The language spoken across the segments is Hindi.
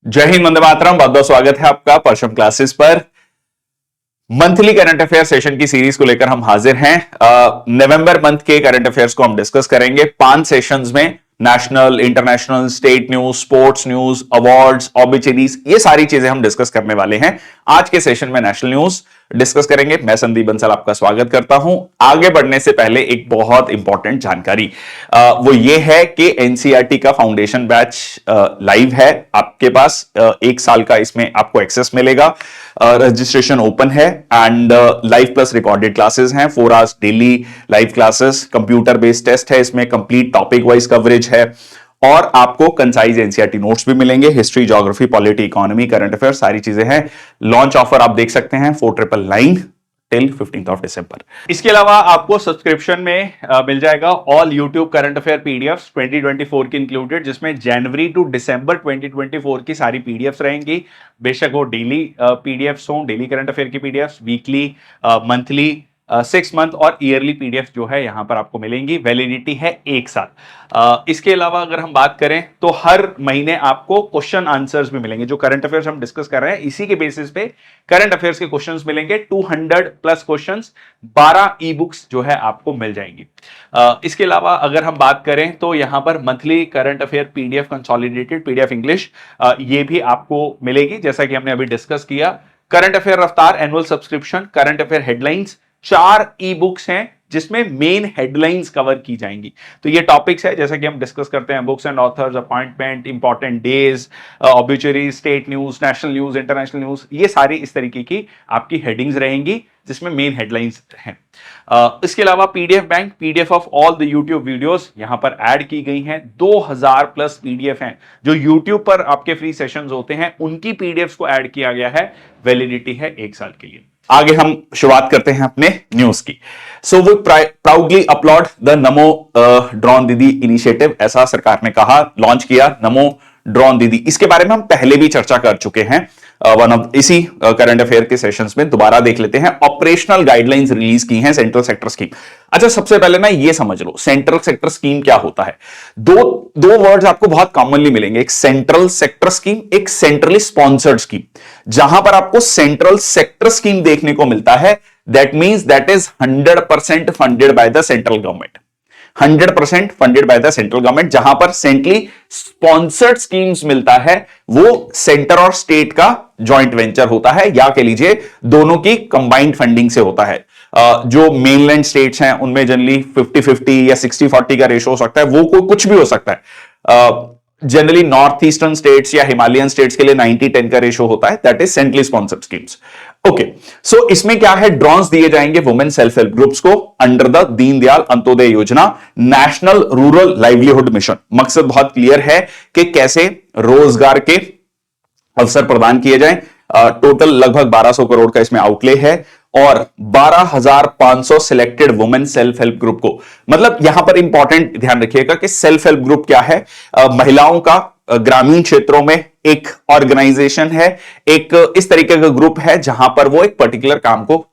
जय हिंद, वंदे मातरम। बहुत बहुत स्वागत है आपका परशम क्लासेस पर। मंथली करंट अफेयर सेशन की सीरीज को लेकर हम हाजिर हैं। नवंबर मंथ के करंट अफेयर्स को हम डिस्कस करेंगे 5 सेशंस में। National, international, state news, sports news, awards, obituaries, ये सारी चीजें हम डिस्कस करने वाले हैं। आज के सेशन में नेशनल न्यूज डिस्कस करेंगे। मैं संदीप बंसल आपका स्वागत करता हूं। आगे बढ़ने से पहले एक बहुत इंपॉर्टेंट जानकारी, वो ये है कि एनसीईआरटी का फाउंडेशन बैच लाइव है आपके पास। 1 साल का इसमें आपको एक्सेस मिलेगा। रजिस्ट्रेशन ओपन है and live plus recorded classes हैं। 4 hours daily live classes, computer based test है, इसमें कंप्लीट टॉपिक वाइज कवरेज है और आपको कंसाइज एनसीईआरटी नोट्स भी मिलेंगे। History, geography, polity, economy, current affair, सारी चीजें हैं। लॉन्च ऑफर आप देख सकते हैं 4999 टिल 15th ऑफ दिसंबर। इसके अलावा आपको सब्सक्रिप्शन में मिल जाएगा all YouTube current affair PDFs 2024 की इंक्लूडेड, जिसमें जनवरी टू दिसंबर 2024 की सारी पीडीएफ्स रहेंगी। बेशक वो डेली पीडीएफ्स हों, डेली करंट अफेयर की पीडीएफ्स, वीकली, मंथली, 6 मंथ और ईयरली पीडीएफ जो है यहां पर आपको मिलेंगी। वैलिडिटी है 1 साल। इसके अलावा अगर हम बात करें तो हर महीने आपको क्वेश्चन आंसर्स भी मिलेंगे। जो करंट अफेयर्स हम डिस्कस कर रहे हैं इसी के बेसिस पे करंट अफेयर्स के क्वेश्चंस मिलेंगे। 200 प्लस क्वेश्चंस, 12 ई बुक्स जो है आपको मिल जाएंगी। इसके अलावा अगर हम बात करें तो यहां पर monthly current affair PDF consolidated, PDF English, ये भी आपको मिलेगी। जैसा कि हमने अभी डिस्कस किया, करंट अफेयर रफ्तार annual subscription, current affair headlines, 4 e books हैं जिसमें मेन हेडलाइंस कवर की जाएंगी। तो ये टॉपिक्स है जैसा कि हम डिस्कस करते हैं, books and authors, appointment, important days, obituary, state news, national news, international news, ये सारी इस तरीके की आपकी हेडिंग्स रहेंगी जिसमें मेन हेडलाइंस हैं। इसके अलावा PDF bank, PDF of all the YouTube videos यहां पर ऐड की गई हैं। 2000 प्लस पीडीएफ हैं जो यूट्यूब पर आपके फ्री सेशंस होते हैं, उनकी पीडीएफ को ऐड किया गया है। वैलिडिटी है 1 साल के लिए। आगे हम शुरुआत करते हैं अपने न्यूज की। So we proudly applaud the Namo drone Didi initiative, ऐसा सरकार ने कहा, लॉन्च किया नमो ड्रोन दीदी। इसके बारे में हम पहले भी चर्चा कर चुके हैं वन ऑफ इसी करंट अफेयर के सेशंस में। दोबारा देख लेते हैं। ऑपरेशनल गाइडलाइंस रिलीज की हैं सेंट्रल सेक्टर स्कीम। अच्छा, सबसे पहले ना ये समझ लो सेंट्रल सेक्टर स्कीम क्या होता है। दो वर्ड्स आपको बहुत कॉमनली मिलेंगे, एक सेंट्रल सेक्टर स्कीम, एक सेंट्रली स्पॉन्सर्ड स्कीम। जहां पर आपको सेंट्रल सेक्टर स्कीम देखने को मिलता है, that means that is 100% funded by the central government. 100% funded by the central government. जहां पर सेंट्रली स्पॉन्सर्ड स्कीम्स मिलता है वो सेंटर और स्टेट का जॉइंट वेंचर होता है, या कह लीजिए दोनों की कंबाइंड फंडिंग से होता है। जो मेनलैंड स्टेट्स हैं उनमें जनरली 50-50 या 60-40 का रेशो हो सकता है, वो कोई कुछ भी हो सकता है। जनरली नॉर्थ ईस्टर्न स्टेट्स या हिमालयन स्टेट्स के लिए 90-10 का रेशो होता है, that is centrally sponsored schemes. Okay, so इसमें क्या है, ड्रॉन्स दिए जाएंगे वुमेन सेल्फ हेल्प ग्रुप्स को under the Deendayal Antyodaya Yojana, national rural livelihood mission. मकसद बहुत क्लियर है कि कैसे रोजगार के अवसर प्रदान किए जाएं। टोटल लगभग 1200 करोड़ का इसमें आउटले है और 12,500 selected women self help group को, मतलब यहां पर इंपॉर्टेंट ध्यान रखिएगा कि सेल्फ हेल्प ग्रुप क्या है। महिलाओं का ग्रामीण क्षेत्रों में एक ऑर्गेनाइजेशन है, एक इस तरीके का ग्रुप है जहां पर वो एक पर्टिकुलर काम को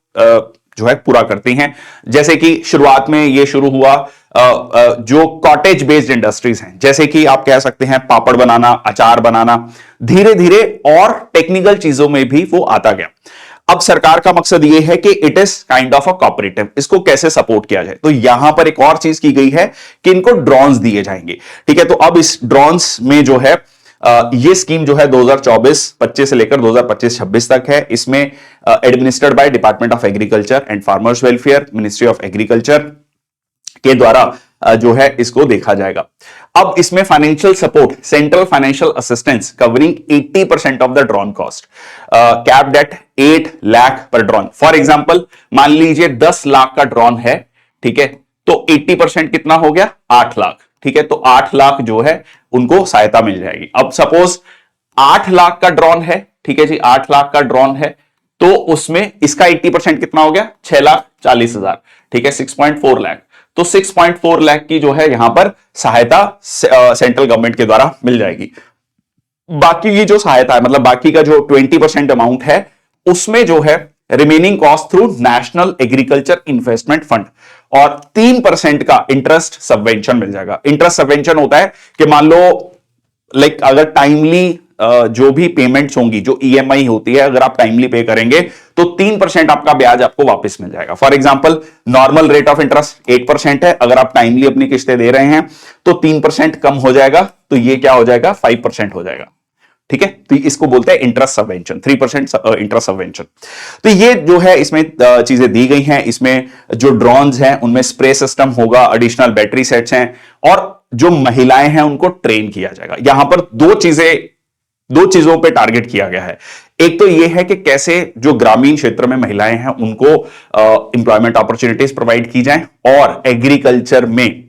जो है पूरा करती हैं। जैसे कि शुरुआत में ये शुरू हुआ जो कॉटेज बेस्ड इंडस्ट्रीज हैं, जैसे कि आप कह सकते हैं पापड़ बनाना, अचार बनाना, धीरे धीरे और टेक्निकल चीजों में भी वो आता गया। अब सरकार का मकसद ये है कि it is kind of a cooperative, इसको कैसे सपोर्ट किया जाए। तो यहां पर एक और चीज की गई है कि इनको ड्रोन्स दिए जाएंगे। ठीक है, तो अब इस ड्रोन्स में जो है ये स्कीम जो है 2024-25 से लेकर 2025-26 तक है। इसमें administered by Department of Agriculture and farmers Welfare, Ministry of Agriculture के द्वारा जो है इसको देखा जाएगा। अब इसमें financial support, central financial assistance covering 80% of the drone cost, capped at 8 lakh per drone. For example मान लीजिए 10 लाख का ड्रोन है, ठीक है, तो 80% कितना हो गया, 8 लाख। ठीक है, तो 8 लाख जो है उनको सहायता मिल जाएगी। अब सपोज 8 लाख का ड्रोन है, ठीक है जी, 8 लाख का ड्रोन है, तो उसमें इसका 80% कितना हो गया, 6,40,000। ठीक है, 6.4 लाख। तो 6.4 लाख की जो है यहां पर सहायता सेंट्रल गवर्नमेंट के द्वारा मिल जाएगी। बाकी की जो सहायता है, मतलब बाकी का जो 20% अमाउंट है, उसमें जो है remaining cost through national agriculture investment fund, और 3% का इंटरेस्ट सबवेंशन मिल जाएगा। इंटरेस्ट सबवेंशन होता है कि मान लो लाइक अगर टाइमली जो भी पेमेंट्स होंगी, जो ईएमआई होती है, अगर आप टाइमली पे करेंगे तो 3% आपका ब्याज आपको वापस मिल जाएगा। For example, normal rate of interest 8% है, अगर आप टाइमली अपनी किस्तें दे रहे हैं तो 3% कम हो जाएगा, तो ये क्या हो जाएगा, 5% हो जाएगा। ठीक है, तो इसको बोलते हैं इंटरेस्ट सबवेंशन, 3% इंटरेस्ट सबवेंशन। तो ये जो है इसमें चीजें दी गई हैं। इसमें जो ड्रोन्स हैं उनमें स्प्रे सिस्टम होगा, एडिशनल बैटरी सेट्स हैं, और जो महिलाएं हैं उनको ट्रेन किया जाएगा। यहां पर दो चीजों पे टारगेट किया गया है। एक तो यह है कि कैसे जो ग्रामीण क्षेत्र में महिलाएं हैं उनको एम्प्लॉयमेंट अपॉर्चुनिटीज प्रोवाइड की जाएं, और एग्रीकल्चर में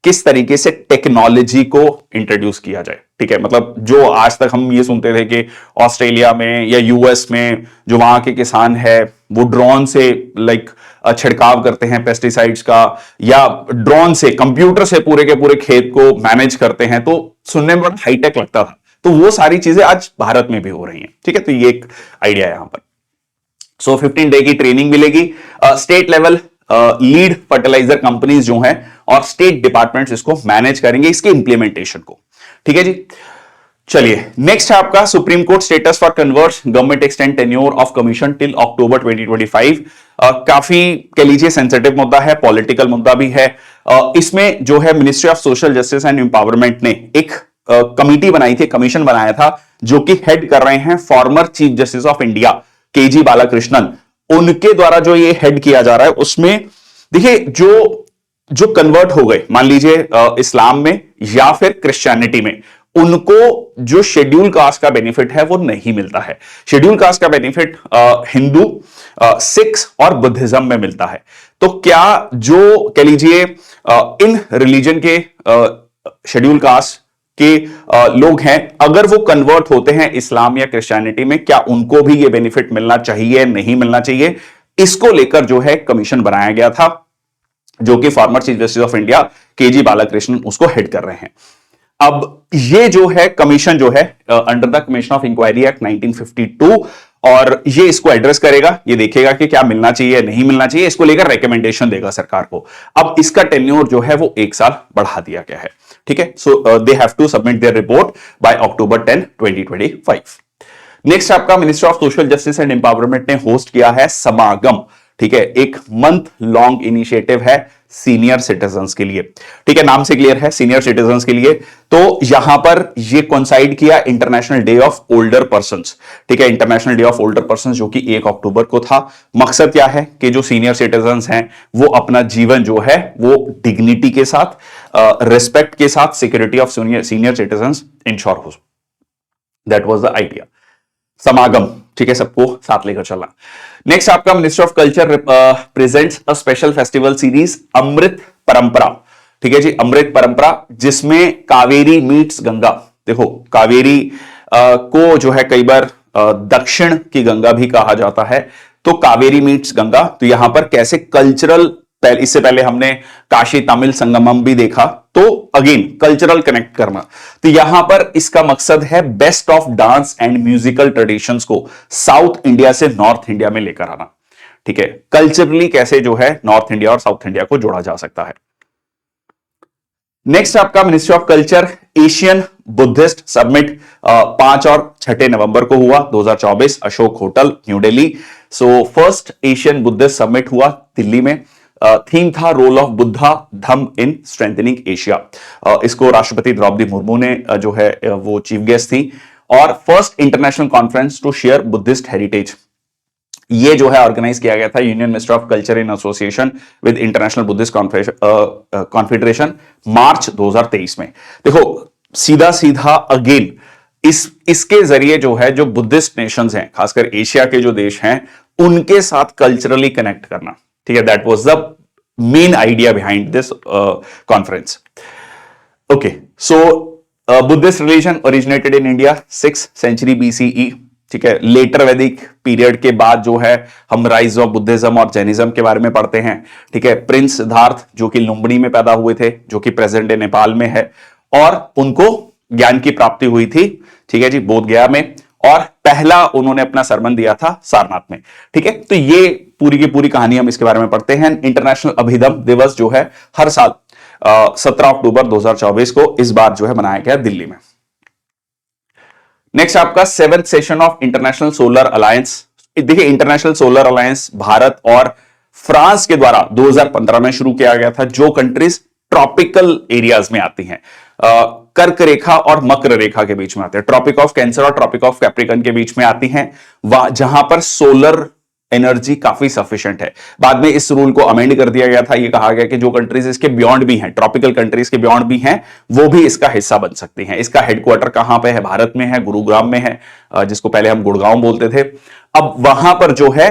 किस तरीके से टेक्नोलॉजी को इंट्रोड्यूस किया जाए। ठीक है, मतलब जो आज तक हम ये सुनते थे कि ऑस्ट्रेलिया में या यूएस में जो वहां के किसान है वो ड्रोन से छिड़काव करते हैं पेस्टिसाइड्स का, या ड्रोन से, कंप्यूटर से पूरे के पूरे खेत को मैनेज करते हैं, तो सुनने में बड़ा हाईटेक लगता था। तो वो सारी चीजें आज भारत में भी हो रही हैं। ठीक है, तो ये एक आइडिया है यहां पर। सो 15 डे की ट्रेनिंग मिलेगी। State level lead fertiliser companies जो हैं और स्टेट डिपार्टमेंट्स इसको मैनेज करेंगे, इसके इंप्लीमेंटेशन को। ठीक है जी, चलिए नेक्स्ट है आपका supreme court status for converts government extend tenure of commission till October 2025। काफी कह लीजिए सेंसिटिव मुद्दा है, पॉलिटिकल मुद्दा भी है। इसमें जो है ministry of social justice and empowerment ने एक कमिटी बनाई थी, कमीशन बनाया था, जो कि हेड कर रहे हैं former chief justice of India KG Balakrishnan. उनके द्वारा जो ये हेड किया जा रहा है उसमें देखिए जो कन्वर्ट हो गए, मान लीजिए इस्लाम में या फिर क्रिश्चियनिटी में, उनको जो शेड्यूल कास्ट का बेनिफिट है वो नहीं मिलता है। शेड्यूल कास्ट का बेनिफिट हिंदू, सिख और बुद्धिज्म में मिलता है। तो क्या जो कह लीजिए इन रिलीजन के शेड्यूल कास्ट के लोग हैं, अगर वो कन्वर्ट होते हैं इस्लाम या क्रिश्चियनिटी में, क्या उनको भी ये बेनिफिट मिलना चाहिए, नहीं मिलना चाहिए, इसको लेकर जो है कमीशन बनाया गया था, जो कि former chief justice of India KG Balakrishnan उसको हेड कर रहे हैं। अब ये जो है कमीशन जो है under the Commission of Inquiry Act 1952, और ये इसको एड्रेस करेगा, ये देखेगा कि क्या मिलना चाहिए, नहीं मिलना चाहिए, इसको लेकर रिकमेंडेशन देगा सरकार को। अब इसका टेन्योर जो है वो 1 साल बढ़ा दिया गया है। ठीक है, so they have to submit their report by October 10, 2025। Next आपका minister of social justice and empowerment ने होस्ट किया है समागम। ठीक है, एक मंथ लॉन्ग इनिशिएटिव है सीनियर सिटीजन्स के लिए। ठीक है, नाम से क्लियर है, सीनियर सिटीजन्स के लिए। तो यहां पर ये कोइंसाइड किया international day of older persons. ठीक है, international day of older persons जो कि 1 अक्टूबर को था। मकसद क्या है कि जो सीनियर सिटीजन्स हैं वो अपना जीवन जो है वो डिग्निटी के साथ, रिस्पेक्ट के साथ, security of senior citizens ensure हो। That was the idea. Samagam, ठीक है, सबको साथ लेकर चलना। नेक्स्ट आपका minister of culture presents a special festival series Amrit Parampara. ठीक है जी, अमृत परंपरा, जिसमें कावेरी मीट्स गंगा। देखो, कावेरी को जो है कई बार दक्षिण की गंगा भी कहा जाता है, तो कावेरी मीट्स गंगा। तो यहां पर कैसे कल्चरल, इससे पहले हमने काशी तमिल संगमम भी देखा, तो अगेन कल्चरल कनेक्ट करना। तो यहां पर इसका मकसद है best of dance and musical traditions को साउथ इंडिया से नॉर्थ इंडिया में लेकर आना। ठीक है, कल्चरली कैसे जो है नॉर्थ इंडिया और साउथ इंडिया को जोड़ा जा सकता है। नेक्स्ट आपका Ministry of Culture Asian Buddhist Summit 5 और 6 नवंबर को हुआ 2024, Ashok hotel, New Delhi. So first Asian Buddhist Summit हुआ दिल्ली में। थीम था role of Buddha Dhamma in strengthening Asia. इसको राष्ट्रपति द्रौपदी मुर्मू ने जो है वो चीफ गेस्ट थी। और first international conference to share Buddhist heritage, ये जो है ऑर्गेनाइज किया गया था union minister of culture in association with international Buddhist confederation, March 2023 में। देखो, सीधा सीधा अगेन इसके जरिए जो है जो बुद्धिस्ट नेशंस हैं, खासकर एशिया के जो देश हैं, उनके साथ कल्चरली कनेक्ट करना। ठीक है, that was the main idea behind this conference. Okay, so Buddhist religion originated in India 6th century BCE। ठीक है, लेटर वैदिक पीरियड के बाद जो है हम राइज ऑफ बुद्धिज्म और जैनिज्म के बारे में पढ़ते हैं। ठीक है, प्रिंस सिद्धार्थ जो कि लुम्बिनी में पैदा हुए थे, जो कि प्रेजेंट डे नेपाल में है, और उनको ज्ञान की प्राप्ति हुई थी, ठीक है जी, बोध गया में, और पहला उन्होंने अपना सरमन दिया था सारनाथ में। ठीक है, तो ये पूरी की पूरी कहानी हम इसके बारे में पढ़ते हैं। इंटरनेशनल अभिधम दिवस जो है हर साल 17 अक्टूबर 2024 को इस बार जो है मनाया गया दिल्ली में। नेक्स्ट आपका 7th session of international solar alliance. देखिए, इंटरनेशनल सोलर अलायंस भारत और फ्रांस के द्वारा 2015 में शुरू किया गया था। जो कंट्रीज ट्रॉपिकल एरियाज में आती हैं, कर्क रेखा और मकर रेखा के बीच में आते हैं, ट्रॉपिक ऑफ कैंसर और ट्रॉपिक ऑफ कैप्रिकन के बीच में आती हैं, वहां जहां पर सोलर एनर्जी काफी सफिशिएंट है। बाद में इस रूल को अमेंड कर दिया गया था। यह कहा गया कि जो कंट्रीज इसके बियॉन्ड भी हैं, ट्रॉपिकल कंट्रीज के बियॉन्ड भी हैं, वो भी इसका हिस्सा बन सकती हैं। इसका हेडक्वार्टर कहां पे है? भारत में है, गुरुग्राम में है, जिसको पहले हम गुड़गांव बोलते थे। अब वहां पर जो है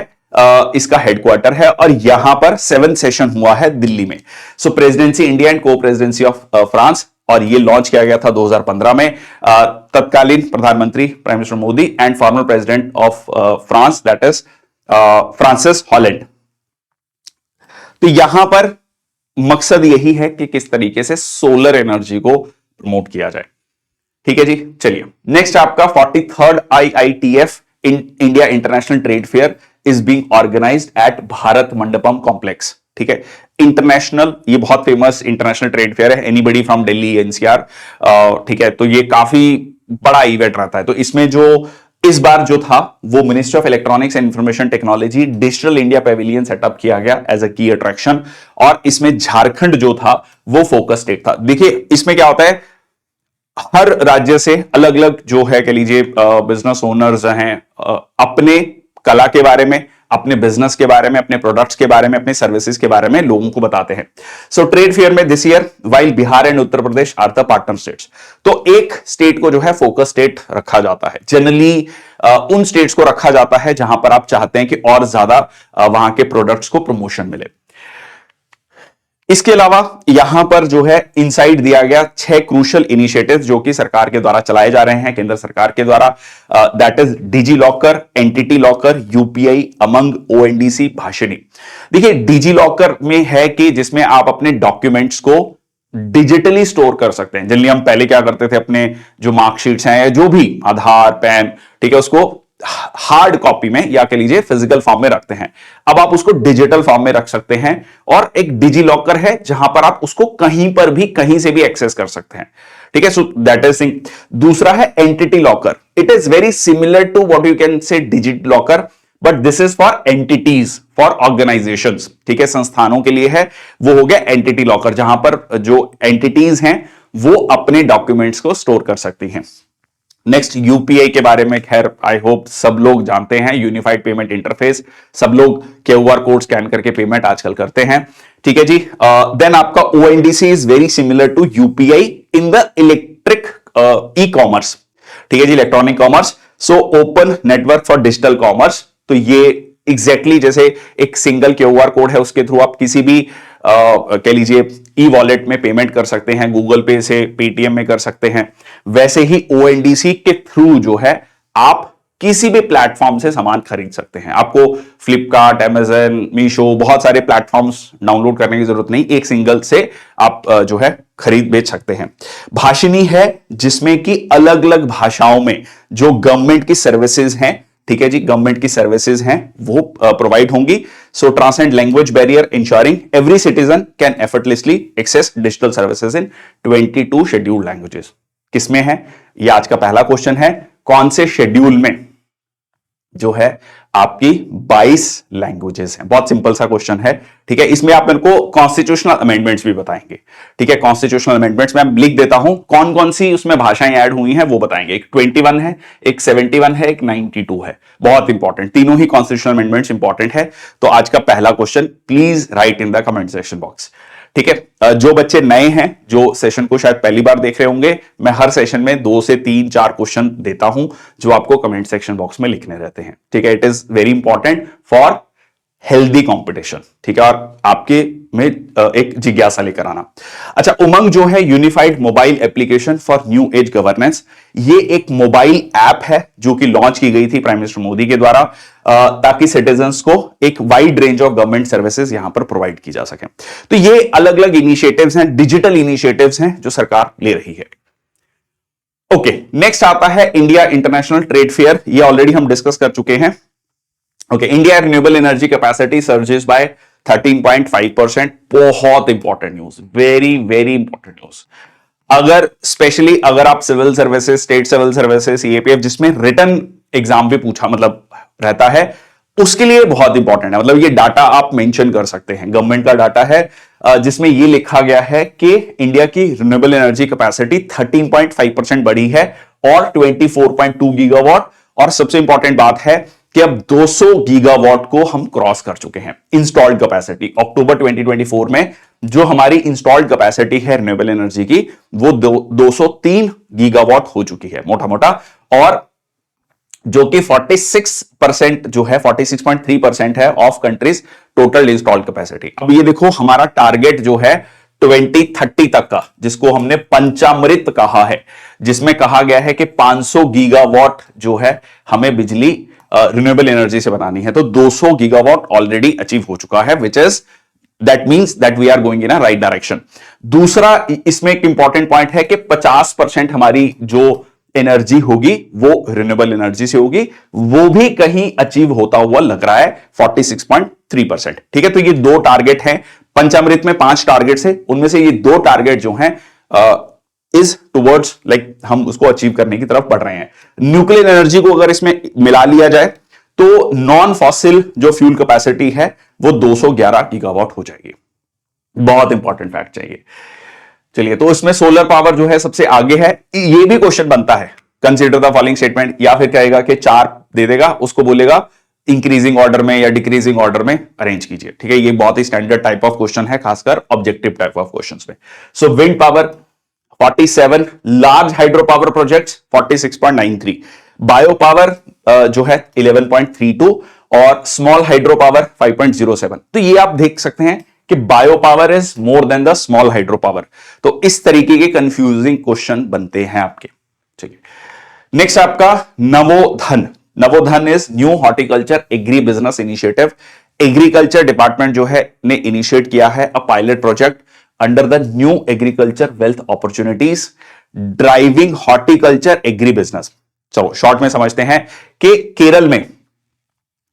इसका हेडक्वार्टर है, और यहां पर 7th सेशन हुआ है दिल्ली में। सो प्रेसिडेंसी इंडिया एंड को प्रेसिडेंसी ऑफ फ्रांस, और ये लॉन्च किया गया था 2015 में। तत्कालीन प्रधानमंत्री prime minister Modi and former president of France, that is Francis Holland. तो यहां पर मकसद यही है कि किस तरीके से सोलर एनर्जी को प्रमोट किया जाए। ठीक है जी, चलिए नेक्स्ट आपका 43rd IITF India International Trade Fair is being organised at Bharat Mandapam complex. ठीक है, इंटरनेशनल, ये बहुत फेमस इंटरनेशनल ट्रेड फेयर है, एनीबडी फ्रॉम दिल्ली एनसीआर। ठीक है, तो ये काफी बड़ा इवेंट रहता है। तो इसमें जो इस बार जो था वो ministry of electronics and information technology digital India Pavilion setup किया गया एज अ की अट्रैक्शन, और इसमें झारखंड जो था वो फोकस स्टेट था। देखिए, इसमें क्या होता है, हर राज्य से अलग अलग जो है कह लीजिए बिजनेस ओनर्स हैं, अपने कला के बारे में, अपने बिजनेस के बारे में, अपने प्रोडक्ट्स के बारे में, अपने सर्विसेज के बारे में लोगों को बताते हैं। सो ट्रेड फेयर में this year while Bihar and Uttar Pradesh are the partner states, तो एक स्टेट को जो है फोकस स्टेट रखा जाता है। जनरली उन स्टेट्स को रखा जाता है जहां पर आप चाहते हैं कि और ज्यादा वहां के प्रोडक्ट्स को प्रमोशन मिले। इसके अलावा यहां पर जो है इनसाइट दिया गया 6 क्रूशल इनिशिएटिव्स जो कि सरकार के द्वारा चलाए जा रहे हैं, केंद्र सरकार के द्वारा, that is digi locker, entity locker, UPI, UMANG, ONDC, Bhashini. देखिए, डिजी लॉकर में है कि जिसमें आप अपने डॉक्यूमेंट्स को डिजिटली स्टोर कर सकते हैं। जनरली हम पहले क्या करते थे, अपने जो मार्कशीट्स हैं या जो भी आधार, पैन, ठीक है, उसको हार्ड कॉपी में या कह लीजिए फिजिकल फॉर्म में रखते हैं। अब आप उसको डिजिटल फॉर्म में रख सकते हैं, और एक डिजी लॉकर है जहां पर आप उसको कहीं पर भी कहीं से भी एक्सेस कर सकते हैं। ठीक है, सो दैट इज थिंग। दूसरा है entity locker. It is very similar to what you can say digi locker, but this is for entities, for organisations. ठीक है, संस्थानों के लिए है, वो हो गया एंटिटी लॉकर, जहां पर जो एंटिटीज हैं वो अपने डॉक्यूमेंट्स को स्टोर कर सकती हैं। नेक्स्ट, यूपीआई के बारे में खैर आई होप सब लोग जानते हैं, यूनिफाइड पेमेंट इंटरफेस। सब लोग क्यूआर कोड स्कैन करके पेमेंट आजकल करते हैं। ठीक है जी। देन आपका ONDC is very similar to UPI in the electric e commerce. ठीक है जी, electronic commerce. So open network for digital commerce, तो ये एग्जैक्टली जैसे एक सिंगल क्यूआर कोड है, उसके थ्रू आप किसी भी कह लीजिए ई वॉलेट में पेमेंट कर सकते हैं, गूगल पे से, पेटीएम में कर सकते हैं। वैसे ही ओएनडीसी के थ्रू जो है आप किसी भी प्लेटफॉर्म से सामान खरीद सकते हैं। आपको फ्लिपकार्ट, अमेजन, मीशो, बहुत सारे प्लेटफॉर्म्स डाउनलोड करने की जरूरत नहीं, एक सिंगल से आप जो है खरीद बेच सकते हैं। भाषिणी है, जिसमें कि अलग अलग भाषाओं में जो गवर्नमेंट की सर्विसेज हैं, ठीक है जी, गवर्नमेंट की सर्विसेज हैं वो प्रोवाइड होंगी। So translate language barrier ensuring every citizen can effortlessly access digital services in 22 scheduled languages. किसमें है? ये आज का पहला क्वेश्चन है। कौन से शेड्यूल में जो है आपकी 22 लैंग्वेजेस हैं? बहुत सिंपल सा क्वेश्चन है। ठीक है, इसमें आप मेरे को कॉन्स्टिट्यूशनल अमेंडमेंट्स भी बताएंगे। ठीक है, कॉन्स्टिट्यूशनल अमेंडमेंट्स में लिख देता हूं कौन कौन सी उसमें भाषाएं ऐड हुई हैं वो बताएंगे। एक 21 है, एक 71 है, एक 92 है। बहुत इंपॉर्टेंट, तीनों ही कॉन्स्टिट्यूशनल अमेंडमेंट्स इंपॉर्टेंट है। तो आज का पहला question please right in the comment section box. ठीक है, जो बच्चे नए हैं, जो सेशन को शायद पहली बार देख रहे होंगे, मैं हर सेशन में 2 से 3, 4 क्वेश्चन देता हूं जो आपको कमेंट सेक्शन बॉक्स में लिखने रहते हैं। ठीक है, it is very important for healthy competition. ठीक है, और आपके में एक जिज्ञासा लेकर आना। अच्छा, उमंग जो है unified mobile application for new age governance, ये एक मोबाइल ऐप है जो कि लॉन्च की गई थी प्राइम मिनिस्टर मोदी के द्वारा, ताकि सिटीजन्स को एक wide range of government services यहां पर प्रोवाइड की जा सके। तो ये अलग अलग इनिशिएटिव्स हैं, डिजिटल इनिशिएटिव्स हैं जो सरकार ले रही है। ओके, नेक्स्ट आता है इंडिया इंटरनेशनल ट्रेड फेयर। ये ऑलरेडी हम डिस्कस कर चुके हैं। Okay, India renewable energy capacity surges by 13.5%। बहुत important news, very very important news. अगर स्पेशली अगर आप civil services, state civil services, CAPF, जिसमें रिटन एग्जाम भी पूछा मतलब रहता है, उसके लिए बहुत इंपॉर्टेंट है। मतलब ये डाटा आप मेंशन कर सकते हैं, गवर्नमेंट का डाटा है जिसमें ये लिखा गया है कि इंडिया की रिन्यूएबल एनर्जी कैपेसिटी 13.5% बढ़ी है और 24.2 गीगावाट। और सबसे इंपॉर्टेंट बात है कि अब 200 गीगावाट को हम क्रॉस कर चुके हैं इंस्टॉल्ड कैपेसिटी। अक्टूबर 2024 में जो हमारी इंस्टॉल्ड कैपेसिटी है रिन्यूएबल एनर्जी की, वो 203 गीगावाट हो चुकी है मोटा मोटा, और जो कि 46% जो है 46.3% है of countries total installed capacity. अब ये देखो हमारा टारगेट जो है 2030 तक का, जिसको हमने पंचामृत कहा है, जिसमें कहा गया है कि 500 गीगावाट जो है हमें बिजली रिन्यूएबल एनर्जी से बनानी है, तो 200 गीगावाट ऑलरेडी अचीव हो चुका है, which is that means that we are going in a right direction. दूसरा इसमें एक इंपॉर्टेंट पॉइंट है कि 50% हमारी जो एनर्जी होगी वो रिन्यूएबल एनर्जी से होगी, वो भी कहीं अचीव होता हुआ लग रहा है 46.3%। ठीक है, तो ये दो टारगेट हैं पंचामृत में, 5 टारगेट से, उनमें से ये 2 टारगेट जो हैं इज टुवर्ड्स लाइक हम उसको अचीव करने की तरफ बढ़ रहे हैं। न्यूक्लियर एनर्जी को अगर इसमें मिला लिया जाए तो नॉन फॉसिल जो फ्यूल कैपेसिटी है वो 211 गीगावाट हो जाएगी। बहुत इंपॉर्टेंट फैक्ट चाहिए। चलिए, तो इसमें सोलर पावर जो है सबसे आगे है। ये भी क्वेश्चन बनता है, कंसीडर द फॉलोइंग स्टेटमेंट, या फिर कहेगा कि 4 दे देगा, उसको बोलेगा इंक्रीजिंग ऑर्डर में या डिक्रीजिंग ऑर्डर में अरेंज कीजिए। ठीक है, ये बहुत ही स्टैंडर्ड टाइप ऑफ क्वेश्चन है, खासकर ऑब्जेक्टिव टाइप ऑफ क्वेश्चंस में। So wind power 47, large hydro power projects 46.93, bio power जो है 11.32 और स्मॉल हाइड्रो पावर 5.07। तो ये आप देख सकते हैं कि bio power is more than the small hydro power. तो इस तरीके के कंफ्यूजिंग क्वेश्चन बनते हैं आपके। ठीक है, नेक्स्ट आपका Navodhan. Navodhan is new horticulture agri business initiative. Agriculture department जो है ने इनिशिएट किया है a pilot project under the new agriculture wealth opportunities driving horticulture agri business. चलो शॉर्ट में समझते हैं कि केरल में,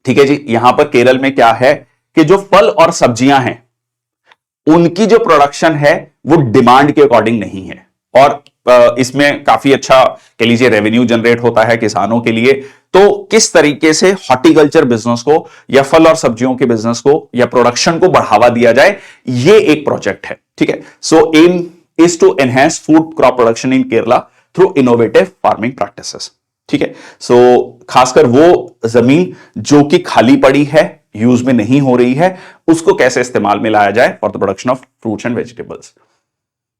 ठीक है जी, यहां पर केरल में क्या है कि जो फल और सब्जियां हैं उनकी जो प्रोडक्शन है वो डिमांड के अकॉर्डिंग नहीं है, और इसमें काफी अच्छा कह लीजिए रेवेन्यू जनरेट होता है किसानों के लिए। तो किस तरीके से हॉर्टिकल्चर बिजनेस को या फल और सब्जियों के बिजनेस को या प्रोडक्शन को बढ़ावा दिया जाए, ये एक प्रोजेक्ट है। ठीक है, so aim is to enhance food crop production in Kerala through innovative farming practices. ठीक है, सो खासकर वो जमीन जो कि खाली पड़ी है, यूज में नहीं हो रही है, उसको कैसे इस्तेमाल में लाया जाए for the production of fruits and vegetables.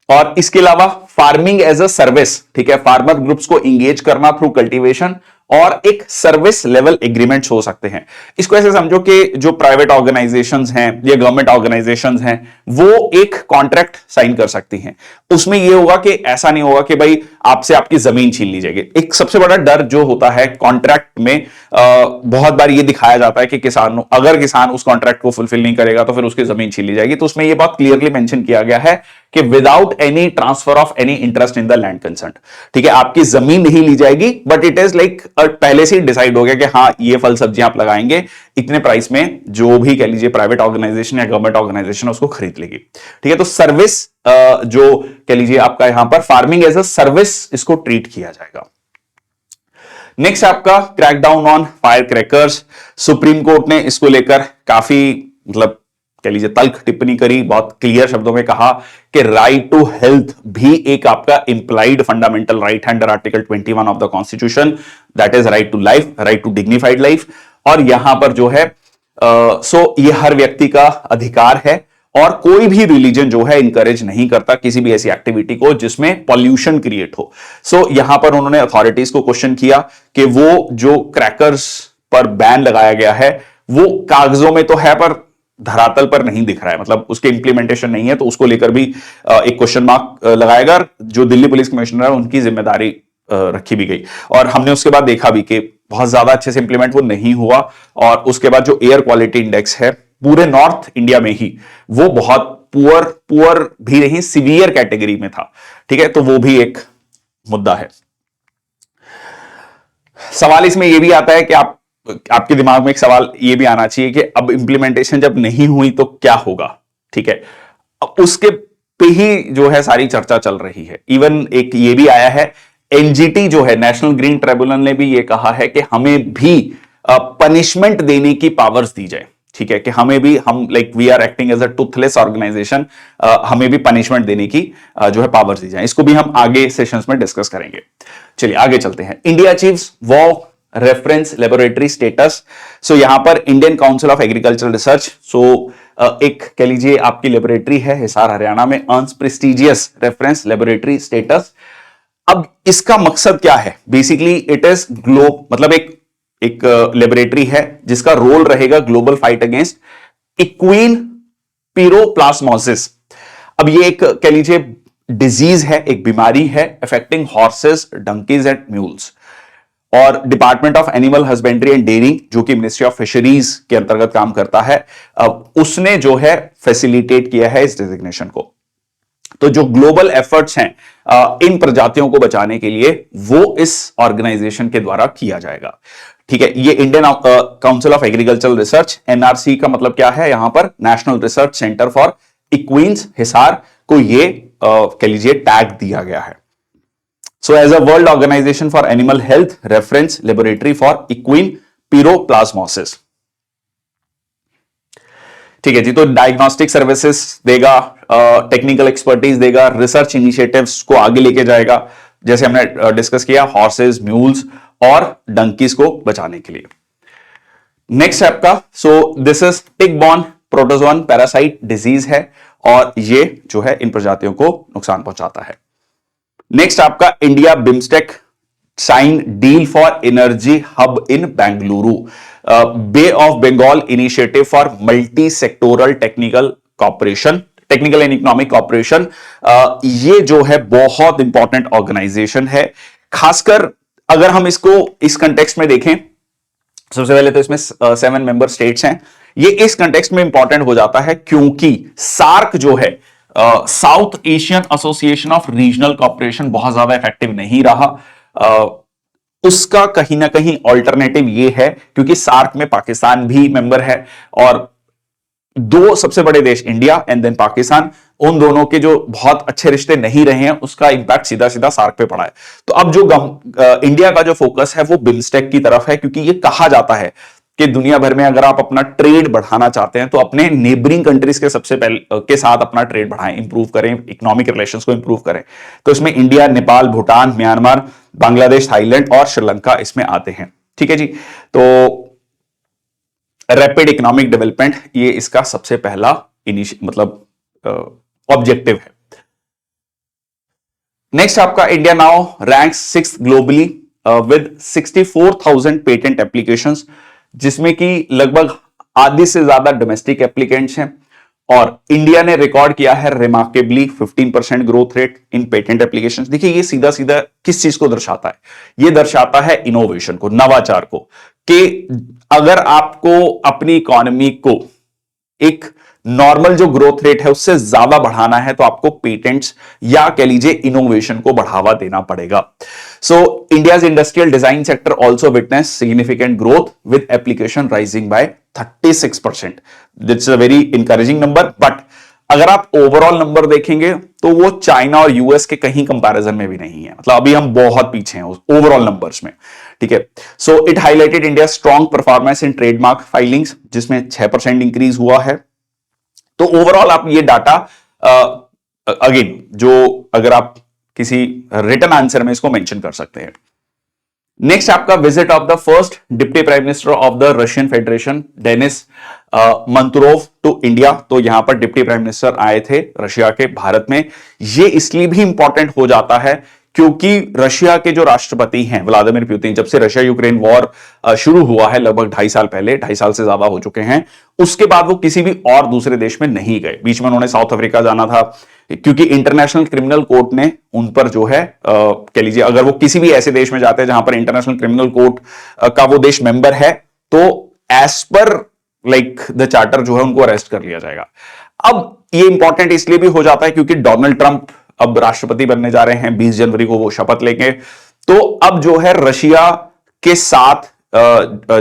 और इसके अलावा फार्मिंग एज अ सर्विस, ठीक है, फार्मर ग्रुप्स को इंगेज करना थ्रू कल्टीवेशन, और एक सर्विस लेवल एग्रीमेंट्स हो सकते हैं। इसको ऐसे समझो कि जो प्राइवेट ऑर्गेनाइजेशंस हैं या गवर्नमेंट ऑर्गेनाइजेशंस हैं वो एक कॉन्ट्रैक्ट साइन कर सकती हैं। उसमें ये होगा कि ऐसा नहीं होगा कि भाई आपसे आपकी जमीन छीन ली जाएगी। एक सबसे बड़ा डर जो होता है कॉन्ट्रैक्ट में, बहुत बार ये दिखाया जाता है कि अगर किसान उस कॉन्ट्रैक्ट को फुलफिल नहीं करेगा तो फिर उसकी जमीन छीन ली जाएगी। तो उसमें ये बहुत क्लियरली मेंशन किया गया है कि without any transfer of any interest in the land concern. ठीक है, आपकी जमीन नहीं ली जाएगी, बट इट इज लाइक पहले से ही डिसाइड हो गया कि हाँ ये फल सब्जियां आप लगाएंगे इतने प्राइस में, जो भी कह लीजिए प्राइवेट ऑर्गेनाइजेशन या गवर्नमेंट ऑर्गेनाइजेशन उसको खरीद लेगी। ठीक है, तो सर्विस जो कह लीजिए आपका यहां पर फार्मिंग एज अ सर्विस इसको ट्रीट किया जाएगा। नेक्स्ट आपका crackdown on fire crackers. Supreme court ने इसको लेकर काफी मतलब कह लीजिए तल्ख टिप्पणी करी, बहुत क्लियर शब्दों में कहा कि राइट टू हेल्थ भी एक आपका इंप्लाइड फंडामेंटल राइट है under article 21 of the constitution, that is right to life, right to dignified life. और यहां पर जो है ये हर व्यक्ति का अधिकार है, और कोई भी रिलीजन जो है इनकरेज नहीं करता किसी भी ऐसी एक्टिविटी को जिसमें पॉल्यूशन क्रिएट हो। यहां पर उन्होंने अथॉरिटीज को क्वेश्चन किया कि वो जो क्रैकर्स पर बैन लगाया गया है वो कागजों में तो है पर धरातल पर नहीं दिख रहा है, मतलब उसके इंप्लीमेंटेशन नहीं है, तो उसको लेकर भी एक क्वेश्चन मार्क लगाएगा। जो दिल्ली पुलिस कमिश्नर है उनकी जिम्मेदारी रखी भी गई, और हमने उसके बाद देखा भी कि बहुत ज्यादा अच्छे से इंप्लीमेंट वो नहीं हुआ। और उसके बाद जो एयर क्वालिटी इंडेक्स है पूरे नॉर्थ इंडिया में ही वो बहुत पुअर भी नहीं, सीवियर कैटेगरी में था। ठीक है, तो वो भी एक मुद्दा है। सवाल इसमें यह भी आता है कि आपके दिमाग में एक सवाल यह भी आना चाहिए कि अब इंप्लीमेंटेशन जब नहीं हुई तो क्या होगा। ठीक है, अब उसके पे ही जो है सारी चर्चा चल रही है। इवन एक ये भी आया है, एनजीटी जो है, नेशनल ग्रीन ट्रिब्यूनल ने भी ये कहा है कि हमें भी पनिशमेंट देने की पावर्स दी जाए। ठीक है, कि हमें भी, हम like we are acting as a toothless organisation, हमें भी पनिशमेंट देने की जो है पावर्स दी जाए। इसको भी हम आगे सेशंस में डिस्कस करेंगे। चलिए आगे चलते हैं। इंडिया अचीव्स वॉ रेफरेंस लेबोरेटरी स्टेटस। सो यहां पर Indian council of agricultural research, so एक कह लीजिए आपकी लेबोरेटरी है हिसार हरियाणा में, earns prestigious reference laboratory status. अब इसका मकसद क्या है? बेसिकली इट इज मतलब एक लेबोरेटरी है जिसका रोल रहेगा ग्लोबल फाइट अगेंस्ट इक्वीन पिरोप्लास्मोसिस। अब ये एक कह लीजिए डिजीज है, एक बीमारी है affecting horses, donkeys and mules. और department of animal husbandry and dairying, जो कि मिनिस्ट्री ऑफ फिशरीज के अंतर्गत काम करता है, उसने जो है फैसिलिटेट किया है इस डेजिग्नेशन को। तो जो ग्लोबल एफर्ट्स हैं इन प्रजातियों को बचाने के लिए, वो इस ऑर्गेनाइजेशन के द्वारा किया जाएगा। ठीक है, ये Indian council of agricultural research, NRC का मतलब क्या है? यहां पर national research centre for equines Hisar को ये कह लीजिए टैग दिया गया है। So as a world organisation for animal health reference laboratory for equine piroplasmosis. ठीक है जी, तो डायग्नोस्टिक सर्विसेज देगा, टेक्निकल एक्सपर्टीज देगा, रिसर्च इनिशिएटिव्स को आगे लेके जाएगा, जैसे हमने डिस्कस किया हॉर्सेस, म्यूल्स और डंकीज को बचाने के लिए। नेक्स्ट आपका, so this is tick born protozoan parasite disease है, और ये जो है इन प्रजातियों को नुकसान पहुंचाता है। नेक्स्ट आपका India BIMSTEC sign deal for energy hub in Bengaluru, Bay of Bengal Initiative for Multi Sectoral Technical Cooperation, technical and economic cooperation. ये जो है बहुत इंपॉर्टेंट ऑर्गेनाइजेशन है, खासकर अगर हम इसको इस कंटेक्स्ट में देखें। सबसे पहले तो इसमें 7 मेंबर स्टेट्स हैं। ये इस कंटेक्स्ट में इंपॉर्टेंट हो जाता है क्योंकि सार्क जो है, South Asian Association of Regional Cooperation, बहुत ज्यादा इफेक्टिव नहीं रहा। उसका कहीं ना कहीं ऑल्टरनेटिव ये है, क्योंकि सार्क में पाकिस्तान भी मेंबर है, और दो सबसे बड़े देश इंडिया एंड देन पाकिस्तान, उन दोनों के जो बहुत अच्छे रिश्ते नहीं रहे हैं, उसका इंपैक्ट सीधा सीधा सार्क पे पड़ा है। तो अब जो इंडिया का जो फोकस है वो बिम्स्टेक की तरफ है, क्योंकि ये कहा जाता है कि दुनिया भर में अगर आप अपना ट्रेड बढ़ाना चाहते हैं तो अपने नेबरिंग कंट्रीज के सबसे पहले के साथ अपना ट्रेड बढ़ाएं, इंप्रूव करें, इकोनॉमिक रिलेशंस को इंप्रूव करें। तो इसमें India, Nepal, Bhutan, Myanmar, Bangladesh, Thailand और श्रीलंका इसमें आते हैं। ठीक है जी, तो रैपिड इकोनॉमिक डेवलपमेंट ये इसका सबसे पहला मतलब ऑब्जेक्टिव है। नेक्स्ट आपका India now ranks 6th globally with 64,000 patent applications, जिसमें कि लगभग आधी से ज्यादा डोमेस्टिक एप्लीकेंट्स हैं, और इंडिया ने रिकॉर्ड किया है remarkably 15% growth rate in patent applications. देखिए ये सीधा सीधा किस चीज को दर्शाता है? ये दर्शाता है इनोवेशन को, नवाचार को, कि अगर आपको अपनी इकोनॉमी को एक नॉर्मल जो ग्रोथ रेट है उससे ज्यादा बढ़ाना है, तो आपको पेटेंट्स या कह लीजिए इनोवेशन को बढ़ावा देना पड़ेगा। So India's industrial design sector also witness significant growth with application rising by 36%। That's a very encouraging number, but अगर आप ओवरऑल नंबर देखेंगे तो वो चाइना और यूएस के कहीं कंपैरिजन में भी नहीं है। मतलब अभी हम बहुत पीछे हैं ओवरऑल नंबर्स में। ठीक है, so it highlighted India strong performance in trademark filings, जिसमें 6% इंक्रीज हुआ है। तो ओवरऑल आप ये डाटा अगेन, जो अगर आप किसी रिटन आंसर में इसको मेंशन कर सकते हैं। नेक्स्ट आपका visit of the first deputy prime minister of the Russian Federation Denis Manturov to India. तो यहां पर डिप्टी प्राइम मिनिस्टर आए थे रशिया के भारत में। ये इसलिए भी इंपॉर्टेंट हो जाता है क्योंकि रशिया के जो राष्ट्रपति हैं व्लादिमीर पुतिन, जब से रशिया यूक्रेन वॉर शुरू हुआ है लगभग 2.5 साल पहले, 2.5 साल से ज्यादा हो चुके हैं, उसके बाद वो किसी भी और दूसरे देश में नहीं गए। बीच में उन्होंने साउथ अफ्रीका जाना था, क्योंकि इंटरनेशनल क्रिमिनल कोर्ट ने उन पर जो है कह लीजिए, अगर वो किसी भी ऐसे देश में जाते हैं जहां पर इंटरनेशनल क्रिमिनल कोर्ट का वो देश मेंबर है, तो as per like the charter जो है उनको अरेस्ट कर लिया जाएगा। अब ये इंपॉर्टेंट इसलिए भी हो जाता है क्योंकि डोनाल्ड ट्रंप अब राष्ट्रपति बनने जा रहे हैं, 20 जनवरी को वो शपथ लेंगे। तो अब जो है रशिया के साथ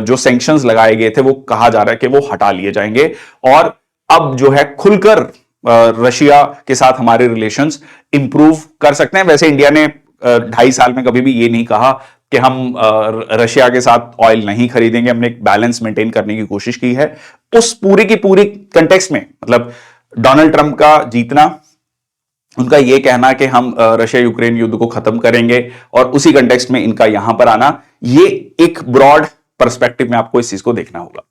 जो सैंक्शंस लगाए गए थे वो कहा जा रहा है कि वो हटा लिए जाएंगे, और अब जो है खुलकर रशिया के साथ हमारे रिलेशंस इंप्रूव कर सकते हैं। वैसे इंडिया ने 2.5 साल में कभी भी ये नहीं कहा कि हम रशिया के साथ ऑयल नहीं खरीदेंगे। हमने एक बैलेंस मेंटेन करने की कोशिश की है। उस पूरी की पूरी कंटेक्स्ट में मतलब डोनाल्ड ट्रंप का जीतना, उनका यह कहना कि हम रशिया यूक्रेन युद्ध को खत्म करेंगे, और उसी कंटेक्स्ट में इनका यहां पर आना, ये एक ब्रॉड पर्सपेक्टिव में आपको इस चीज को देखना होगा।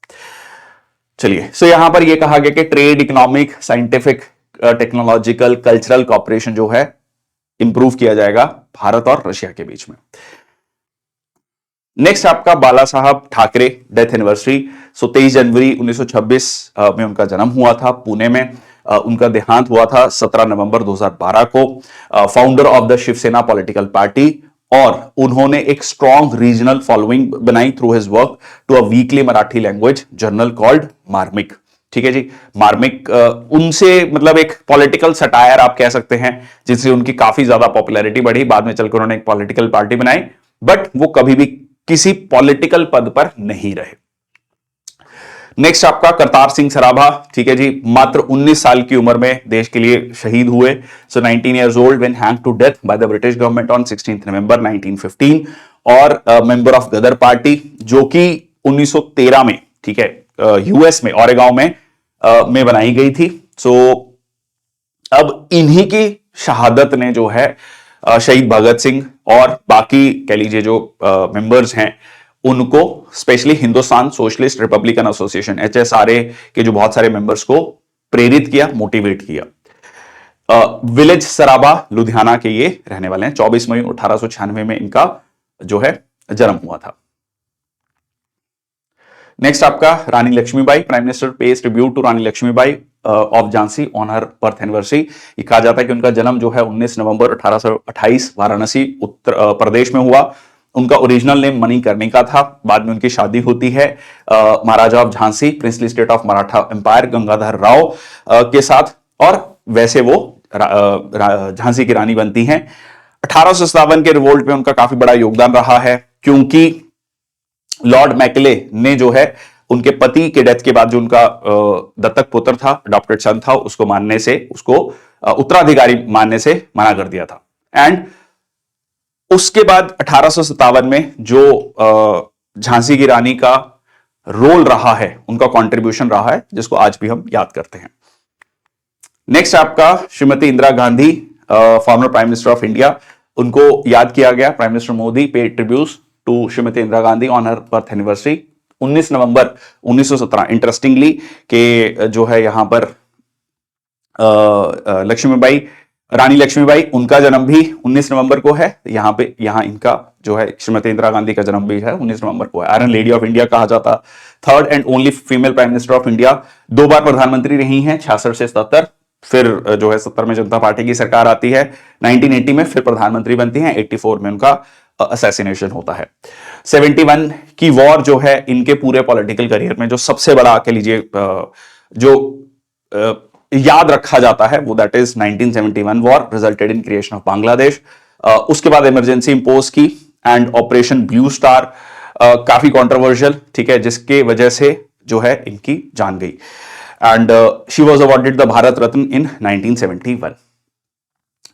चलिए, सो यहां पर यह कहा गया कि trade, economic, scientific, technological, cultural cooperation जो है इंप्रूव किया जाएगा भारत और रशिया के बीच में। नेक्स्ट आपका बाला साहब ठाकरे डेथ एनिवर्सरी। 23 जनवरी 1926 में उनका जन्म हुआ था पुणे में। उनका देहांत हुआ था 17 नवंबर 2012 को। Founder of the Shiv Sena political party, और उन्होंने एक स्ट्रॉन्ग रीजनल फॉलोइंग बनाई through his work to a weekly Marathi language journal called Marmik. ठीक है जी, मार्मिक उनसे मतलब एक पॉलिटिकल सटायर आप कह सकते हैं, जिससे उनकी काफी ज्यादा पॉपुलैरिटी बढ़ी। बाद में चलकर उन्होंने एक पॉलिटिकल पार्टी बनाई, बट वो कभी भी किसी पॉलिटिकल पद पर नहीं रहे। नेक्स्ट आपका करतार सिंह सराभा। ठीक है जी, मात्र 19 साल की उम्र में देश के लिए शहीद हुए। सो 19 years old when hanged to death by the British government on 16th November 1915, और मेंबर ऑफ गदर पार्टी, जो कि 1913 में, ठीक है, यूएस में ओरेगॉन में बनाई गई थी। सो अब इन्हीं की शहादत ने जो है शहीद भगत सिंह और बाकी कह लीजिए जो मेंबर्स हैं, उनको specially Hindustan socialist Republican association HSRA के जो बहुत सारे मेंबर्स को प्रेरित किया, मोटिवेट किया। विलेज सराबा लुधियाना के ये रहने वाले हैं। 24 मई 1896 में इनका जो है जन्म हुआ था। नेक्स्ट आपका Rani Lakshmibai. Prime minister pays tribute to Rani Lakshmibai of Jhansi on her birth anniversary. ये कहा जाता है कि उनका जन्म जो है 19 नवंबर 1828 वाराणसी उत्तर प्रदेश में हुआ। उनका ओरिजिनल नेम मणिकर्णिका था। बाद में उनकी शादी होती है Maharaja of Jhansi, princely state of Maratha empire, Gangadhar Rao के साथ, और वैसे वो झांसी की रानी बनती हैं। 1857 के रिवोल्ट में उनका काफी बड़ा योगदान रहा है, क्योंकि लॉर्ड मैकले ने जो है उनके पति के डेथ के बाद जो उनका दत्तक पुत्र था, अडॉप्टेड सन था, उसको मानने से, उसको उत्तराधिकारी मानने से मना कर दिया था। एंड उसके बाद 1857 में जो झांसी की रानी का रोल रहा है, उनका कंट्रीब्यूशन रहा है, जिसको आज भी हम याद करते हैं। नेक्स्ट आपका Shrimati Indira Gandhi, former prime minister of India, उनको याद किया गया। Prime minister Modi pay tribute to Shrimati Indira Gandhi on her birth anniversary 19 नवंबर 1917। इंटरेस्टिंगली के जो है यहां पर लक्ष्मीबाई, रानी लक्ष्मीबाई, उनका जन्म भी 19 नवंबर को है। यहां इनका जो है श्रीमती इंदिरा गांधी का जन्म भी है 19 नवंबर को है। आयरन लेडी ऑफ इंडिया कहा जाता। Third and only female prime minister of India. 2 बार प्रधानमंत्री रही हैं, 66 से 77। फिर जो है 70 में जनता पार्टी की सरकार आती है। 1980 में फिर प्रधानमंत्री बनती हैं। 84 में उनका असैसिनेशन होता है। 71 की वॉर जो है इनके पूरे पॉलिटिकल करियर में जो सबसे बड़ा कह लीजिए जो याद रखा जाता है, वो that is 1971 war resulted in creation of Bangladesh. उसके बाद इमरजेंसी इंपोज की एंड ऑपरेशन ब्लू स्टार, काफी कंट्रोवर्शियल, ठीक है, जिसके वजह से जो है इनकी जान गई। And she was awarded the Bharat Ratna in 1971।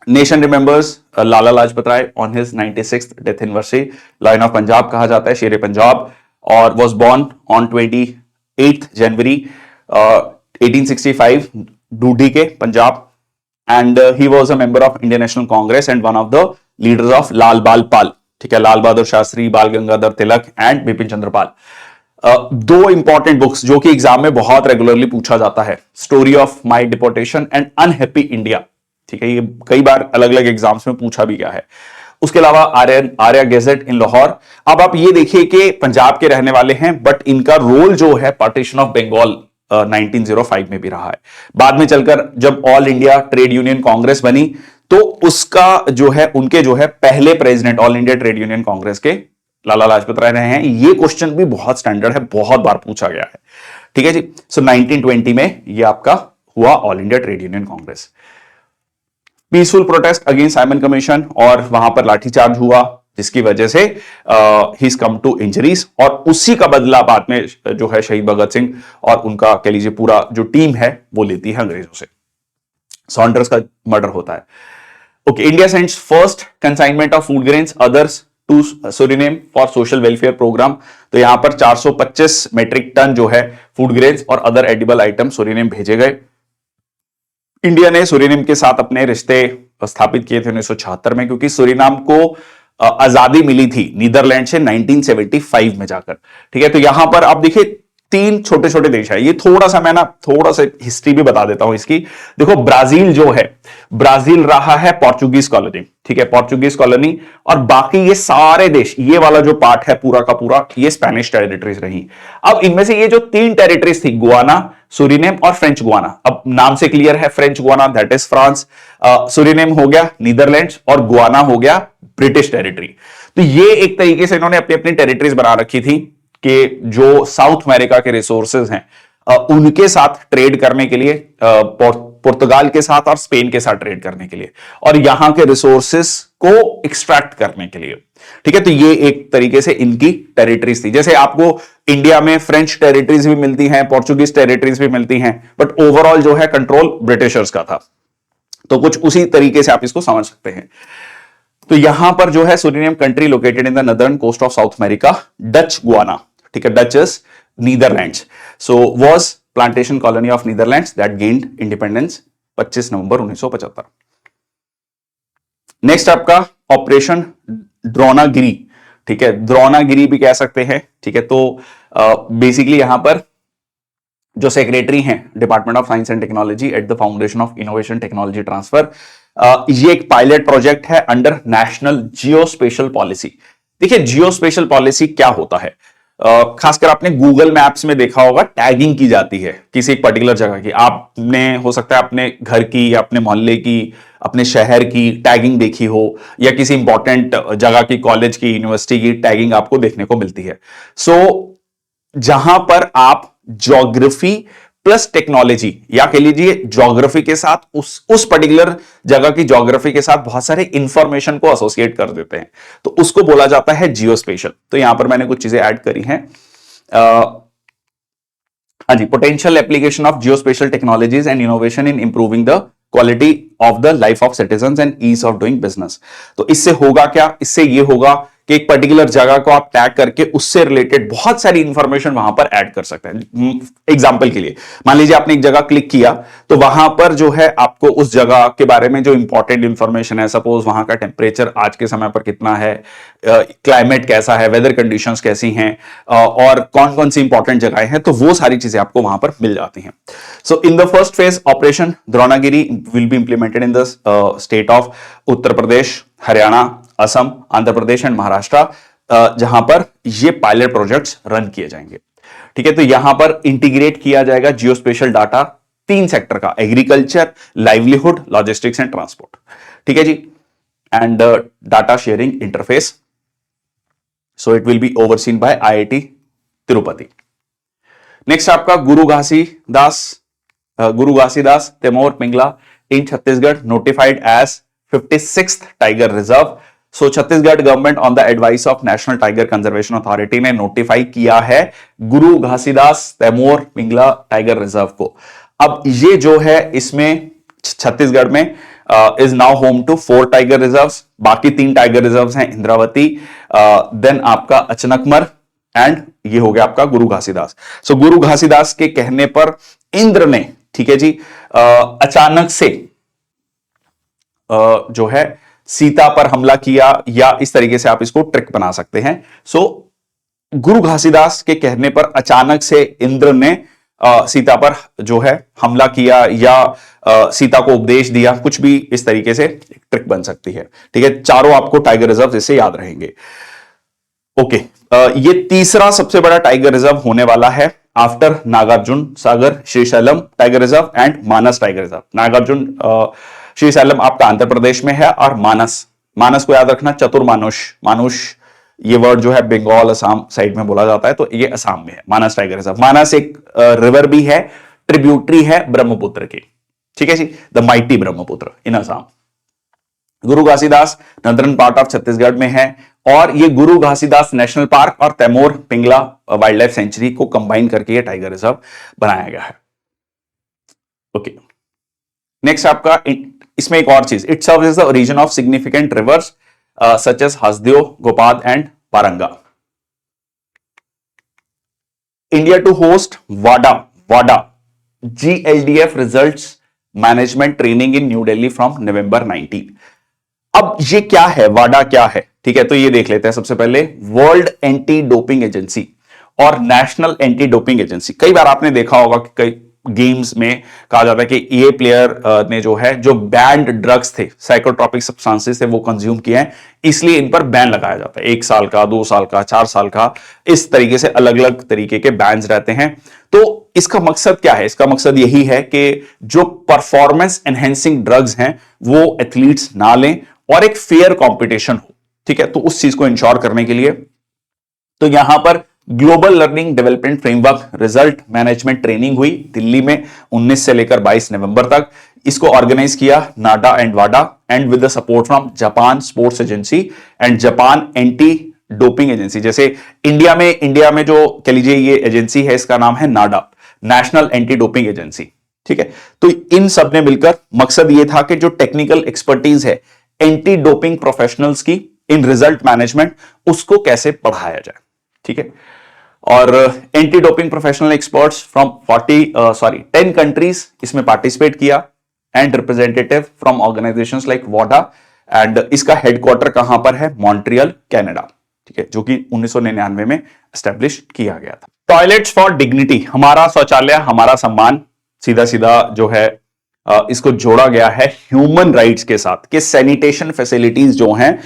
Nation remembers Lala Lajpat Rai on his 96th death anniversary. Lion of Punjab कहा जाता है, शेर पंजाब, और was born on 28 January 1865 Dhudike Punjab. And he was a member of Indian national congress and one of the leaders of Lal Bal Pal, ठीक है, Lal Bahadur Shastri, Bal Gangadhar Tilak and Bipin Chandra Pal. 2 important books जो कि एग्जाम में बहुत रेगुलरली पूछा जाता है, story of my deportation and unhappy India, ठीक है, ये कई बार अलग अलग एग्जाम्स में पूछा भी गया है। उसके अलावा आर्या गैजेट इन लाहौर। अब आप ये देखिए कि पंजाब के रहने वाले हैं, बट इनका रोल जो है पार्टीशन ऑफ बंगाल 1905 में भी रहा है। बाद में चलकर जब all India Trade Union Congress बनी, तो उसका जो है उनके जो है पहले president all India Trade Union Congress के लाला लाजपत राय रहे हैं। ये क्वेश्चन भी बहुत स्टैंडर्ड है, बहुत बार पूछा गया है, ठीक है जी। सो 1920 में ये आपका हुआ All India Trade Union Congress. Peaceful protest against Simon Commission, और वहां पर लाठीचार्ज हुआ, जिसकी वजह से ही इज कम टू इंजरीज, और उसी का बदला बाद में जो है शहीद भगत सिंह और उनका कह लीजिए पूरा जो टीम है वो लेती है अंग्रेजों से। सॉन्डर्स का मर्डर होता है। Okay, India sends first consignment of food grains others to Suriname for social welfare programme. तो यहां पर 425 मेट्रिक टन जो है फूड ग्रेन्स और अदर एडिबल आइटम सूरीनेम भेजे गए। इंडिया ने सूरीनेम के साथ अपने रिश्ते स्थापित किए थे 1976 में, क्योंकि सूरीनाम को आजादी मिली थी नीदरलैंड से 1975 में जाकर। ठीक है, तो यहां पर आप देखिए तीन छोटे छोटे देश है। ये थोड़ा सा मैं ना थोड़ा सा हिस्ट्री भी बता देता हूं इसकी। देखो, ब्राजील जो है, ब्राजील रहा है पोर्चुगीज कॉलोनी। ठीक है, पोर्चुगीज कॉलोनी, और बाकी ये सारे देश, ये वाला जो पार्ट है पूरा का पूरा, ये स्पेनिश टेरिटरीज रही। अब इनमें से ये जो तीन टेरिटरीज थी, गुआना, सूरीनेम और फ्रेंच गुआना, अब नाम से क्लियर है, French Guana that is France, Suriname हो गया नीदरलैंड्स, और गुआना हो गया ब्रिटिश टेरिटरी। तो ये एक तरीके से इन्होंने अपनी अपनी टेरिटरीज बना रखी थी कि जो साउथ अमेरिका के रिसोर्सेज हैं उनके साथ ट्रेड करने के लिए, पुर्तगाल के साथ और स्पेन के साथ ट्रेड करने के लिए, और यहां के रिसोर्सेज को एक्सट्रैक्ट करने के लिए। ठीक है, तो ये एक तरीके से इनकी टेरिटरीज थी। जैसे आपको इंडिया में फ्रेंच टेरिटरीज भी मिलती हैं, पोर्चुगीज टेरिटरीज भी मिलती हैं, बट ओवरऑल जो है कंट्रोल ब्रिटिशर्स का था। तो कुछ उसी तरीके से आप इसको समझ सकते हैं। तो यहां पर जो है Suriname country located in the northern coast of South America, Dutch Guiana, ठीक है, Dutch is Netherlands, so was plantation colony of Netherlands that gained independence 25 नवंबर 1975। नेक्स्ट आपका ऑपरेशन द्रोणागिरी। ठीक है, द्रोणागिरी भी कह सकते हैं। ठीक है, तो बेसिकली यहां पर जो सेक्रेटरी हैं department of science and technology at the foundation of innovation technology transfer, ये एक पायलट प्रोजेक्ट है अंडर नेशनल जियोस्पेशल पॉलिसी। देखिए, जियोस्पेशल पॉलिसी क्या होता है, खासकर आपने गूगल मैप्स में देखा होगा, टैगिंग की जाती है किसी एक पर्टिकुलर जगह की। आपने हो सकता है अपने घर की या अपने मोहल्ले की, अपने शहर की टैगिंग देखी हो, या किसी इंपॉर्टेंट जगह की, कॉलेज की, यूनिवर्सिटी की टैगिंग आपको देखने को मिलती है। सो जहां पर आप ज्योग्राफी प्लस टेक्नोलॉजी, या कह लीजिए ज्योग्राफी के साथ उस पर्टिकुलर जगह की ज्योग्राफी के साथ बहुत सारे इंफॉर्मेशन को एसोसिएट कर देते हैं, तो उसको बोला जाता है जियोस्पेशल। तो यहां पर मैंने कुछ चीजें ऐड करी हैं। हाँ जी, potential application of geospatial technologies and innovation in improving the quality of the life of citizens and ease of doing business. तो इससे होगा क्या, इससे ये होगा कि एक पर्टिकुलर जगह को आप टैग करके उससे रिलेटेड बहुत सारी इंफॉर्मेशन वहां पर ऐड कर सकते हैं। एग्जांपल के लिए मान लीजिए आपने एक जगह क्लिक किया, तो वहां पर जो है आपको उस जगह के बारे में जो इंपॉर्टेंट इंफॉर्मेशन है, सपोज वहां का टेम्परेचर आज के समय पर कितना है, क्लाइमेट कैसा है, वेदर कंडीशंस कैसी हैं, और कौन कौन सी इंपॉर्टेंट जगहें हैं, तो वो सारी चीजें आपको वहां पर मिल जाती हैं। So in the first phase operation Dronagiri will be implemented in the state of Uttar Pradesh, Haryana, Assam, Andhra Pradesh and Maharashtra, जहां पर ये पायलट प्रोजेक्ट्स रन किए जाएंगे। ठीक है, तो यहां पर इंटीग्रेट किया जाएगा जियोस्पेशल डाटा तीन सेक्टर का, agriculture, livelihood, logistics and transport. ठीक है जी, and data sharing interface, so it will be overseen by IIT Tirupati. Next आपका Guru Ghasidas Tamor Pingla in Chhattisgarh notified as 56th tiger reserve. So Chhattisgarh government on the advice of national tiger conservation authority ने नोटिफाई किया है गुरु घासीदास तैमूर पिंगला टाइगर रिजर्व को। अब ये जो है इसमें छत्तीसगढ़ में is now home to 4 tiger reserves. बाकी 3 टाइगर रिजर्व्स हैं इंद्रावती, देन आपका अचनकमर, एंड ये हो गया आपका गुरु घासीदास। सो गुरु घासीदास के कहने पर इंद्र ने, ठीक है जी, अचानक से जो है सीता पर हमला किया, या इस तरीके से आप इसको ट्रिक बना सकते हैं। सो गुरु घासीदास के कहने पर अचानक से इंद्र ने सीता पर जो है हमला किया, या सीता को उपदेश दिया, कुछ भी इस तरीके से ट्रिक बन सकती है। ठीक है, चारों आपको टाइगर रिजर्व इससे याद रहेंगे। ओके, ये तीसरा सबसे बड़ा टाइगर रिजर्व होने वाला है after Nagarjuna Sagar Srisailam tiger reserve and Manas tiger reserve. Nagarjuna Srisailam आपका आंध्र प्रदेश में है, और मानस को याद रखना मानुष ये वर्ड जो है बंगाल असम साइड में बोला जाता है, तो ये असम में है मानस टाइगर रिजर्व। मानस एक रिवर भी है, ट्रिब्यूटरी है ब्रह्मपुत्र की। ठीक है जी, the mighty Brahmaputra in Assam. Guru Ghasidas northern part of Chhattisgarh में है, और ये गुरु घासीदास नेशनल पार्क और Tamor Pingla wildlife sanctuary को कंबाइन करके ये टाइगर रिजर्व बनाया गया है। ओके, नेक्स्ट आपका इसमें एक और चीज, it serves as the reason of significant reverse such as Hasdeo, गोपाद and Waranga. India to host Wada Wada GLDF results management training in new Delhi from November 19. अब ये क्या है, वाडा क्या है, ठीक है, तो ये देख लेते हैं. सबसे पहले वर्ल्ड एंटी डोपिंग एजेंसी और नेशनल एंटी डोपिंग एजेंसी. कई बार आपने देखा होगा कि कई गेम्स में कहा जाता है कि ये प्लेयर ने जो है जो बैंड ड्रग्स थे, साइकोट्रोपिक सब्सटेंसेस थे, वो कंज्यूम किए हैं, इसलिए इन पर बैन लगाया जाता है. 1 साल का, 2 साल का, 4 साल का, इस तरीके से अलग अलग तरीके के बैन्स रहते हैं. तो इसका मकसद क्या है? इसका मकसद यही है कि जो परफॉर्मेंस एनहेंसिंग ड्रग्स हैं वो एथलीट्स ना लें और एक फेयर कंपटीशन हो. ठीक है, तो उस चीज को इंश्योर करने के लिए तो यहां पर global learning development framework result management training हुई दिल्ली में 19 से लेकर 22 नवंबर तक. इसको ऑर्गेनाइज किया नाडा एंड वाडा and with the support from Japan sports agency and Japan anti doping agency. जैसे इंडिया में जो कह लीजिए ये एजेंसी है, इसका नाम है नाडा, नेशनल एंटी डोपिंग एजेंसी. ठीक है, तो इन सब ने मिलकर मकसद ये था कि जो टेक्निकल एक्सपर्टीज है एंटी डोपिंग प्रोफेशनल्स की इन रिजल्ट मैनेजमेंट, उसको कैसे बढ़ाया जाए. ठीक है, और anti doping professional experts from 10 countries इसमें पार्टिसिपेट किया and representative from organisations like Wada. And इसका हेडक्वार्टर कहां पर है? Montreal, Canada. ठीक है, जो कि 1999 में एस्टेब्लिश किया गया था. टॉयलेट्स फॉर डिग्निटी, हमारा शौचालय हमारा सम्मान, सीधा सीधा जो है इसको जोड़ा गया है ह्यूमन राइट्स के साथ कि सैनिटेशन फैसिलिटीज जो हैं,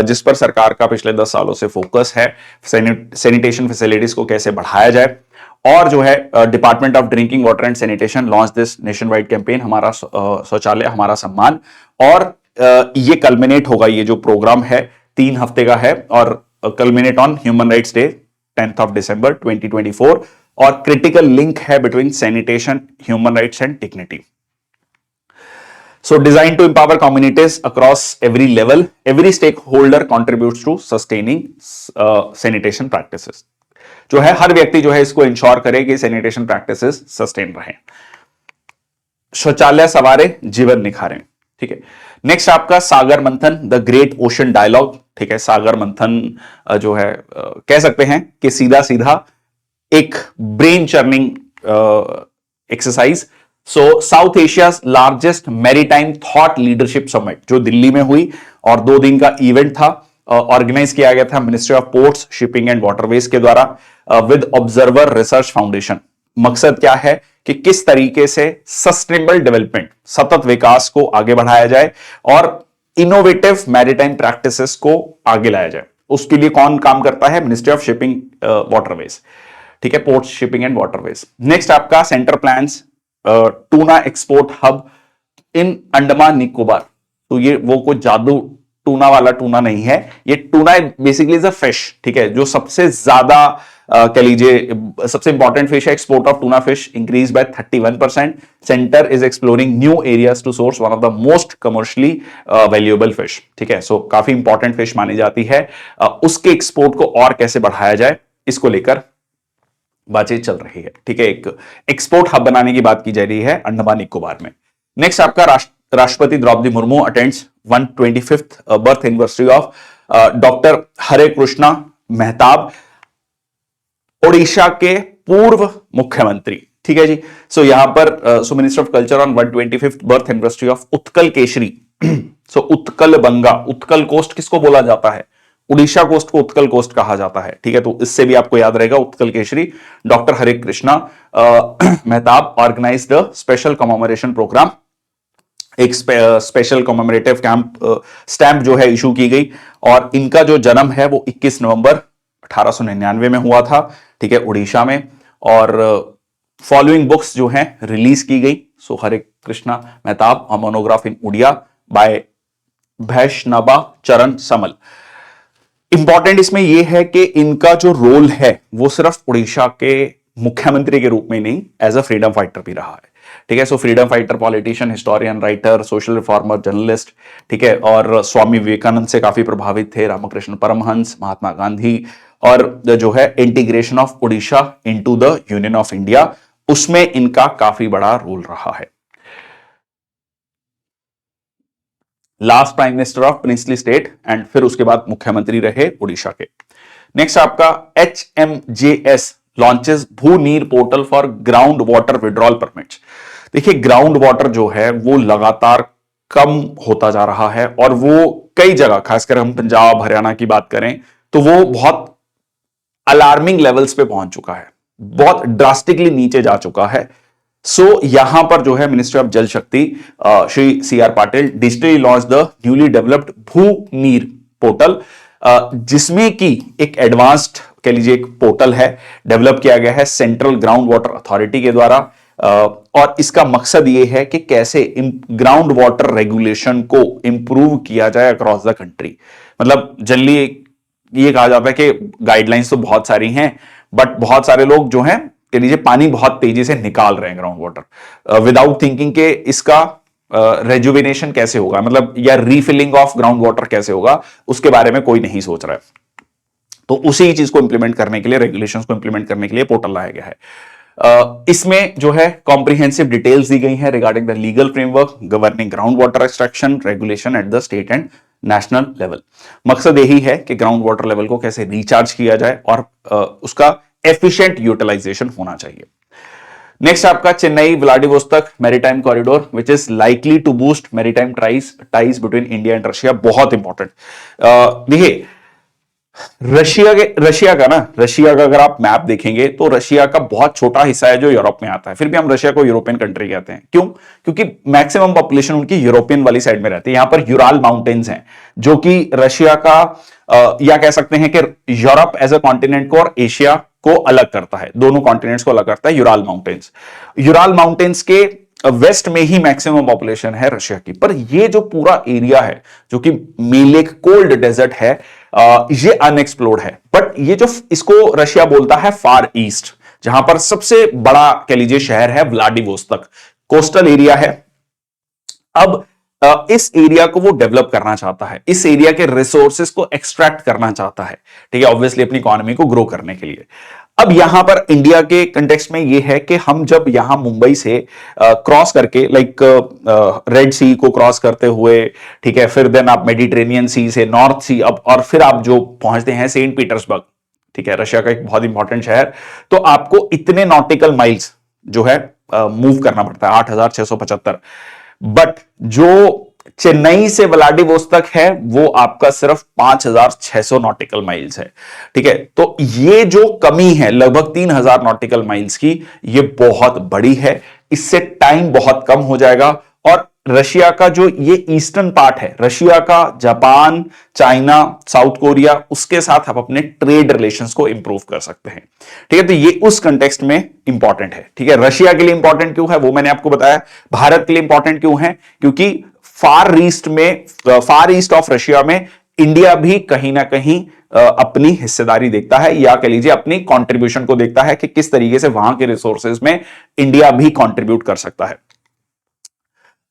जिस पर सरकार का पिछले 10 सालों से फोकस है, सैनिटेशन फैसिलिटीज को कैसे बढ़ाया जाए. और जो है department of drinking water and sanitation launch this nation wide campaign, हमारा शौचालय हमारा सम्मान. और ये कल्मिनेट होगा, ये जो प्रोग्राम है 3 हफ्ते का है और culminate on human rights day 10th of December 2024. और क्रिटिकल लिंक है between sanitation, human rights and dignity. So designed to empower communities across every level, every stakeholder contributes to sustaining sanitation practices. जो है हर व्यक्ति जो है इसको इंश्योर करे कि सैनिटेशन प्रैक्टिसेस सस्टेन रहे. शौचालय सवारे जीवन निखारें. ठीक है, नेक्स्ट आपका सागर मंथन, द ग्रेट ओशन डायलॉग. ठीक है, सागर मंथन जो है कह सकते हैं कि सीधा सीधा एक brain churning exercise. So south Asia largest maritime thought leadership summit जो दिल्ली में हुई और 2 दिन का इवेंट था, ऑर्गेनाइज किया गया था ministry of ports, shipping and waterways के द्वारा विद ऑब्जर्वर रिसर्च फाउंडेशन. मकसद क्या है कि किस तरीके से सस्टेनेबल डेवलपमेंट, सतत विकास को आगे बढ़ाया जाए और इनोवेटिव मैरीटाइम प्रैक्टिसेस को आगे लाया जाए. उसके लिए कौन काम करता है? Ministry of shipping waterways. ठीक है, ports, shipping and waterways. Next आपका centre plans tuna export hub in Andaman Nicobar. तो ये वो कोई जादू टूना वाला टूना नहीं है, ये tuna basically is a fish. ठीक है, जो सबसे ज्यादा कह लीजिए सबसे इंपॉर्टेंट फिश है. Export of tuna fish increase by 31%. Centre is exploring new areas to source one of the most commercially valuable fish. ठीक है, सो काफी इंपॉर्टेंट फिश मानी जाती है. उसके एक्सपोर्ट को और कैसे बढ़ाया जाए, इसको लेकर बातचीत चल रही है. ठीक है, एक एक्सपोर्ट हब बनाने की बात की जा रही है अंडमान निकोबार में. नेक्स्ट आपका राष्ट्रपति Draupadi Murmu attends 125th birth anniversary of doctor Hare Krishna Mahtab, Odisha के पूर्व मुख्यमंत्री. ठीक है जी. सो यहां पर minister of culture on 125th birth anniversary of Utkal Keshari. So Utkal Banga, Utkal coast किसको बोला जाता है? उड़ीसा कोस्ट को उत्कल कोस्ट कहा जाता है. ठीक है, तो इससे भी आपको याद रहेगा Utkal Keshari. Doctor Hare Krishna Mahtab organised the special commemoration programme. एक स्पेशल कमेमोरेटिव स्टैंप जो है इशू की गई और इनका जो जन्म है वो 21 नवंबर 1899 में हुआ था. ठीक है, उड़ीसा में. और फॉलोइंग बुक्स जो हैं रिलीज की गई. सो हरे कृष्णा मेहताब, अ मोनोग्राफ इन उड़िया बाय वैष्णवा चरण समल. इंपॉर्टेंट इसमें यह है कि इनका जो रोल है वो सिर्फ उड़ीसा के मुख्यमंत्री के रूप में नहीं, एज अ फ्रीडम फाइटर भी रहा है. ठीक है, so freedom fighter, politician, historian, writer, social reformer, journalist. ठीक है, और स्वामी विवेकानंद से काफी प्रभावित थे, रामकृष्ण परमहंस, महात्मा गांधी. और जो है integration of Orissa into the union of India, उसमें इनका काफी बड़ा रोल रहा है. Last prime minister of princely state and फिर उसके बाद मुख्यमंत्री रहे उड़ीसा के। नेक्स्ट आपका HMJS लॉन्चेस भू नीर portal for ground water withdrawal permits. देखिए ग्राउंड वाटर जो है वो लगातार कम होता जा रहा है और वो कई जगह, खासकर हम पंजाब हरियाणा की बात करें तो वो बहुत अलार्मिंग लेवल्स पे पहुंच चुका है, बहुत ड्रास्टिकली नीचे जा चुका है। यहां पर जो है मिनिस्ट्री ऑफ जल शक्ति Shri CR Patil digitally launch the newly developed भू नीर पोर्टल, जिसमें कि एक एडवांस्ड कह लीजिए एक पोर्टल है, डेवलप किया गया है सेंट्रल ग्राउंड वाटर अथॉरिटी के द्वारा। और इसका मकसद यह है कि कैसे ग्राउंड वाटर रेगुलेशन को इंप्रूव किया जाए अक्रॉस द कंट्री। मतलब जनरली ये कहा जाता है कि गाइडलाइंस तो बहुत सारी हैं, बट बहुत सारे लोग जो हैं कह लीजिए पानी बहुत तेजी से निकाल रहे हैं ग्राउंड वाटर विदाउट थिंकिंग के इसका रेजुविनेशन कैसे होगा, मतलब या रीफिलिंग ऑफ ग्राउंड वाटर कैसे होगा, उसके बारे में कोई नहीं सोच रहा है। तो उसी चीज को इंप्लीमेंट करने के लिए, रेगुलेशंस को इंप्लीमेंट करने के लिए पोर्टल लाया गया है। इसमें जो है कॉम्प्रिहेंसिव डिटेल्स दी गई हैं regarding the legal framework governing ground water extraction regulation at the state and national level. मकसद यही है कि ग्राउंड वाटर लेवल को कैसे रिचार्ज किया जाए और उसका एफिशिएंट यूटिलाइजेशन होना चाहिए। नेक्स्ट आपका Chennai Vladivostok maritime corridor which is likely to boost maritime ties between India and Russia. बहुत इंपॉर्टेंट, देखिए रशिया का अगर आप मैप देखेंगे तो रशिया का बहुत छोटा हिस्सा है जो यूरोप में आता है, फिर भी हम रशिया को यूरोपियन कंट्री कहते हैं। क्यों? क्योंकि मैक्सिमम पॉपुलेशन उनकी यूरोपियन वाली साइड में रहती है। यहां पर यूराल माउंटेन्स हैं जो कि रशिया का या कह सकते हैं कि यूरोप एज अ कॉन्टिनेंट को और एशिया को अलग करता है, दोनों कॉन्टिनेंट्स को अलग करता है यूराल माउंटेन्स के वेस्ट में ही मैक्सिमम पॉपुलेशन है रशिया की। पर ये जो पूरा एरिया है जो कि मेनली एक कोल्ड डेजर्ट है, ये अनएक्सप्लोर्ड है। बट ये जो इसको रशिया बोलता है फार ईस्ट, जहां पर सबसे बड़ा कह लीजिए शहर है व्लादिवोस्तोक, कोस्टल एरिया है। अब इस एरिया को वो डेवलप करना चाहता है, इस एरिया के रिसोर्सेस को एक्सट्रैक्ट करना चाहता है, ठीक है, ऑब्वियसली अपनी इकोनॉमी को ग्रो करने के लिए। अब यहां पर इंडिया के कंटेक्स्ट में यह है कि हम जब यहां मुंबई से क्रॉस करके लाइक रेड सी को क्रॉस करते हुए, ठीक है, फिर देन आप मेडिटेरेनियन सी से नॉर्थ सी अब और फिर आप जो पहुंचते हैं सेंट पीटर्सबर्ग, ठीक है, रशिया का एक बहुत इंपॉर्टेंट शहर, तो आपको इतने नॉटिकल माइल्स जो है मूव करना पड़ता है, 8675। बट जो चेन्नई से व्लादिवोस्तोक है वो आपका सिर्फ 5600 नॉटिकल माइल्स है, ठीक है। तो ये जो कमी है लगभग 3000 नॉटिकल माइल्स की, ये बहुत बड़ी है। इससे टाइम बहुत कम हो जाएगा और रशिया का जो ये ईस्टर्न पार्ट है, रशिया का जापान, चाइना, साउथ कोरिया, उसके साथ आप अपने ट्रेड रिलेशंस को इंप्रूव कर सकते हैं, ठीक है। तो ये उस कंटेक्स्ट में इंपॉर्टेंट है, ठीक है। रशिया के लिए इंपॉर्टेंट क्यों है वो मैंने आपको बताया। भारत के लिए इंपॉर्टेंट क्यों है? क्योंकि फार ईस्ट ऑफ रशिया में इंडिया भी कहीं ना कहीं अपनी हिस्सेदारी देखता है, या कह लीजिए अपनी कंट्रीब्यूशन को देखता है कि किस तरीके से वहां के रिसोर्सेज में इंडिया भी कंट्रीब्यूट कर सकता है।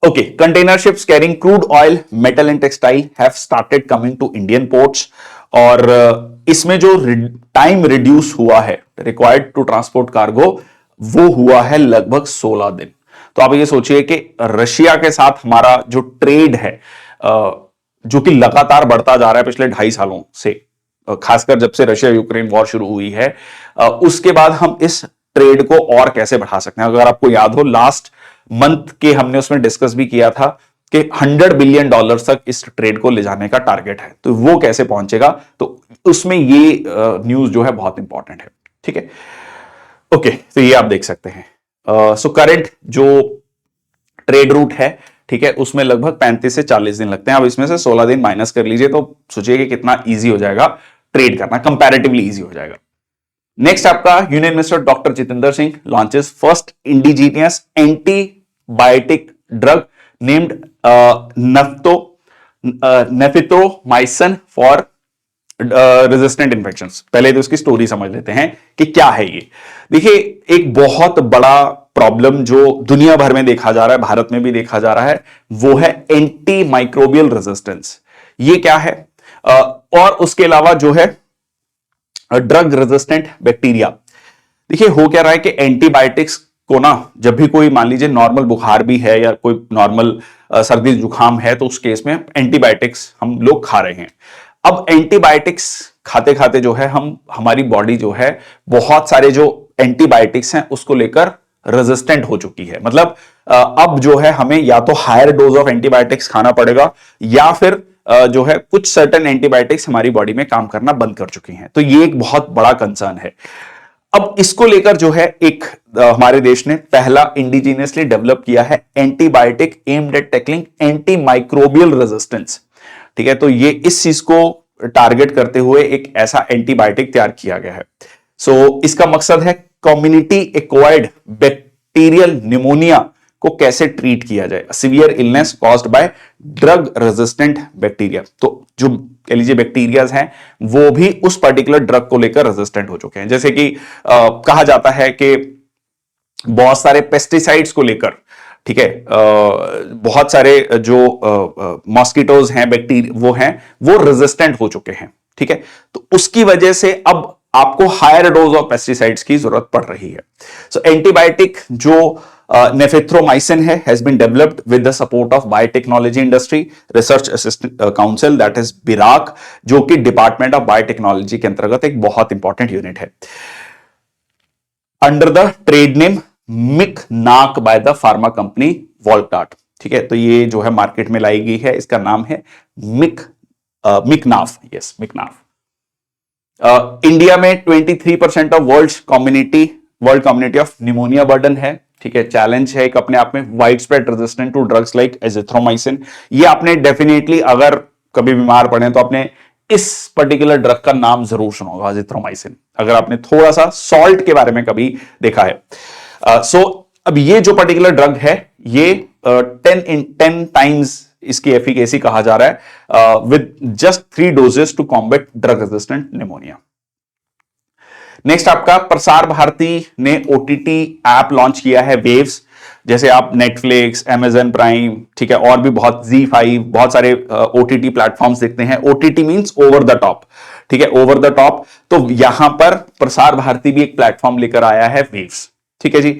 Okay, container ships carrying crude oil, metal and textile have started coming to Indian ports. और इसमें जो टाइम रिड्यूस हुआ है रिक्वायर्ड टू ट्रांसपोर्ट कार्गो, वो हुआ है लगभग 16 दिन। तो आप ये सोचिए कि रशिया के साथ हमारा जो ट्रेड है जो कि लगातार बढ़ता जा रहा है पिछले 2.5 सालों से, खासकर जब से रशिया यूक्रेन वॉर शुरू हुई है, उसके बाद हम इस ट्रेड को और कैसे बढ़ा सकते हैं। अगर आपको याद हो लास्ट मंथ के हमने उसमें डिस्कस भी किया था कि $100 बिलियन तक इस ट्रेड को ले जाने का टारगेट है, तो वो कैसे पहुंचेगा, तो उसमें ये न्यूज जो है बहुत इंपॉर्टेंट है, ठीक है। ओके, तो ये आप देख सकते हैं। सो करेंट जो ट्रेड रूट है, ठीक है, उसमें लगभग 35 से 40 दिन लगते हैं। अब इसमें से 16 दिन माइनस कर लीजिए तो सोचिए कि कितना इजी हो जाएगा ट्रेड करना, कंपैरेटिवली इजी हो जाएगा। नेक्स्ट आपका union minister doctor Jitendra Singh launches first indigenous antibiotic drug named nafithromycin for resistant infections. पहले तो इसकी स्टोरी समझ लेते हैं कि क्या है ये। देखिए, एक बहुत बड़ा प्रॉब्लम जो दुनिया भर में देखा जा रहा है, भारत में भी देखा जा रहा है, वो है एंटी माइक्रोबियल रेजिस्टेंस। ये क्या है? और उसके अलावा जो है ड्रग रेजिस्टेंट बैक्टीरिया। देखिए, हो क्या रहा है कि एंटीबायोटिक्स को ना, जब भी कोई मान लीजिए नॉर्मल बुखार भी है या कोई नॉर्मल सर्दी जुकाम है तो उस केस में एंटीबायोटिक्स हम लोग खा रहे हैं। अब एंटीबायोटिक्स खाते खाते जो है हमारी बॉडी जो है बहुत सारे जो एंटीबायोटिक्स हैं उसको लेकर रेजिस्टेंट हो चुकी है। मतलब अब जो है हमें या तो हायर डोज ऑफ एंटीबायोटिक्स खाना पड़ेगा या फिर जो है कुछ सर्टेन एंटीबायोटिक्स हमारी बॉडी में काम करना बंद कर चुकी हैं। तो ये एक बहुत बड़ा कंसर्न है। अब इसको लेकर जो है एक हमारे देश ने पहला इंडिजीनियसली डेवलप किया है antibiotic aimed at tackling anti microbial resistance. ठीक है, तो ये इस चीज को टारगेट करते हुए एक ऐसा एंटीबायोटिक तैयार किया गया है। सो इसका मकसद है कम्युनिटी एक्वायर्ड बैक्टीरियल निमोनिया को कैसे ट्रीट किया जाए, severe illness caused by drug resistant bacteria. तो जो कह लीजिए बैक्टीरियाज हैं वो भी उस पर्टिकुलर ड्रग को लेकर रेजिस्टेंट हो चुके हैं। जैसे कि कहा जाता है कि बहुत सारे पेस्टिसाइड्स को लेकर, ठीक है, बहुत सारे जो मॉस्किटोज हैं बैक्टीरिया वो रेजिस्टेंट हो चुके हैं। ठीक है, तो उसकी वजह से अब आपको हायर डोज ऑफ पेस्टिसाइड्स की जरूरत पड़ रही है। सो एंटीबायोटिक जो नेफेथ्रोमाइसिन है has been developed with the support of biotechnology industry research assistant council, that is BIRAC, जो कि डिपार्टमेंट ऑफ बायोटेक्नोलॉजी के अंतर्गत एक बहुत इंपॉर्टेंट यूनिट है, under the trade name Miqnaf by the pharma company Wockhardt. ठीक है, तो ये जो है मार्केट में लाई गई है, इसका नाम है मिकनाफ। यस, मिकनाफ। इंडिया में 23% of world community of pneumonia burden है। ठीक है, चैलेंज है एक अपने आप में, wide spread resistant to drugs like azithromycin. ये आपने डेफिनेटली अगर कभी बीमार पड़े तो आपने इस पर्टिकुलर ड्रग का नाम जरूर सुना होगा, एजिथ्रोमाइसिन, अगर आपने थोड़ा सा सॉल्ट के बारे में कभी देखा है। सो अब ये जो पर्टिकुलर ड्रग है ये 10 टाइम्स इसकी एफिकेसी कहा जा रहा है with just 3 doses to combat drug resistant pneumonia. Next आपका प्रसार भारती ने ओटीटी ऐप लॉन्च किया है वेव्स। जैसे आप नेटफ्लिक्स, अमेजन प्राइम, ठीक है, और भी बहुत ZEE5 बहुत सारे ओटीटी प्लेटफॉर्म्स देखते हैं। OTT means over the top. ठीक है, ओवर द टॉप। तो यहां पर प्रसार भारती भी एक प्लेटफॉर्म लेकर आया है, वेव्स। ठीक है जी,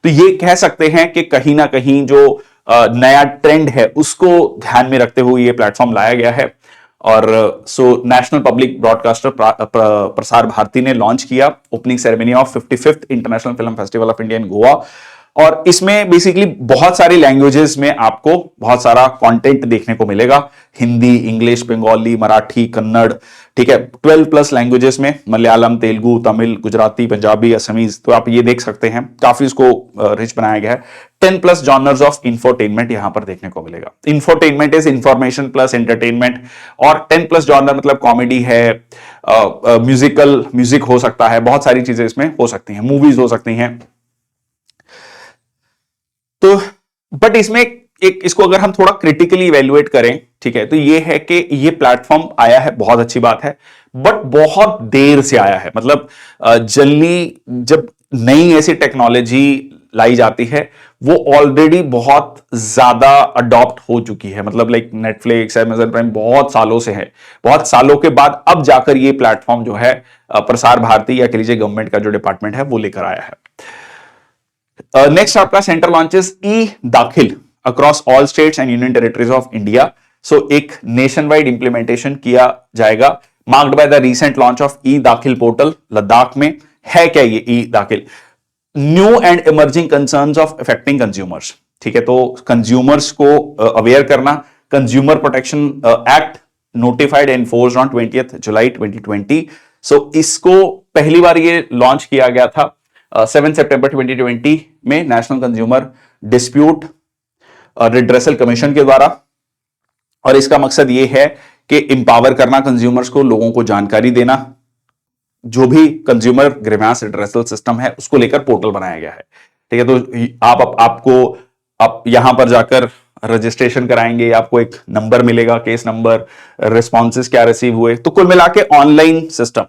तो ये कह सकते हैं कि कहीं ना कहीं जो नया ट्रेंड है उसको ध्यान में रखते हुए ये प्लेटफॉर्म लाया गया है। और so national public broadcaster Prasar Bharati ने लॉन्च किया opening ceremony of 55th international film festival of India in Goa. और इसमें बेसिकली बहुत सारी लैंग्वेजेस में आपको बहुत सारा कंटेंट देखने को मिलेगा, हिंदी, इंग्लिश, बंगाली, मराठी, कन्नड़। ठीक है, 12+ लैंग्वेजेस में, मलयालम, तेलुगु, तमिल, गुजराती, पंजाबी, असमीज, तो आप ये देख सकते हैं, काफी इसको रिच बनाया गया है। 10+ जॉनर्स ऑफ इंफोटेनमेंट यहां पर देखने को मिलेगा। Infotainment is information plus entertainment, और 10+ जॉनर मतलब कॉमेडी है, म्यूजिक हो सकता है, बहुत सारी चीजें इसमें हो सकती हैं, मूवीज हो सकती हैं। तो बट इसमें एक इसको अगर हम थोड़ा क्रिटिकली इवेल्युएट करें, ठीक है, तो ये है कि ये प्लेटफॉर्म आया है, बहुत अच्छी बात है, बट बहुत देर से आया है। मतलब जल्दी जब नई ऐसी टेक्नोलॉजी लाई जाती है वो ऑलरेडी बहुत ज्यादा अडॉप्ट हो चुकी है। मतलब लाइक नेटफ्लिक्स, अमेजन प्राइम बहुत सालों से है, बहुत सालों के बाद अब जाकर ये प्लेटफॉर्म जो है प्रसार भारती या कह लीजिए गवर्नमेंट का जो डिपार्टमेंट है वो लेकर आया है। नेक्स्ट आपका centre launches e Daakhil across all states and union territories of India. So एक नेशन वाइड इंप्लीमेंटेशन किया जाएगा, marked by the recent launch of e Daakhil portal Ladakh में। है क्या ये e Daakhil? New and emerging concerns of affecting consumers. ठीक है, तो कंज्यूमर्स को अवेयर करना, consumer protection act notified and enforced on 20th July 2020। So इसको पहली बार ये लॉन्च किया गया था 7 सितंबर 2020 में national consumer dispute redressal commission के द्वारा। और इसका मकसद ये है कि इंपावर करना कंज्यूमर्स को, लोगों को जानकारी देना, जो भी कंज्यूमर ग्रीवेंस रिड्रेसल सिस्टम है उसको लेकर पोर्टल बनाया गया है। ठीक है, तो आप यहां पर जाकर रजिस्ट्रेशन कराएंगे, आपको एक नंबर मिलेगा, केस नंबर, रिस्पॉन्सेस क्या रिसीव हुए, तो कुल मिला के ऑनलाइन सिस्टम।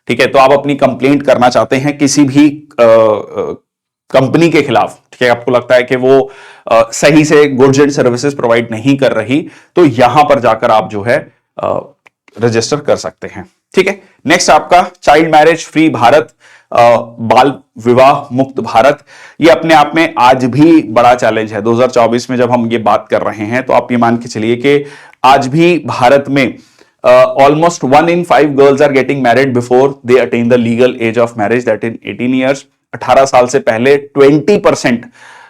ठीक है, तो आप अपनी कंप्लेंट करना चाहते हैं किसी भी कंपनी के खिलाफ, ठीक है, आपको लगता है कि वो सही से गुड्स एंड सर्विसेज प्रोवाइड नहीं कर रही, तो यहां पर जाकर आप जो है रजिस्टर कर सकते हैं। ठीक है, नेक्स्ट आपका चाइल्ड मैरिज फ्री भारत बाल विवाह मुक्त भारत, ये अपने आप में आज भी बड़ा चैलेंज है। 2024 में जब हम ये बात कर रहे हैं तो आप ये मान के चलिए कि आज भी भारत में almost 1 in 5 girls are getting married before they attain the legal age of marriage, that in 18 years। 18 साल से पहले 20%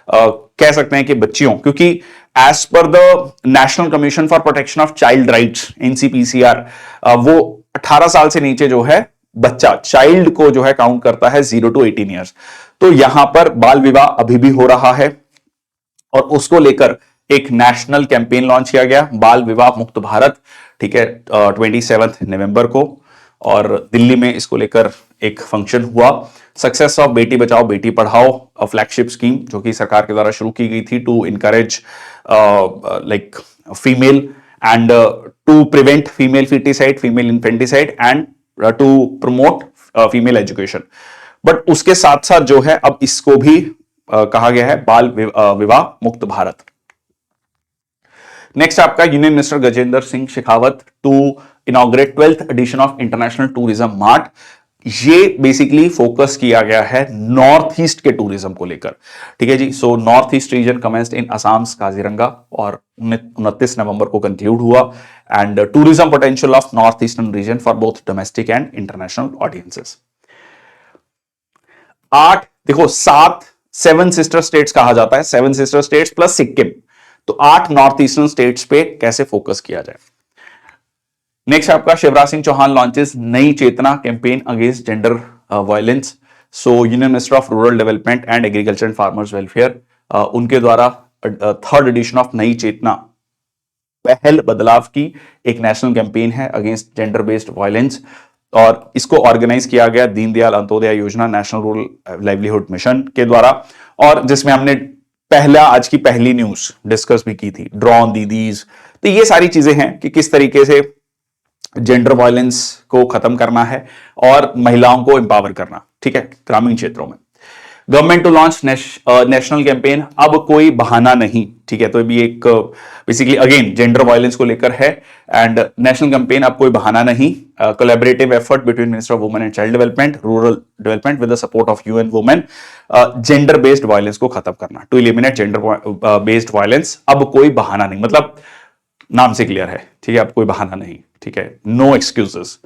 कह सकते हैं कि बच्चियों, क्योंकि as per the national commission for protection of child rights NCPCR, वो 18 साल से नीचे जो है बच्चा, चाइल्ड को जो है काउंट करता है 0 to 18 ईयर्स। तो यहां पर बाल विवाह अभी भी हो रहा है और उसको लेकर एक नेशनल कैंपेन लॉन्च किया गया, बाल विवाह मुक्त भारत, ठीक है, 27 नवंबर को। और दिल्ली में इसको लेकर एक फंक्शन हुआ। Success of Beti Bachao Beti Padhao flagship scheme जो कि सरकार के द्वारा शुरू की गई थी to encourage like female and to prevent female foeticide, female infanticide and to promote female education. But उसके साथ साथ जो है अब इसको भी कहा गया है बाल विवाह मुक्त भारत। नेक्स्ट आपका union minister Gajendra Singh Shekhawat to inaugurate 12th edition of international tourism mart. ये बेसिकली फोकस किया गया है नॉर्थ ईस्ट के टूरिज्म को लेकर, ठीक है जी। So north east region commenced in Assam Kaziranga और 29 नवंबर को कंक्लूड हुआ। And tourism potential of north eastern region for both domestic and international audiences. 8 देखो 7 सिस्टर स्टेट्स कहा जाता है, 7 सिस्टर स्टेट्स प्लस सिक्किम, तो 8 नॉर्थ ईस्टर्न स्टेट्स पे कैसे फोकस किया जाए। नेक्स्ट आपका Shivraj Singh Chouhan launches Nayi Chetna campaign against gender violence. So union minister of rural development and agriculture and farmers welfare, उनके द्वारा 3rd एडिशन ऑफ नई चेतना पहल बदलाव की एक नेशनल कैंपेन है अगेंस्ट जेंडर बेस्ड वायलेंस और इसको ऑर्गेनाइज किया गया Deendayal Antyodaya Yojana national rural livelihood mission के द्वारा, और जिसमें हमने आज की पहली न्यूज डिस्कस भी की थी, ड्रोन दीदीज। तो ये सारी चीजें हैं कि किस तरीके से जेंडर वायलेंस को खत्म करना है और महिलाओं को एम्पावर करना, ठीक है, ग्रामीण क्षेत्रों में। Government to launch national campaign अब कोई बहाना नहीं, ठीक है। तो भी एक बेसिकली अगेन जेंडर वायलेंस को लेकर है एंड नेशनल कैंपेन अब कोई बहाना नहीं। Collaborative effort between minister of women and child development, rural development with the support of UN women, gender based violence को खत्म करना, to eliminate gender based violence. अब कोई बहाना नहीं, मतलब नाम से क्लियर है, ठीक है, अब कोई बहाना नहीं, ठीक है, नो एक्सक्यूजेस।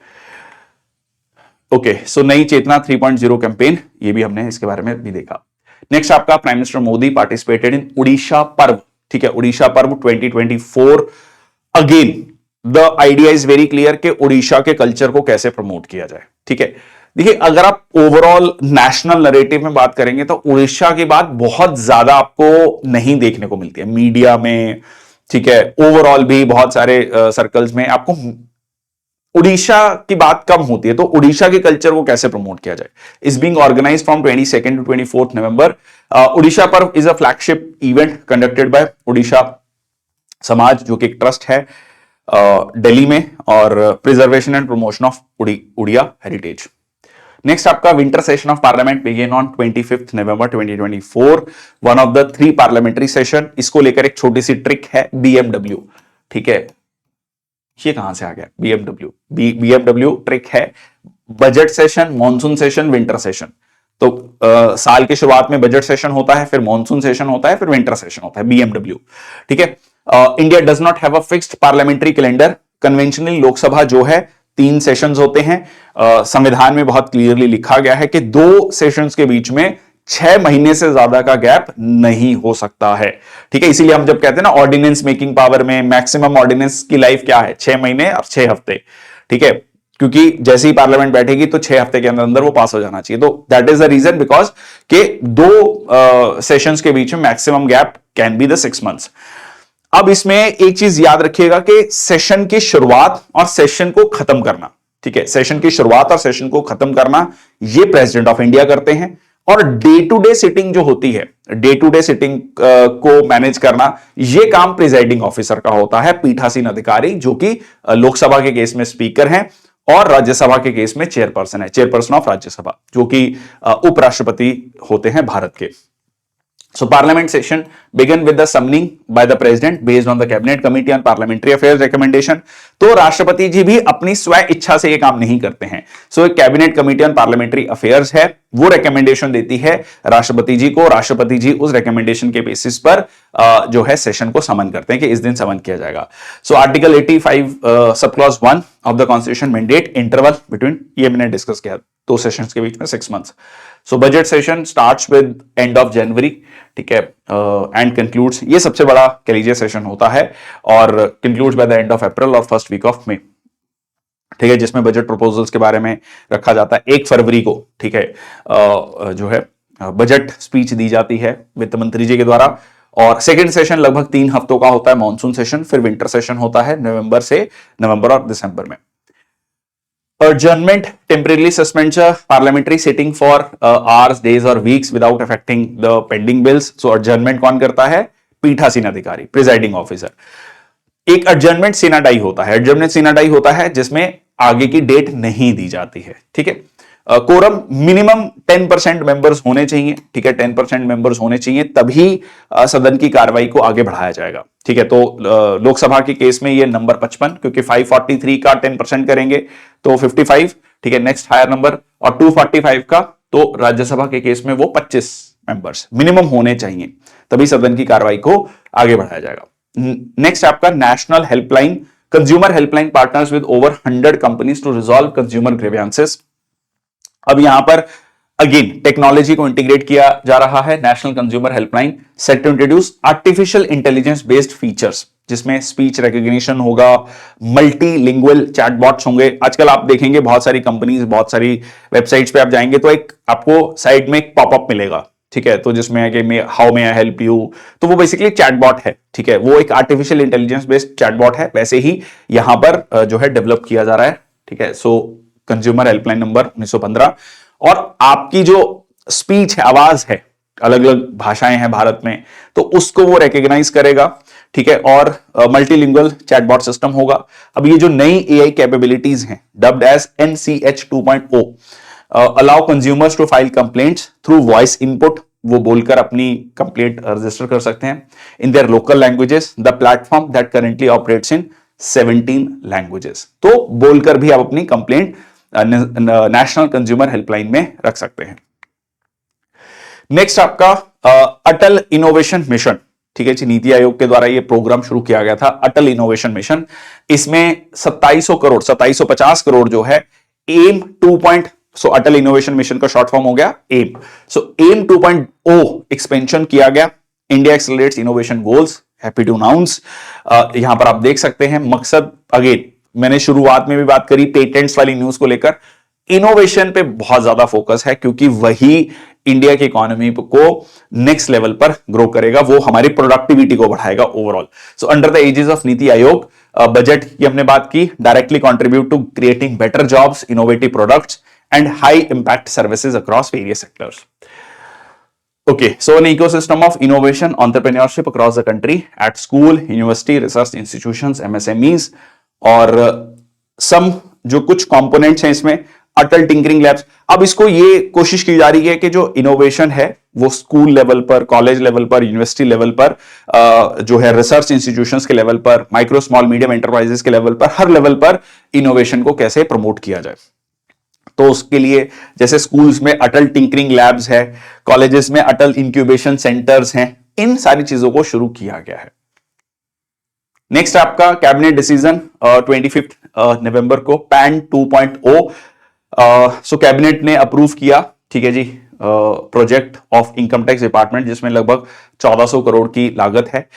ओके, सो नई चेतना 3.0 कैंपेन, ये भी हमने इसके बारे में भी देखा। नेक्स्ट आपका prime minister Modi participated in Orissa पर्व, ठीक है, उड़ीसा पर्व 2024। Again the idea is very clear कि उड़ीसा के कल्चर को कैसे प्रमोट किया जाए, ठीक है। देखिए, अगर आप ओवरऑल नेशनल नरेटिव में बात करेंगे तो उड़ीसा की बात बहुत ज्यादा आपको नहीं देखने को मिलती है मीडिया में, ठीक है, ओवरऑल भी बहुत सारे सर्कल्स में आपको उड़ीसा की बात कम होती है। तो उड़ीसा के कल्चर को कैसे प्रमोट किया जाए, is being organised from 22 to 24 November. Odisha Parba is a flagship event conducted by Odisha Samaj, जो कि एक ट्रस्ट है दिल्ली में, और preservation and promotion of Odia heritage. Next आपका winter session of parliament began on 25 November 2024, one of the 3 parliamentary session. इसको लेकर एक छोटी सी ट्रिक है, बीएमडब्ल्यू, ठीक है, ये कहां से आ गया बीएमडब्ल्यू ट्रिक है, budget session, monsoon session, winter session. तो साल की शुरुआत में बजट सेशन होता है, फिर मॉनसून सेशन होता है, फिर विंटर सेशन होता है, बीएमडब्ल्यू, ठीक है। India does not have a fixed parliamentary calendar. Conventionally Lok Sabha जो है 3 सेशंस होते हैं। संविधान में बहुत क्लियरली लिखा गया है कि 2 सेशंस के बीच में 6 महीने से ज्यादा का गैप नहीं हो सकता है, ठीक है। इसीलिए हम जब कहते हैं ना ऑर्डिनेंस मेकिंग पावर में मैक्सिमम ऑर्डिनेंस की लाइफ क्या है, 6 महीने और 6 हफ्ते, ठीक है, क्योंकि जैसे ही पार्लियामेंट बैठेगी तो 6 हफ्ते के अंदर अंदर वो पास हो जाना चाहिए। तो that is the reason, because के 2 सेशंस के बीच में maximum gap can be the 6 months. अब इसमें एक चीज याद रखिएगा कि सेशन की शुरुआत और सेशन को खत्म करना, ठीक है, सेशन की शुरुआत और सेशन को खत्म करना ये प्रेसिडेंट ऑफ इंडिया करते हैं, और डे टू डे सिटिंग जो होती है, डे टू डे सिटिंग को मैनेज करना, यह काम प्रिजाइडिंग ऑफिसर का होता है, पीठासीन अधिकारी, जो कि लोकसभा के केस में स्पीकर हैं और राज्यसभा के केस में चेयरपर्सन है, चेयरपर्सन ऑफ राज्यसभा, जो कि उपराष्ट्रपति होते हैं भारत के। So parliament session begin with the summoning by the president based on the cabinet committee on parliamentary affairs recommendation. तो राष्ट्रपति जी भी अपनी स्व इच्छा से ये काम नहीं करते हैं. So एक cabinet committee on parliamentary affairs है, वो रिकमेंडेशन देती है राष्ट्रपति जी को. राष्ट्रपति जी उस रिकमेंडेशन के बेसिस पर जो है सेशन को समन करते हैं कि इस दिन समन किया जाएगा. So article 85 sub clause 1 of the constitution mandate interval between, ये मैंने डिस्कस किया, 2 सेशंस के बीच में 6 months. So budget session starts with end of January, ठीक है, एंड कंक्लूड्स, ये सबसे बड़ा कह लीजिए सेशन होता है, और concludes by the end of April और फर्स्ट वीक ऑफ मई, ठीक है, जिसमें बजट प्रपोजल्स के बारे में रखा जाता है. 1 फरवरी को, ठीक है, जो है बजट स्पीच दी जाती है वित्त मंत्री जी के द्वारा, और सेकेंड सेशन लगभग 3 हफ्तों का होता है, मॉनसून सेशन. फिर विंटर सेशन होता है नवंबर और दिसंबर में. Adjournment temporarily suspends a parliamentary sitting for hours, days or weeks without affecting the pending bills. So adjournment कौन करता है? पीठासीन अधिकारी, प्रिजाइडिंग ऑफिसर. एक adjournment सिनाडाई होता है. adjournment सिनाडाई होता है जिसमें आगे की डेट नहीं दी जाती है, ठीक है. कोरम मिनिमम 10% मेंबर्स होने चाहिए, ठीक है, 10% मेंबर्स होने चाहिए, तभी सदन की कार्रवाई को आगे बढ़ाया जाएगा, ठीक है. तो लोकसभा के केस में ये नंबर 55, क्योंकि 543 का 10% करेंगे तो 55, ठीक है, नेक्स्ट हायर नंबर, और 245 का, तो राज्यसभा के केस में वो 25 मेंबर्स मिनिमम होने चाहिए, तभी सदन की कार्रवाई को आगे बढ़ाया जाएगा. नेक्स्ट आपका national helpline, consumer helpline partners with over 100 companies to resolve consumer grievances. अब यहां पर अगेन टेक्नोलॉजी को इंटीग्रेट किया जा रहा है. National consumer helpline set to introduce artificial intelligence based features, जिसमें स्पीच रिकॉग्निशन होगा, मल्टीलिंगुअल चैटबॉट्स होंगे. आजकल आप देखेंगे बहुत सारी कंपनीज, बहुत सारी वेबसाइट्स पे आप जाएंगे तो एक आपको साइड में एक पॉपअप मिलेगा, ठीक है, तो जिसमें है कि how may I help you, तो वो बेसिकली चैटबॉट है, ठीक है, वो एक आर्टिफिशियल इंटेलिजेंस बेस्ड चैटबॉट है. वैसे ही यहां पर जो है डेवलप किया जा रहा है, ठीक है. सो कंज्यूमर हेल्पलाइन नंबर 1915, और आपकी जो स्पीच है, आवाज है, अलग अलग भाषाएं हैं भारत में, तो उसको वो रिकॉग्नाइज करेगा, ठीक है, और मल्टीलिंगुअल चैटबॉट सिस्टम होगा. अब ये जो नई एआई कैपेबिलिटीज हैं, dubbed as NCH 2.0, allow consumers to file complaints through voice input, वो बोलकर अपनी कंप्लेंट रजिस्टर कर सकते हैं in their local languages. The platform that currently operates in 17 languages, तो बोलकर भी आप अपनी कंप्लेंट नेशनल कंज्यूमर हेल्पलाइन में रख सकते हैं. नेक्स्ट आपका अटल इनोवेशन मिशन, ठीक है जी, नीति आयोग के द्वारा ये प्रोग्राम शुरू किया गया था, अटल इनोवेशन मिशन. इसमें 2750 करोड़ जो है AIM 2. So Atal innovation mission का शॉर्ट फॉर्म हो गया एम. सो एम 2.0 एक्सपेंशन किया गया. India accelerates innovation goals, happy to announce. यहां पर आप देख सकते हैं मकसद, अगेन मैंने शुरुआत में भी बात करी पेटेंट्स वाली न्यूज को लेकर, इनोवेशन पे बहुत ज्यादा फोकस है, क्योंकि वही इंडिया की इकोनॉमी को नेक्स्ट लेवल पर ग्रो करेगा, वो हमारी प्रोडक्टिविटी को बढ़ाएगा overall. So under the aegis of NITI Aayog, budget की हमने बात की, directly contribute to creating better jobs, innovative products and high impact services across various sectors. Okay, so an ecosystem of innovation, entrepreneurship across the country at school, university, research institutions, MSMEs, और सम जो कुछ कंपोनेंट्स हैं इसमें, अटल टिंकरिंग लैब्स. अब इसको ये कोशिश की जा रही है कि जो इनोवेशन है वो स्कूल लेवल पर, कॉलेज लेवल पर, यूनिवर्सिटी लेवल पर, जो है रिसर्च इंस्टीट्यूशंस के लेवल पर, माइक्रो स्मॉल मीडियम एंटरप्राइजेस के लेवल पर, हर लेवल पर इनोवेशन को कैसे प्रमोट किया जाए. तो उसके लिए जैसे स्कूल्स में अटल टिंकरिंग लैब्स है, कॉलेजेस में अटल इंक्यूबेशन सेंटर्स हैं, इन सारी चीजों को शुरू किया गया है. नेक्स्ट आपका कैबिनेट डिसीजन 25 नवंबर को पैन 2.0. सो कैबिनेट ने अप्रूव किया, ठीक है जी, project of income tax department, जिसमें लगभग 1400 करोड़ की लागत है.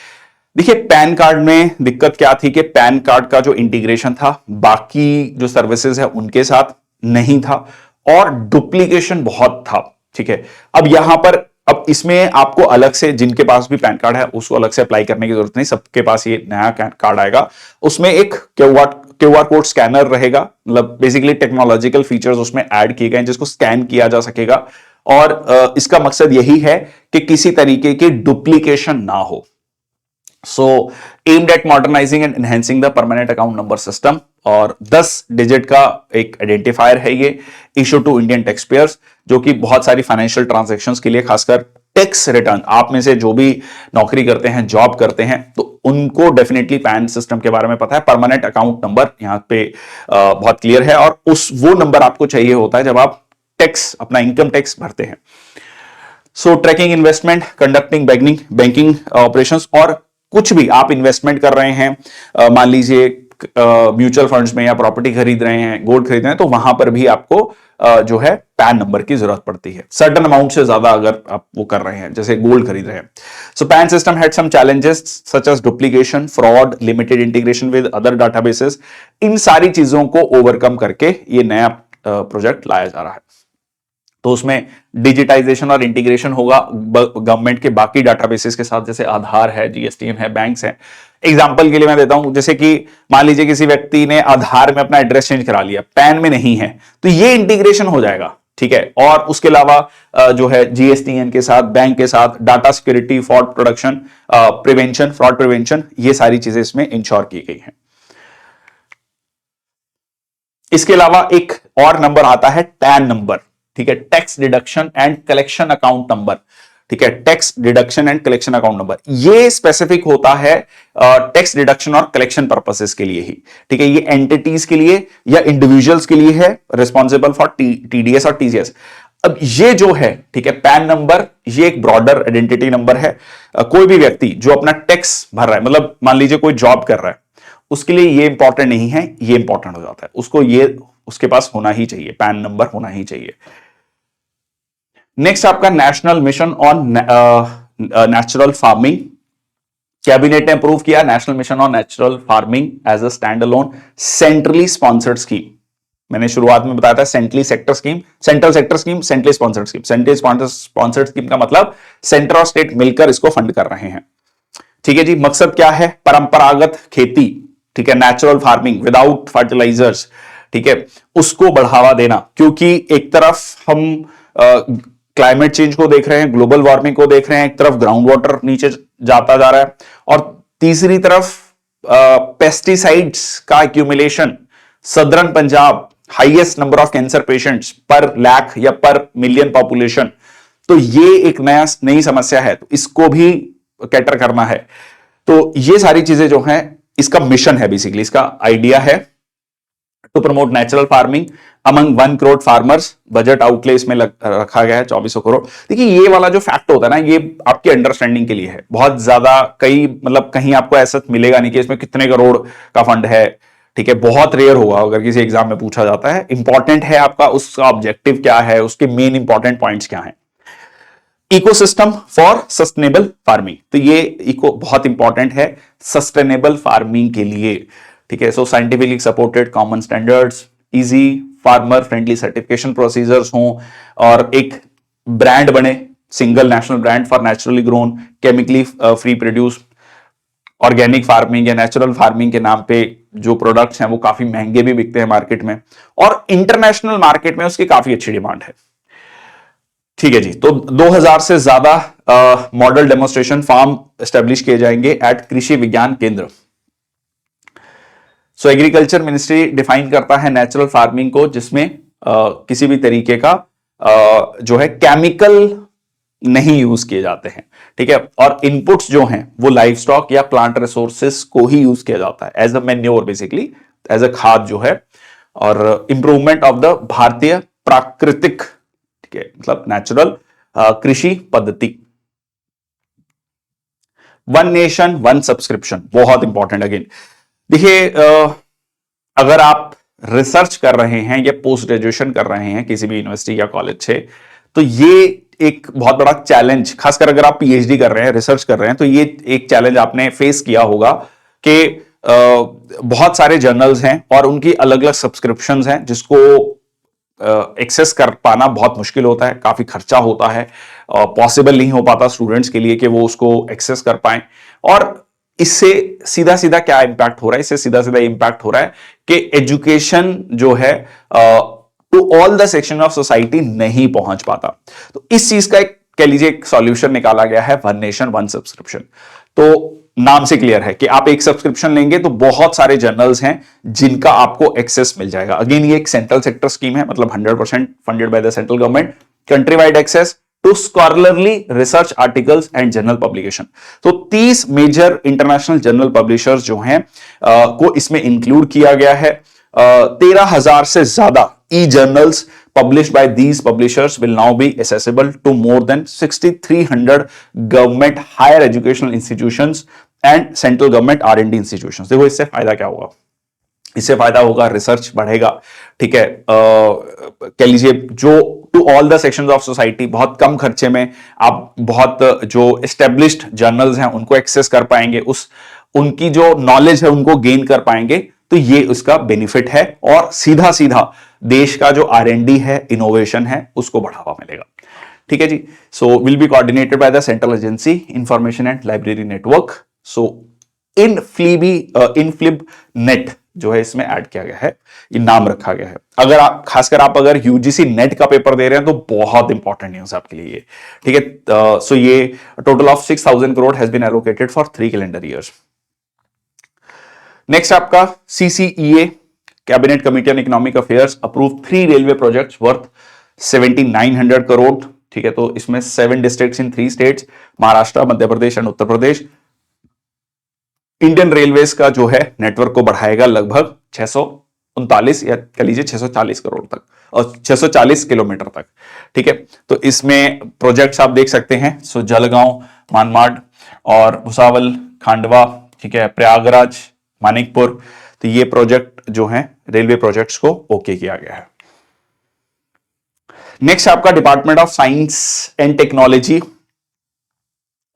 देखिए पैन कार्ड में दिक्कत क्या थी कि पैन कार्ड का जो इंटीग्रेशन था बाकी जो सर्विसेज है उनके साथ नहीं था, और डुप्लीकेशन बहुत था, ठीक है. अब यहां पर, अब इसमें आपको अलग से, जिनके पास भी पैन कार्ड है उसको अलग से अप्लाई करने की जरूरत नहीं, सबके पास ये नया कार्ड आएगा. उसमें एक क्यूआर कोड स्कैनर रहेगा, मतलब बेसिकली टेक्नोलॉजिकल फीचर्स उसमें ऐड किए गए जिसको स्कैन किया जा सकेगा, और इसका मकसद यही है कि किसी तरीके की डुप्लीकेशन ना हो. So aimed at modernising and enhancing the permanent account number system, और 10 डिजिट का एक आइडेंटिफायर है ये, issue to Indian tax payers, जो कि बहुत सारी फाइनेंशियल ट्रांजैक्शंस के लिए खासकर टैक्स रिटर्न, आप में से जो भी नौकरी करते हैं, जॉब करते हैं, तो उनको डेफिनेटली पैन सिस्टम के बारे में पता है। परमानेंट अकाउंट नंबर यहां पे बहुत क्लियर है, और वो नंबर आपको चाहिए होता है जब आप टैक्स, अपना इनकम टैक्स भरते हैं। So tracking investment, conducting banking operations, और कुछ भी आप इन्वेस्टमेंट कर रहे हैं, मान लीजिए म्यूचुअल फंड्स में या प्रॉपर्टी खरीद रहे हैं, गोल्ड खरीद रहे हैं, तो वहां पर भी आपको जो है पैन नंबर की जरूरत पड़ती है, सर्टेन अमाउंट से ज्यादा अगर आप वो कर रहे हैं, जैसे गोल्ड खरीद रहे हैं। So PAN system had some challenges such as duplication, fraud, limited integration with other databases. इन सारी चीजों को ओवरकम करके ये नया प्रोजेक्ट लाया जा रहा है। तो उसमें डिजिटाइजेशन और इंटीग्रेशन होगा गवर्नमेंट के बाकी डाटाबेसेस के साथ, जैसे आधार है, जीएसटीएन है, बैंक्स है। एग्जांपल के लिए मैं देता हूं, जैसे कि मान लीजिए किसी व्यक्ति ने आधार में अपना एड्रेस चेंज करा लिया, पैन में नहीं है, तो ये इंटीग्रेशन हो जाएगा, ठीक है। और उसके अलावा जो है जीएसटीएन के साथ, बैंक के साथ, data security, fraud production prevention, fraud prevention, ये सारी चीजें इसमें इंश्योर की गई हैं। इसके अलावा एक और नंबर आता है टैन नंबर, ठीक है, tax deduction and collection account number, ठीक है, tax deduction and collection account number. ये स्पेसिफिक होता है टैक्स डिडक्शन और कलेक्शन पर्पसेस के लिए ही, ठीक है। ये एंटिटीज के लिए या इंडिविजुअल्स के लिए है, रिस्पॉन्सिबल फॉर टीडीएस और टीसीएस। अब ये जो है, ठीक है, पैन नंबर, ये एक ब्रॉडर आइडेंटिटी नंबर है। कोई भी व्यक्ति जो अपना टैक्स भर रहा है, मतलब मान लीजिए कोई जॉब कर रहा है, उसके लिए ये इंपॉर्टेंट नहीं है, ये इंपॉर्टेंट हो जाता है, उसको ये उसके पास होना ही चाहिए, पैन नंबर होना ही चाहिए। नेक्स्ट आपका national mission on natural farming, cabinet ने अप्रूव किया national mission on natural farming as a stand alone centrally sponsored scheme. मैंने शुरुआत में बताया था central sector scheme, centrally sponsored scheme. Centrally sponsored scheme का मतलब सेंटर और स्टेट मिलकर इसको फंड कर रहे हैं, ठीक है जी। मकसद क्या है? परंपरागत खेती, ठीक है, नेचुरल फार्मिंग विदाउट फर्टिलाइजर्स, ठीक है, उसको बढ़ावा देना। क्योंकि एक तरफ हम क्लाइमेट चेंज को देख रहे हैं, ग्लोबल वार्मिंग को देख रहे हैं, एक तरफ ग्राउंड वाटर नीचे जाता जा रहा है, और तीसरी तरफ पेस्टिसाइड्स का accumulation. Southern Punjab highest number of cancer patients पर लाख या पर मिलियन पॉपुलेशन, तो ये एक नई समस्या है, तो इसको भी कैटर करना है। तो ये सारी चीजें जो हैं, इसका मिशन है, बेसिकली इसका आइडिया है to promote natural farming among 1 crore farmers. Budget outlay इसमें रखा गया है 2400 करोड़। देखिए, ये वाला जो फैक्ट होता है ना, ये आपकी अंडरस्टैंडिंग के लिए है, बहुत ज्यादा कहीं आपको ऐसा मिलेगा नहीं कि इसमें कितने करोड़ का फंड है, ठीक है, बहुत रेयर होगा अगर किसी एग्जाम में पूछा जाता है। इंपॉर्टेंट है आपका उसका ऑब्जेक्टिव क्या है, उसके मेन इंपॉर्टेंट पॉइंट्स क्या हैं। इकोसिस्टम फॉर सस्टेनेबल फार्मिंग, तो ये इको बहुत इंपॉर्टेंट है सस्टेनेबल फार्मिंग के लिए, ठीक है। So scientifically supported common standards, easy farmer friendly certification procedures हों, और एक ब्रांड बने, single national brand for naturally grown chemically free produce. Organic farming या नेचुरल फार्मिंग के नाम पे जो प्रोडक्ट्स हैं वो काफी महंगे भी बिकते हैं मार्केट में, और इंटरनेशनल मार्केट में उसकी काफी अच्छी डिमांड है, ठीक है जी। तो 2000 से ज्यादा मॉडल डेमोन्स्ट्रेशन फार्म एस्टेब्लिश किए जाएंगे एट कृषि विज्ञान केंद्र। सो एग्रीकल्चर मिनिस्ट्री डिफाइन करता है नेचुरल फार्मिंग को, जिसमें किसी भी तरीके का जो है केमिकल नहीं यूज किए जाते हैं, ठीक है, और इनपुट्स जो हैं वो लाइव स्टॉक या प्लांट रिसोर्सेस को ही यूज किया जाता है as a manure, basically as a खाद जो है। और इंप्रूवमेंट ऑफ द भारतीय प्राकृतिक, ठीक है, मतलब नेचुरल कृषि पद्धति। वन नेशन वन सब्सक्रिप्शन, बहुत इंपॉर्टेंट अगेन। देखिए, अगर आप रिसर्च कर रहे हैं या पोस्ट ग्रेजुएशन कर रहे हैं किसी भी यूनिवर्सिटी या कॉलेज से, तो ये एक बहुत बड़ा चैलेंज, खासकर अगर आप पीएचडी कर रहे हैं, रिसर्च कर रहे हैं, तो ये एक चैलेंज आपने फेस किया होगा कि बहुत सारे जर्नल्स हैं और उनकी अलग अलग सब्सक्रिप्शंस हैं, जिसको एक्सेस कर पाना बहुत मुश्किल होता है, काफी खर्चा होता है, पॉसिबल नहीं हो पाता स्टूडेंट्स के लिए कि वो उसको एक्सेस कर पाएं। और इससे सीधा सीधा क्या इंपैक्ट हो रहा है? इससे सीधा सीधा इंपैक्ट हो रहा है कि एजुकेशन जो है to all the section of society नहीं पहुंच पाता। तो इस चीज का एक, कह लीजिए, एक सॉल्यूशन निकाला गया है, वन नेशन वन सब्सक्रिप्शन। तो नाम से क्लियर है कि आप एक सब्सक्रिप्शन लेंगे तो बहुत सारे जर्नल्स हैं जिनका आपको एक्सेस मिल जाएगा। अगेन, ये एक सेंट्रल सेक्टर स्कीम है, मतलब 100% funded by the central government. Country wide access, to scholarly research articles and journal publication. तो 30 मेजर इंटरनेशनल जर्नल पब्लिशर्स जो हैं को इसमें इंक्लूड किया गया है। 13,000 से ज्यादा ई journals published by these publishers will now be accessible to more than 6,300 government higher educational institutions and central government R&D institutions। देखो इससे फायदा क्या होगा, इससे फायदा होगा रिसर्च बढ़ेगा, ठीक है। कह लीजिए जो to all the sections of society बहुत कम खर्चे में आप बहुत जो एस्टेब्लिश्ड जर्नल्स हैं उनको एक्सेस कर पाएंगे, उनकी जो नॉलेज है उनको गेन कर पाएंगे। तो ये उसका बेनिफिट है और सीधा सीधा देश का जो R&D है, इनोवेशन है, उसको बढ़ावा मिलेगा। ठीक है जी। So will be coordinated by the central agency information and library network. So INFLIBNET जो है इसमें ऐड किया गया है, ये नाम रखा गया है। अगर आप खासकर आप अगर यूजीसी नेट का पेपर दे रहे हैं तो बहुत इंपॉर्टेंट न्यूज़ आपके लिए, ठीक है। सो ये total of 6,000 crore has been allocated for 3 calendar years. Next आपका CCEA cabinet committee on economic affairs approve 3 railway projects worth 7,900 crore. ठीक है, तो इसमें 7 districts in 3 states, Maharashtra, Madhya Pradesh and Uttar Pradesh. Indian railways का जो है नेटवर्क को बढ़ाएगा लगभग 639 या कह लीजिए 640 करोड़ तक और 640 किलोमीटर तक। ठीक है, तो इसमें प्रोजेक्ट्स आप देख सकते हैं। सो जलगांव, मानमाड और भुसावल, खांडवा, ठीक है, प्रयागराज, मानिकपुर, तो ये प्रोजेक्ट जो हैं रेलवे प्रोजेक्ट्स को ओके किया गया है। नेक्स्ट आपका department of science and technology,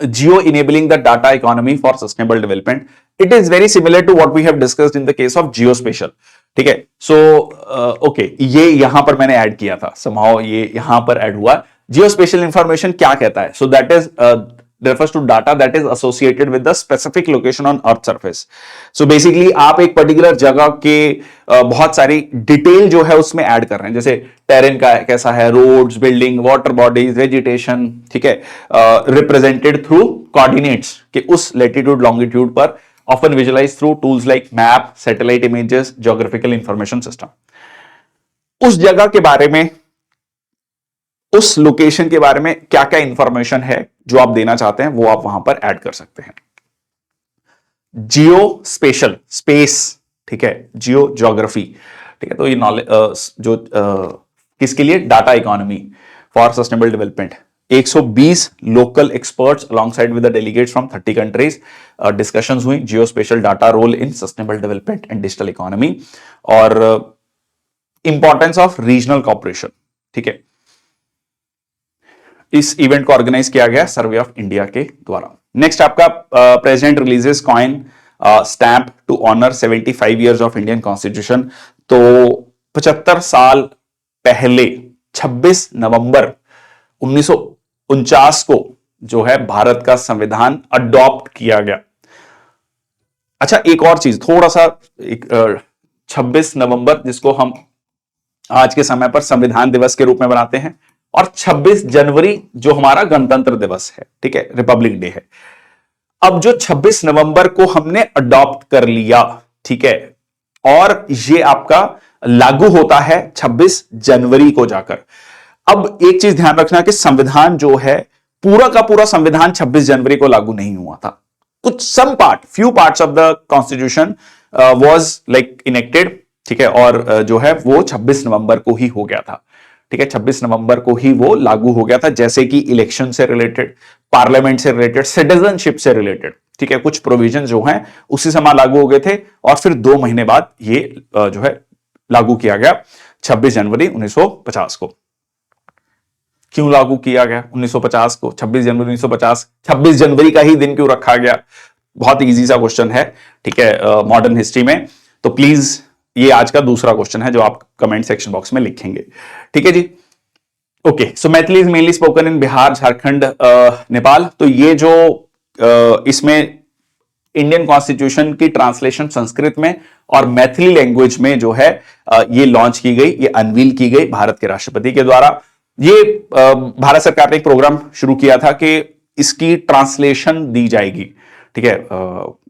geo enabling the data economy for sustainable development. It is very similar to what we have discussed in the case of geo spatial. ठीक है, सो ओके, ये यहां पर मैंने ऐड किया था, समहाउ ये यहां पर ऐड हुआ। जियो स्पेशल इंफॉर्मेशन क्या कहता है? So that is refers to data that is associated with the specific location on earth surface। so basically आप एक पर्टिकुलर जगह के बहुत सारी डिटेल जो है उसमें ऐड कर रहे हैं, जैसे टेरेन का कैसा है, roads, building, water bodies, vegetation, ठीक है, रिप्रेजेंटेड थ्रू कोऑर्डिनेट्स के उस लैटिट्यूड लॉन्गिट्यूड पर, often visualise through tools like map, satellite images, geographical information system. उस जगह के बारे में, उस लोकेशन के बारे में क्या क्या इंफॉर्मेशन है जो आप देना चाहते हैं वो आप वहां पर ऐड कर सकते हैं। जियो स्पेशल, स्पेस, ठीक है, जियो ज्योग्राफी, ठीक है, तो ये नॉलेज जो किसके लिए? Data economy for sustainable development. 120 local experts alongside with the delegates from 30 countries discussions हुई, geospatial data role in sustainable development and digital economy, और इंपॉर्टेंस ऑफ रीजनल कॉर्पोरेशन। ठीक है, इस इवेंट को ऑर्गेनाइज किया गया सर्वे ऑफ इंडिया के द्वारा। नेक्स्ट आपका president releases coin stamp to honour 75 years of Indian constitution. तो 75 साल पहले 26 नवंबर 1949 को जो है भारत का संविधान अडॉप्ट किया गया। अच्छा, एक और चीज थोड़ा सा, 26 नवंबर जिसको हम आज के समय पर संविधान दिवस के रूप में बनाते हैं, और 26 जनवरी जो हमारा गणतंत्र दिवस है, ठीक है, रिपब्लिक डे है। अब जो 26 नवंबर को हमने अडॉप्ट कर लिया, ठीक है, और ये आपका लागू होता है 26 जनवरी को जाकर। अब एक चीज ध्यान रखना कि संविधान जो है, पूरा का पूरा संविधान 26 जनवरी को लागू नहीं हुआ था। कुछ some part, few parts of the constitution was like enacted, ठीक है, और जो है वो 26 नवंबर को ही हो गया था। ठीक है, 26 नवंबर को ही वो लागू हो गया था, जैसे कि इलेक्शन से रिलेटेड, पार्लियामेंट से रिलेटेड, सिटीजनशिप से रिलेटेड, ठीक है, कुछ प्रोविजन जो हैं उसी समय लागू हो गए थे, और फिर 2 महीने बाद ये जो है लागू किया गया 26 जनवरी 1950 को। क्यों लागू किया गया 1950 को? 26 जनवरी 1950, 26 जनवरी का ही दिन क्यों रखा गया? बहुत इजी सा क्वेश्चन है, ठीक है, मॉडर्न हिस्ट्री में। तो प्लीज ये आज का दूसरा क्वेश्चन है जो आप कमेंट सेक्शन बॉक्स में लिखेंगे। ठीक है जी, okay. So Maithili is mainly spoken in Bihar, Jharkhand, Nepal. तो ये जो इसमें इंडियन कॉन्स्टिट्यूशन की ट्रांसलेशन संस्कृत में और मैथिली लैंग्वेज में जो है ये लॉन्च की गई, ये अनवील की गई भारत के राष्ट्रपति के द्वारा। ये भारत सरकार ने एक प्रोग्राम शुरू किया था कि इसकी ट्रांसलेशन दी जाएगी, ठीक है,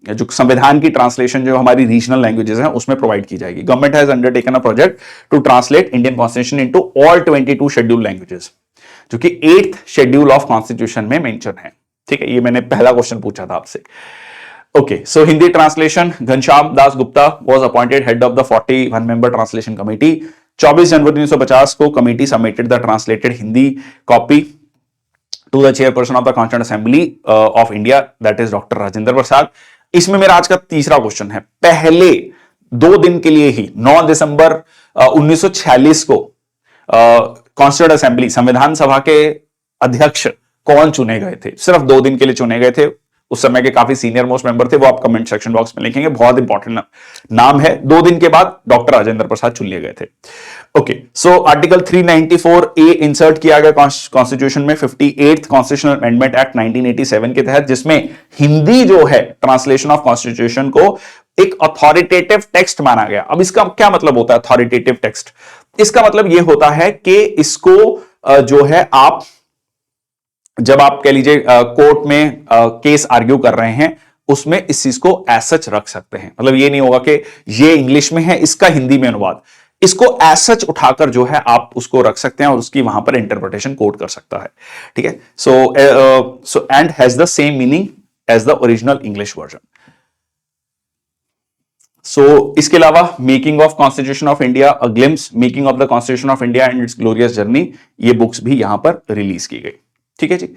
जो संविधान की ट्रांसलेशन जो हमारी रीजनल लैंग्वेजेस हैं उसमें प्रोवाइड की जाएगी। Government has undertaken a project to translate Indian constitution into all 22 scheduled languages. जो कि 8th शेड्यूल ऑफ कॉन्स्टिट्यूशन में मेंशन है। ठीक है, ये मैंने पहला क्वेश्चन पूछा था आपसे। Okay, so Hindi translation, Ghanshyam Das Gupta was appointed head of the 41 member translation committee. 24 जनवरी 1950 को committee submitted the translated Hindi copy to the chairperson of the constituent assembly of India, that is doctor Rajendra Prasad. इसमें मेरा आज का तीसरा क्वेश्चन है, पहले 2 दिन के लिए ही 9 दिसंबर 1946 को कॉन्स्टिट्यूएंट असेंबली, संविधान सभा के अध्यक्ष कौन चुने गए थे? सिर्फ 2 दिन के लिए चुने गए थे। उस समय के काफी सीनियर मोस्ट मेंबर थे, वो आप कमेंट सेक्शन बॉक्स में लिखेंगे, बहुत इंपॉर्टेंट नाम है। 2 दिन के बाद डॉक्टर राजेंद्र प्रसाद चुन लिए गए थे। Okay, so article 394A insert किया गया कॉन्स्टिट्यूशन में 58th कॉन्स्टिट्यूशनल अमेंडमेंट एक्ट 1987 के तहत, जिसमें हिंदी जो है ट्रांसलेशन ऑफ कॉन्स्टिट्यूशन को एक अथॉरिटेटिव टेक्स्ट माना गया। अब इसका क्या मतलब होता है अथॉरिटेटिव टेक्स्ट? इसका मतलब यह होता है कि इसको जो है आप जब आप कह लीजिए कोर्ट में केस आर्ग्यू कर रहे हैं, उसमें इस चीज को एज सच रख सकते हैं। मतलब ये नहीं होगा कि ये इंग्लिश में है, इसका हिंदी में अनुवाद, इसको एज सच उठाकर जो है आप उसको रख सकते हैं और उसकी वहां पर इंटरप्रिटेशन कोर्ट कर सकता है। ठीक है, so and has the same meaning as the original English version. So इसके अलावा making of constitution of India, a glimpse, making of the constitution of India and its glorious journey, ये बुक्स भी यहां पर रिलीज की गई। ठीक है जी।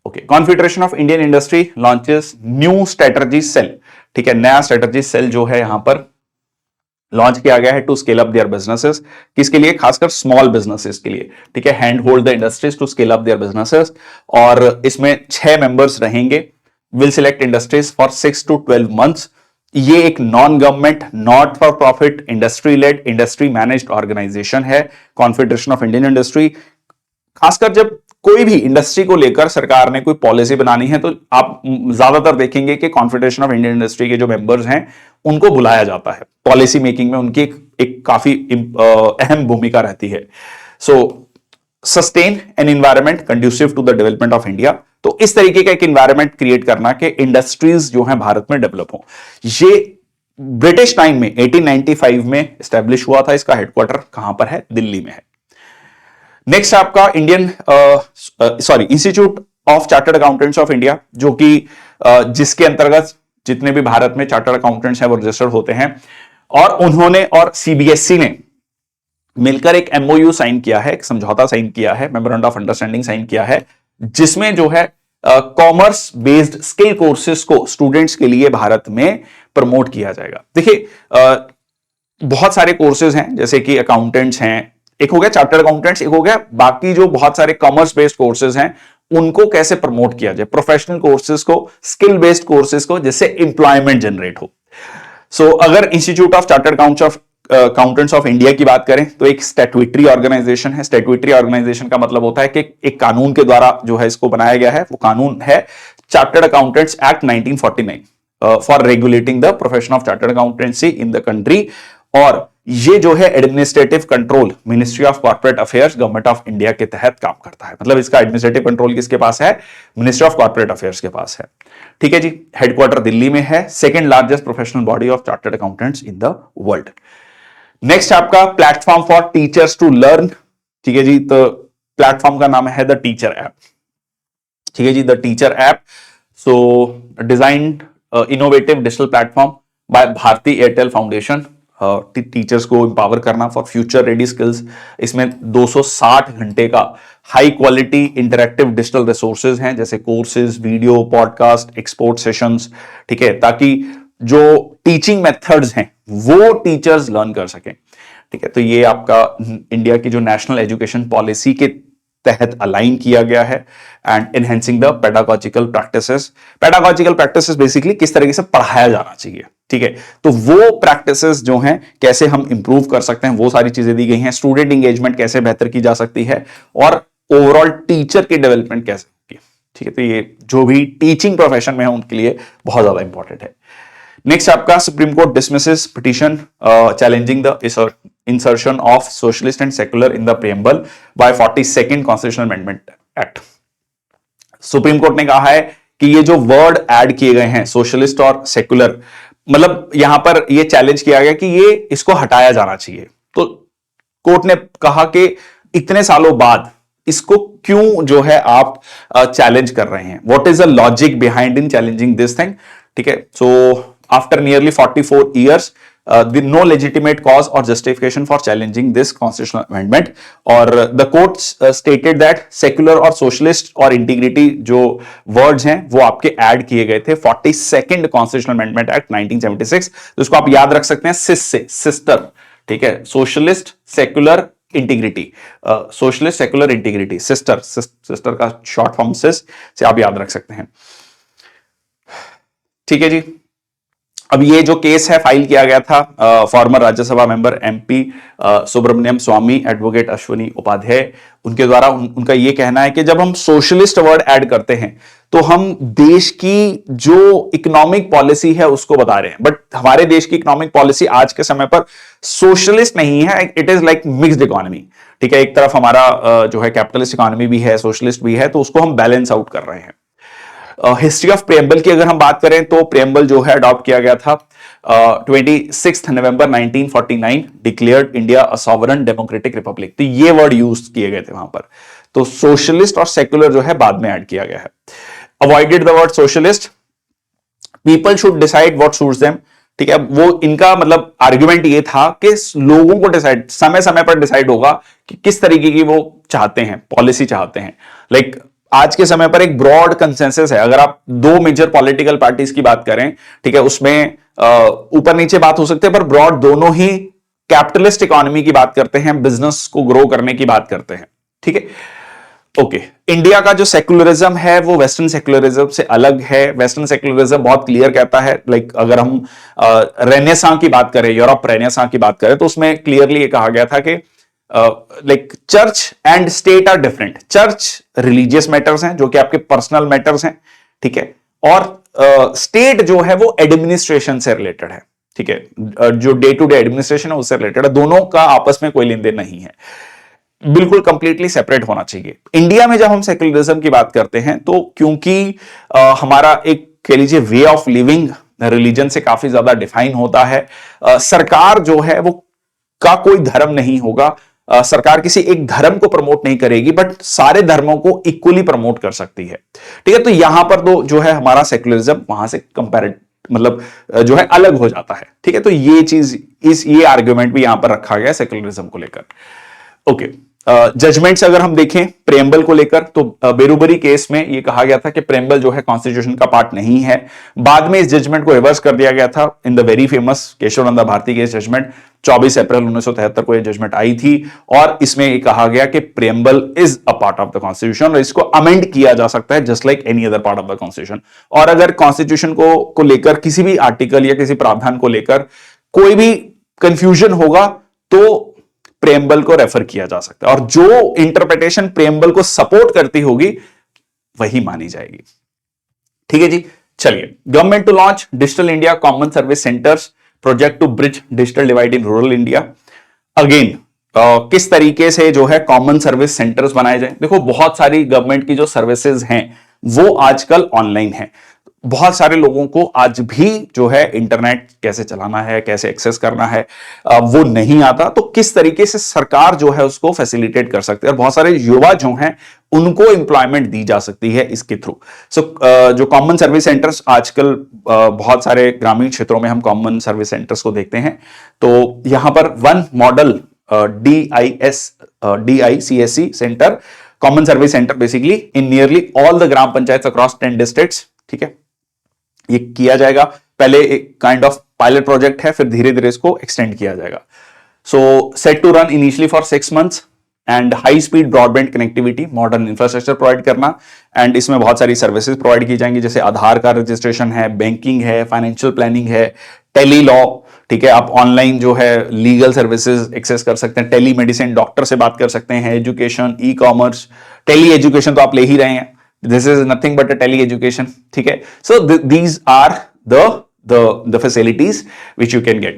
Okay, confederation of Indian industry launches new strategy cell. ठीक है, नया स्ट्रेटजी सेल जो है यहां पर लॉन्च किया गया है to scale up their businesses. किसके लिए? खासकर स्मॉल बिजनेसेस के लिए। ठीक है, hand hold the industries to scale up their businesses, और इसमें 6 मेंबर्स रहेंगे। Will select industries for 6 to 12 months। ये एक non government, not for profit, industry led, industry managed organisation है कॉन्फेडरेशन ऑफ इंडियन इंडस्ट्री। खासकर जब कोई भी इंडस्ट्री को लेकर सरकार ने कोई पॉलिसी बनानी है, तो आप ज्यादातर देखेंगे कि कॉन्फेडरेशन ऑफ इंडियन इंडस्ट्री के जो मेंबर्स हैं उनको बुलाया जाता है पॉलिसी मेकिंग में। उनकी एक काफी अहम भूमिका रहती है। So sustain an environment conducive to the development of India. तो इस तरीके का एक एनवायरनमेंट क्रिएट करना कि इंडस्ट्रीज जो है भारत में डेवलप हो। ये ब्रिटिश टाइम में 1895 में स्टैब्लिश हुआ था। इसका हेडक्वार्टर कहां पर है? दिल्ली में है। नेक्स्ट आपका institute of chartered accountants of India, जो कि जिसके अंतर्गत जितने भी भारत में चार्टर्ड अकाउंटेंट्स हैं वो रजिस्टर्ड होते हैं, और उन्होंने और सीबीएसई ने मिलकर एक एमओयू साइन किया है, एक समझौता साइन किया है, मेमोरेंडम ऑफ अंडरस्टैंडिंग साइन किया है, जिसमें जो है कॉमर्स बेस्ड स्किल कोर्सेज को स्टूडेंट्स के लिए भारत में प्रमोट किया जाएगा। देखिए बहुत सारे कोर्सेज हैं, जैसे कि अकाउंटेंट्स हैं, एक हो गया चार्टर्ड अकाउंटेंट्स, एक हो गया बाकी जो बहुत सारे कॉमर्स बेस्ड कोर्सेज हैं, उनको कैसे प्रमोट किया जाए, प्रोफेशनल कोर्सेज को, स्किल बेस्ड कोर्सेज को, जिससे एम्प्लॉयमेंट जनरेट हो। सो अगर institute of chartered accountants of India की बात करें तो एक स्टैट्यूटरी ऑर्गेनाइजेशन है। स्टैट्यूटरी ऑर्गेनाइजेशन का मतलब होता है कि एक कानून के द्वारा जो है इसको बनाया गया है। वो कानून है chartered accountants act 1949 for regulating the profession of chartered accountancy in the country. और ये जो है administrative control ministry of corporate affairs government of India के तहत काम करता है। मतलब इसका एडमिनिस्ट्रेटिव कंट्रोल किसके पास है? मिनिस्ट्री ऑफ कॉर्पोरेट अफेयर्स के पास है। ठीक है जी, हेडक्वार्टर दिल्ली में है, second largest professional body of chartered accountants in the world. Next आपका platform for teachers to learn. ठीक है जी, तो प्लेटफॉर्म का नाम है द टीचर ऐप। ठीक है जी, the teacher app. So designed innovative digital platform by Bharti Airtel foundation, teachers को एम्पावर करना फॉर फ्यूचर रेडी स्किल्स। इसमें 260 घंटे का high quality interactive digital resources हैं, जैसे courses, video, podcast, export sessions. ठीक है, ताकि जो टीचिंग मेथड्स हैं वो टीचर्स लर्न कर सकें। ठीक है, तो ये आपका इंडिया की जो नेशनल एजुकेशन पॉलिसी के तहत अलाइन किया गया है। And enhancing the pedagogical practices. Pedagogical practices basically किस तरीके से पढ़ाया जाना चाहिए। ठीक है, तो वो प्रैक्टिसेस जो हैं कैसे हम इंप्रूव कर सकते हैं, वो सारी चीजें दी गई हैं। स्टूडेंट इंगेजमेंट कैसे बेहतर की जा सकती है, और ओवरऑल टीचर की डेवलपमेंट कैसे होगी। ठीक है, तो ये जो भी टीचिंग प्रोफेशन में है उनके लिए बहुत ज्यादा इंपॉर्टेंट है। नेक्स्ट आपका supreme court dismisses petition challenging the insertion of socialist and secular in the preamble by 42nd constitutional amendment act. Supreme court ने कहा है कि ये जो वर्ड ऐड किए गए हैं सोशलिस्ट और सेक्युलर, मतलब यहां पर ये चैलेंज किया गया कि ये इसको हटाया जाना चाहिए। तो कोर्ट ने कहा कि इतने सालों बाद इसको क्यों जो है आप चैलेंज कर रहे हैं, what is the logic behind in challenging this thing, ठीक है। So after nearly 44 years no legitimate cause or justification for challenging this constitutional amendment, और the court stated that secular और socialist और integrity जो words हैं वो आपके ऐड किए गए थे 42nd constitutional amendment act 1976। तो इसको आप याद रख सकते हैं सिस से, सिस्टर, ठीक है, socialist secular integrity, socialist secular integrity, sister, sister का शॉर्ट फॉर्म सिस से आप याद रख सकते हैं, ठीक है जी। अब ये जो केस है फाइल किया गया था former Rajya Sabha member MP Subramanian Swamy, advocate Ashwini Upadhyay, उनके द्वारा उनका ये कहना है कि जब हम सोशलिस्ट वर्ड ऐड करते हैं तो हम देश की जो इकोनॉमिक पॉलिसी है उसको बता रहे हैं, बट हमारे देश की इकोनॉमिक पॉलिसी आज के समय पर सोशलिस्ट नहीं है, it is like mixed economy, ठीक है। एक तरफ हमारा जो है कैपिटलिस्ट इकोनॉमी भी है, सोशलिस्ट भी है, तो उसको हम बैलेंस आउट कर रहे हैं। हिस्ट्री ऑफ प्रेम्बल की अगर हम बात करें तो प्रेम्बल जो है अडॉप्ट किया गया था 26 नवंबर 1949, डिक्लेयर्ड इंडिया अ सॉवरेन डेमोक्रेटिक रिपब्लिक, तो ये वर्ड यूज किए गए थे वहां पर। तो सोशलिस्ट और सेक्युलर जो है बाद में ऐड किया गया है। Avoided the word socialist, people should decide what suits them, ठीक है। वो इनका मतलब आर्ग्यूमेंट ये था कि लोगों को डिसाइड, समय समय पर डिसाइड होगा कि किस तरीके की वो चाहते हैं, पॉलिसी चाहते हैं। लाइक आज के समय पर एक ब्रॉड कंसेंसस है, अगर आप दो मेजर पॉलिटिकल पार्टीज की बात करें, ठीक है, उसमें ऊपर नीचे बात हो सकती है, पर ब्रॉड दोनों ही कैपिटलिस्ट इकोनॉमी की बात करते हैं, बिजनेस को ग्रो करने की बात करते हैं, ठीक है। ओके, इंडिया का जो सेक्युलरिज्म है वो वेस्टर्न सेक्युलरिज्म से अलग है। वेस्टर्न सेक्युलरिज्म बहुत क्लियर कहता है, लाइक अगर हम रेनेसां की बात करें, यूरोप रेनेसां की बात करें, तो उसमें क्लियरली ये कहा गया था कि like church and state are different. Church religious matters हैं जो कि आपके पर्सनल मैटर्स हैं, ठीक है, और स्टेट जो है वो एडमिनिस्ट्रेशन से रिलेटेड है, ठीक है, जो डे टू डे एडमिनिस्ट्रेशन है उससे रिलेटेड है, दोनों का आपस में कोई लेन देन नहीं है, बिल्कुल कंप्लीटली सेपरेट होना चाहिए। इंडिया में जब हम सेक्युलरिज्म की बात करते हैं तो क्योंकि हमारा एक कह लीजिए वे ऑफ लिविंग रिलीजन से काफी ज्यादा डिफाइन होता है, सरकार जो है वो का कोई धर्म नहीं होगा, सरकार किसी एक धर्म को प्रमोट नहीं करेगी, बट सारे धर्मों को इक्वली प्रमोट कर सकती है, ठीक है। तो यहां पर तो जो है हमारा सेक्युलरिज्म वहां से कंपैरेट मतलब जो है अलग हो जाता है, ठीक है। तो ये चीज ये आर्ग्यूमेंट भी यहां पर रखा गया है सेक्युलरिज्म को लेकर। ओके, जजमेंट्स अगर हम देखें प्रेम्बल को लेकर तो बेरुबरी केस में यह कहा गया था कि प्रेम्बल जो है कॉन्स्टिट्यूशन का पार्ट नहीं है। बाद में इस जजमेंट को रिवर्स कर दिया गया था in the very famous Kesavananda Bharati case judgement, 24 April 1973 को यह जजमेंट आई थी, और इसमें यह कहा गया कि preamble is a part of the constitution और इसको अमेंड किया जा सकता है just like any other part of the constitution. और अगर कॉन्स्टिट्यूशन को लेकर किसी भी आर्टिकल या किसी प्रावधान को लेकर कोई भी कंफ्यूजन होगा तो प्रेम्बल को रेफर किया जा सकता है, और जो इंटरप्रिटेशन प्रेम्बल को सपोर्ट करती होगी वही मानी जाएगी, ठीक है जी। चलिए, government to launch digital India common service centres project to bridge digital divide in rural India. Again किस तरीके से जो है कॉमन सर्विस सेंटर्स बनाए जाए। देखो, बहुत सारी गवर्नमेंट की जो सर्विसेज हैं वो आजकल ऑनलाइन है, बहुत सारे लोगों को आज भी जो है इंटरनेट कैसे चलाना है, कैसे एक्सेस करना है वो नहीं आता, तो किस तरीके से सरकार जो है उसको फैसिलिटेट कर सकती है, और बहुत सारे युवा जो हैं उनको एम्प्लॉयमेंट दी जा सकती है इसके थ्रू। जो कॉमन सर्विस सेंटर्स आजकल बहुत सारे ग्रामीण क्षेत्रों में हम कॉमन सर्विस सेंटर्स को देखते हैं, तो यहां पर one model DICSC centre, common service centre basically in nearly all the gram panchayat across 10 districts, ठीक है, ये किया जाएगा। पहले एक काइंड ऑफ पायलट प्रोजेक्ट है, फिर धीरे धीरे इसको एक्सटेंड किया जाएगा। So set to run initially for 6 months and high speed broadband connectivity, modern infrastructure provide करना, एंड इसमें बहुत सारी सर्विसेज प्रोवाइड की जाएंगी, जैसे आधार का रजिस्ट्रेशन है, बैंकिंग है, फाइनेंशियल प्लानिंग है, टेली लॉ, ठीक है, आप ऑनलाइन जो है लीगल सर्विसेज एक्सेस कर सकते हैं, टेली मेडिसिन, डॉक्टर से बात कर सकते हैं, education, e commerce, tele education तो आप ले ही रहे हैं, this is nothing but a tele education, ठीक है। so these are the facilities which you can get.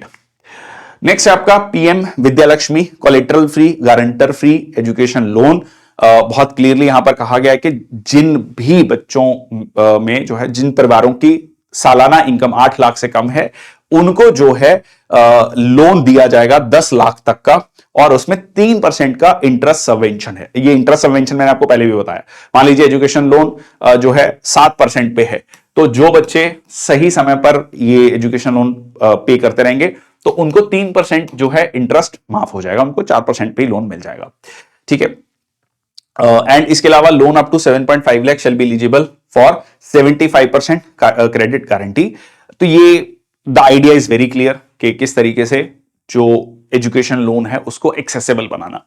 next है आपका PM Vidyalakshmi collateral free guarantor free education loan. बहुत क्लियरली यहां पर कहा गया है कि जिन भी बच्चों में जो है जिन परिवारों की सालाना इनकम 8 लाख से कम है उनको जो है लोन दिया जाएगा 10 लाख तक का, और उसमें 3% का इंटरेस्ट सबवेंशन है। ये इंटरेस्ट सबवेंशन मैंने आपको पहले भी बताया। मान लीजिए एजुकेशन लोन जो है 7% पे है, तो जो बच्चे सही समय पर ये एजुकेशन लोन पे करते रहेंगे तो उनको 3% जो है इंटरेस्ट माफ हो जाएगा, उनको 4% पे ही लोन मिल जाएगा। ठीक है। एंड इसके अलावा loan up to 7.5 lakh shall be eligible for 75% credit guarantee. तो ये the idea is very clear कि किस तरीके से जो एजुकेशन लोन है उसको एक्सेसिबल बनाना।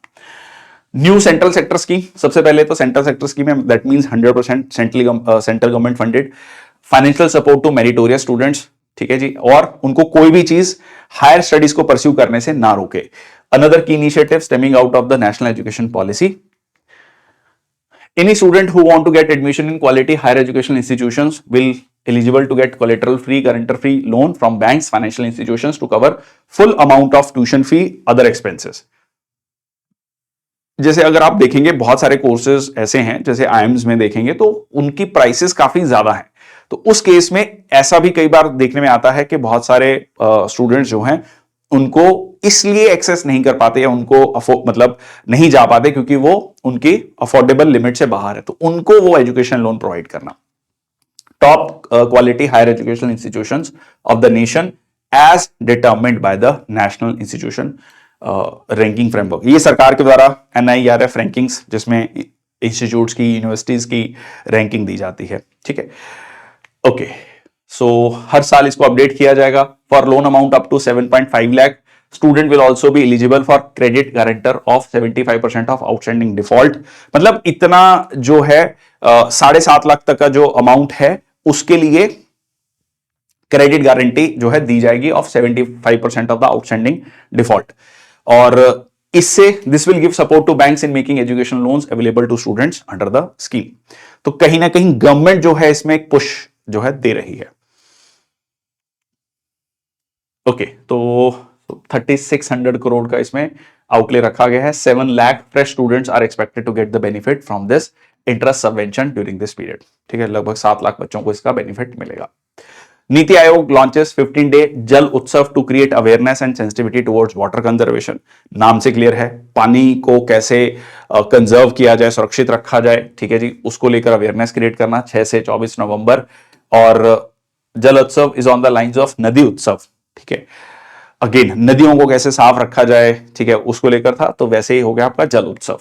न्यू सेंट्रल सेक्टर स्कीम, सबसे पहले तो सेंट्रल सेक्टर स्कीम है, that means 100% central government funded financial support to meritorious students. ठीक है जी, और उनको कोई भी चीज हायर स्टडीज को परस्यू करने से ना रोके। अनदर की initiative stemming out of the national education policy. Any student who want to get admission in quality higher educational institutions will eligible to get collateral free, guarantor free loan from banks, financial institutions to cover full amount of tuition fee, other expenses. जैसे अगर आप देखेंगे बहुत सारे कोर्सेज ऐसे हैं, जैसे आईएम्स में देखेंगे तो उनकी प्राइसेस काफी ज्यादा हैं। तो उस केस में ऐसा भी कई बार देखने में आता है कि बहुत सारे स्टूडेंट्स जो हैं उनको इसलिए एक्सेस नहीं कर पाते या उनको मतलब नहीं जा पाते क्योंकि वो उनकी अफोर्डेबल लिमिट से बाहर है, तो उनको वो एजुकेशन लोन प्रोवाइड करना। Top quality higher educational institutions of the nation as determined by the national institution ranking framework. ये सरकार के द्वारा NIRF रैंकिंग्स, जिसमें इंस्टीट्यूट्स की, यूनिवर्सिटीज की रैंकिंग दी जाती है। ठीक है, ओके। सो हर साल इसको अपडेट किया जाएगा। For loan amount up to 7.5 lakh student will also be eligible for credit guarantor of 75% of outstanding default. मतलब इतना जो है 7.5 लाख तक का जो अमाउंट है उसके लिए क्रेडिट गारंटी जो है दी जाएगी of 75% of the outstanding default. और इससे this will give support to banks in making education loans available to students under the scheme. तो कहीं ना कहीं गवर्नमेंट जो है इसमें एक पुश जो है दे रही है। ओके, तो 3600 करोड़ का इसमें आउटले रखा गया है। 7 lakh fresh students are expected to get the benefit from this interest subvention during this period. ठीक है, लगभग 7 लाख बच्चों को इसका बेनिफिट मिलेगा। NITI Aayog launches 15-day Jal Utsav to create awareness and sensitivity towards water conservation. नाम से क्लियर है, पानी को कैसे कंजर्व किया जाए, सुरक्षित रखा जाए। ठीक है जी, उसको लेकर अवेयरनेस क्रिएट करना 6 से 24 नवंबर। और जल उत्सव is on the lines of नदी उत्सव। ठीक है, अगेन नदियों को कैसे साफ रखा जाए, ठीक है, उसको लेकर था। तो वैसे ही हो गया आपका जल उत्सव।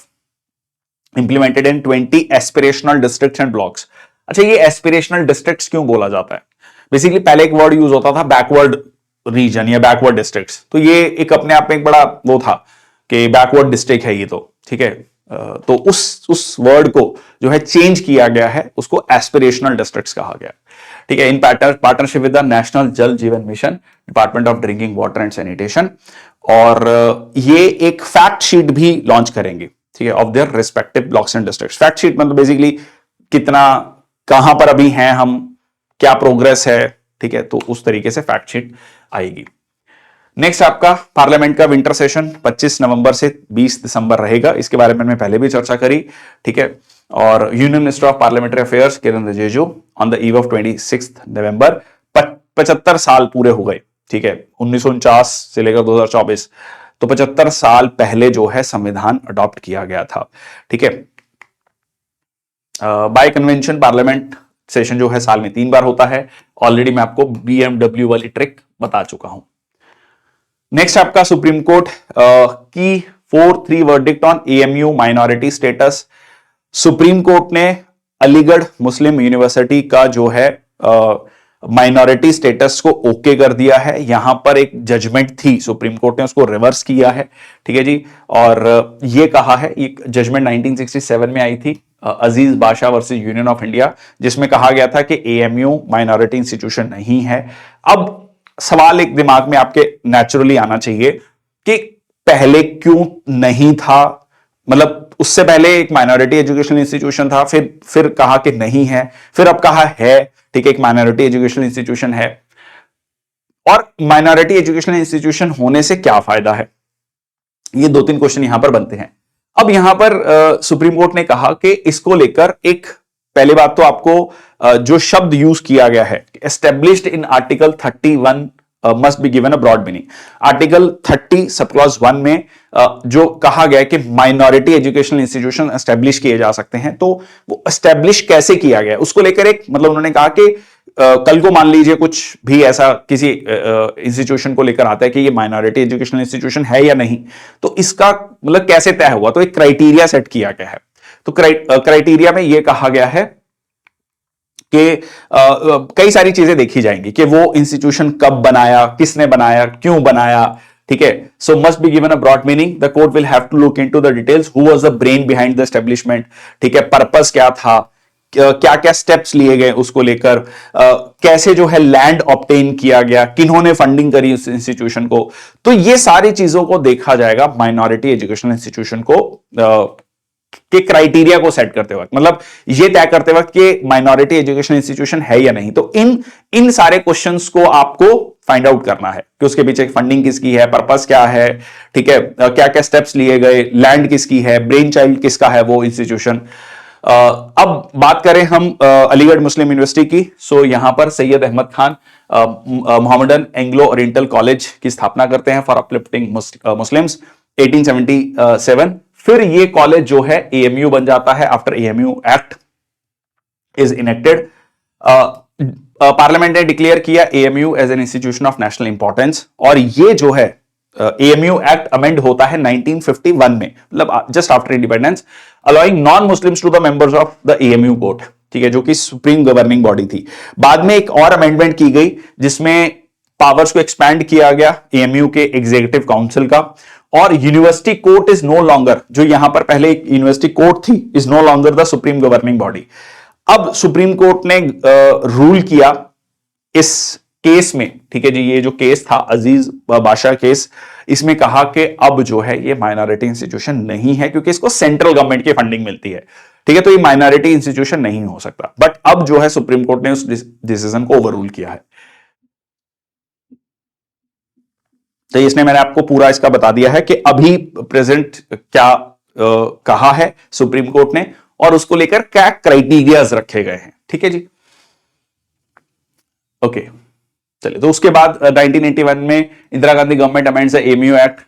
Implemented in 20 aspirational districts and blocks. अच्छा, ये एस्पिरेशनल डिस्ट्रिक्ट्स क्यों बोला जाता है? बेसिकली पहले एक वर्ड यूज होता था बैकवर्ड रीजन या बैकवर्ड डिस्ट्रिक्ट्स, तो ये एक अपने आप में एक बड़ा वो था कि बैकवर्ड डिस्ट्रिक्ट है ये, तो ठीक है। तो उस वर्ड को जो है चेंज किया गया है, उसको एस्पिरेशनल डिस्ट्रिक्ट्स कहा गया। ठीक है, in partnership with the national जल जीवन mission, department of drinking water and sanitation. और ये एक फैक्ट शीट भी लॉन्च करेंगे, ठीक है, of their respective blocks and districts. Fact sheet मतलब बेसिकली कितना, कहां पर अभी हैं हम, क्या प्रोग्रेस है। ठीक है, तो उस तरीके से फैक्ट शीट आएगी। नेक्स्ट आपका पार्लियामेंट का विंटर सेशन 25 नवंबर से 20 दिसंबर रहेगा। इसके बारे में मैंने पहले भी चर्चा करी। ठीक है, और union minister of parliamentary affairs Kiran Rijiju on the eve of 26 नवंबर 75 साल पूरे हो गए। ठीक है, 1949 से लेकर 2024, तो 75 साल पहले जो है संविधान अडॉप्ट किया गया था। ठीक है, बाय कन्वेंशन पार्लियामेंट सेशन जो है साल में 3 बार होता है। ऑलरेडी मैं आपको BMW वाली ट्रिक बता चुका हूं। नेक्स्ट आपका सुप्रीम कोर्ट की 4-3 verdict on AMU minority status. Supreme court ने अलीगढ़ मुस्लिम यूनिवर्सिटी का जो है माइनॉरिटी स्टेटस को ओके कर दिया है। यहां पर एक जजमेंट थी, सुप्रीम कोर्ट ने उसको रिवर्स किया है। ठीक है जी, और ये कहा है, एक जजमेंट 1967 में आई थी, अजीज बादशाह वर्सेस यूनियन ऑफ इंडिया, जिसमें कहा गया था कि AMU माइनॉरिटी इंस्टीट्यूशन नहीं है। अब सवाल एक दिमाग में आपके नेचुरली आना चाहिए कि पहले क्यों नहीं था, मतलब उससे पहले एक माइनॉरिटी एजुकेशनल इंस्टीट्यूशन था, फिर कहा कि नहीं है, फिर अब कहा है। ठीक है, एक माइनॉरिटी एजुकेशनल इंस्टीट्यूशन है। और माइनॉरिटी एजुकेशनल इंस्टीट्यूशन होने से क्या फायदा है, ये 2-3 क्वेश्चन यहां पर बनते हैं। अब यहां पर सुप्रीम कोर्ट ने कहा कि इसको लेकर एक, पहले बात तो आपको जो शब्द यूज किया गया है established in article 31 must be given a broad meaning. Article 30 sub clause 1 में जो कहा गया है कि माइनॉरिटी एजुकेशनल इंस्टीट्यूशन एस्टेब्लिश किए जा सकते हैं, तो वो एस्टेब्लिश कैसे किया गया उसको लेकर एक मतलब उन्होंने कहा कि कल को मान लीजिए कुछ भी ऐसा किसी इंस्टीट्यूशन को लेकर आता है कि ये माइनॉरिटी एजुकेशनल इंस्टीट्यूशन है या नहीं, तो इसका मतलब कैसे तय हुआ, तो एक क्राइटेरिया सेट किया गया है। तो क्राइटेरिया में यह कहा गया है कि कई सारी चीजें देखी जाएंगी कि वो इंस्टीट्यूशन कब बनाया, किसने बनाया, क्यों बनाया, ठीक है। So must be given a broad meaning. The court will have to look into the details, who was the brain behind the establishment, ठीक है, पर्पस क्या था, क्या क्या स्टेप्स लिए गए उसको लेकर, कैसे जो है लैंड ऑब्टेन किया गया, किन्होंने फंडिंग करी उस इंस्टीट्यूशन को। तो ये सारी चीजों को देखा जाएगा माइनॉरिटी एजुकेशनल इंस्टीट्यूशन को के क्राइटेरिया को सेट करते वक्त, मतलब ये तय करते वक्त कि माइनॉरिटी एजुकेशन इंस्टीट्यूशन है या नहीं। तो इन सारे क्वेश्चंस को आपको फाइंड आउट करना है कि उसके पीछे फंडिंग किसकी है, पर्पस क्या है, ठीक है, क्या क्या स्टेप्स लिए गए, लैंड किसकी है, ब्रेन चाइल्ड किसका है वो इंस्टीट्यूशन। अब बात करें हम अलीगढ़ मुस्लिम यूनिवर्सिटी की, सो यहां पर Syed Ahmad Khan Mohammedan Anglo Oriental College की स्थापना करते हैं फॉर अपलिफ्टिंग मुस्लिम्स 1877। फिर ये कॉलेज जो है एएमयू बन जाता है after AMU act is enacted. Parliament ने डिक्लेयर किया AMU as an institution of national importance, और ये जो है एएमयू एक्ट अमेंड होता है 1951 में, मतलब just after independence, allowing non Muslims to the members of the AMU court, ठीक है, जो कि सुप्रीम गवर्निंग बॉडी थी। बाद में एक और अमेंडमेंट की गई जिसमें पावर्स को एक्सपैंड किया गया एएमयू के एग्जीक्यूटिव काउंसिल का, और university court is no longer, जो यहां पर पहले एक यूनिवर्सिटी कोर्ट थी, is no longer the supreme governing body. अब सुप्रीम कोर्ट ने रूल किया इस केस में, ठीक है जी, ये जो केस था अजीज बादशाह केस, इसमें कहा कि अब जो है ये माइनॉरिटी इंस्टीट्यूशन नहीं है क्योंकि इसको सेंट्रल गवर्नमेंट की फंडिंग मिलती है, ठीक है, तो ये माइनॉरिटी इंस्टीट्यूशन नहीं हो सकता। बट अब जो है सुप्रीम कोर्ट ने उस डिसीजन को ओवररूल किया है। तो इसने मैंने आपको पूरा इसका बता दिया है कि अभी प्रेजेंट क्या कहा है सुप्रीम कोर्ट ने और उसको लेकर क्या क्राइटेरियाज रखे गए हैं, ठीक है जी। ओके, चलिए, तो उसके बाद 1981 में Indira Gandhi government amends the AMU act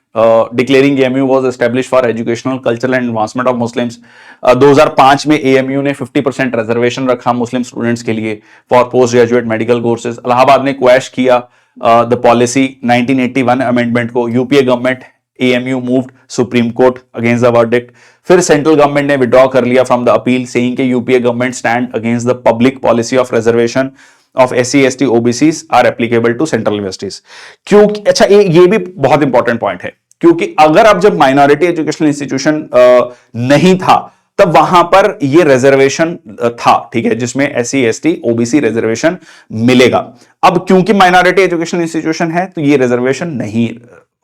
declaring AMU was established for educational cultural and advancement of Muslims. 2005 में एएमयू ने 50% रिजर्वेशन रखा मुस्लिम स्टूडेंट्स के लिए for post graduate medical courses. Allahabad ने क्वैश किया द पॉलिसी 1981 अमेंडमेंट को। UPA government AMU moved supreme court against the verdict. फिर सेंट्रल गवर्नमेंट ने विड्रॉ कर लिया फ्रॉम द अपील सेइंग कि UPA government stand against the public policy of reservation of SC, ST, OBCs are applicable to central universities। क्योंकि अच्छा ये भी बहुत इंपॉर्टेंट पॉइंट है, क्योंकि अगर अब जब माइनॉरिटी एजुकेशनल इंस्टीट्यूशन नहीं था तब वहां पर ये रिजर्वेशन था, ठीक है, जिसमें SC, ST, OBC रिजर्वेशन मिलेगा। अब क्योंकि माइनॉरिटी एजुकेशनल इंस्टीट्यूशन है तो ये रिजर्वेशन नहीं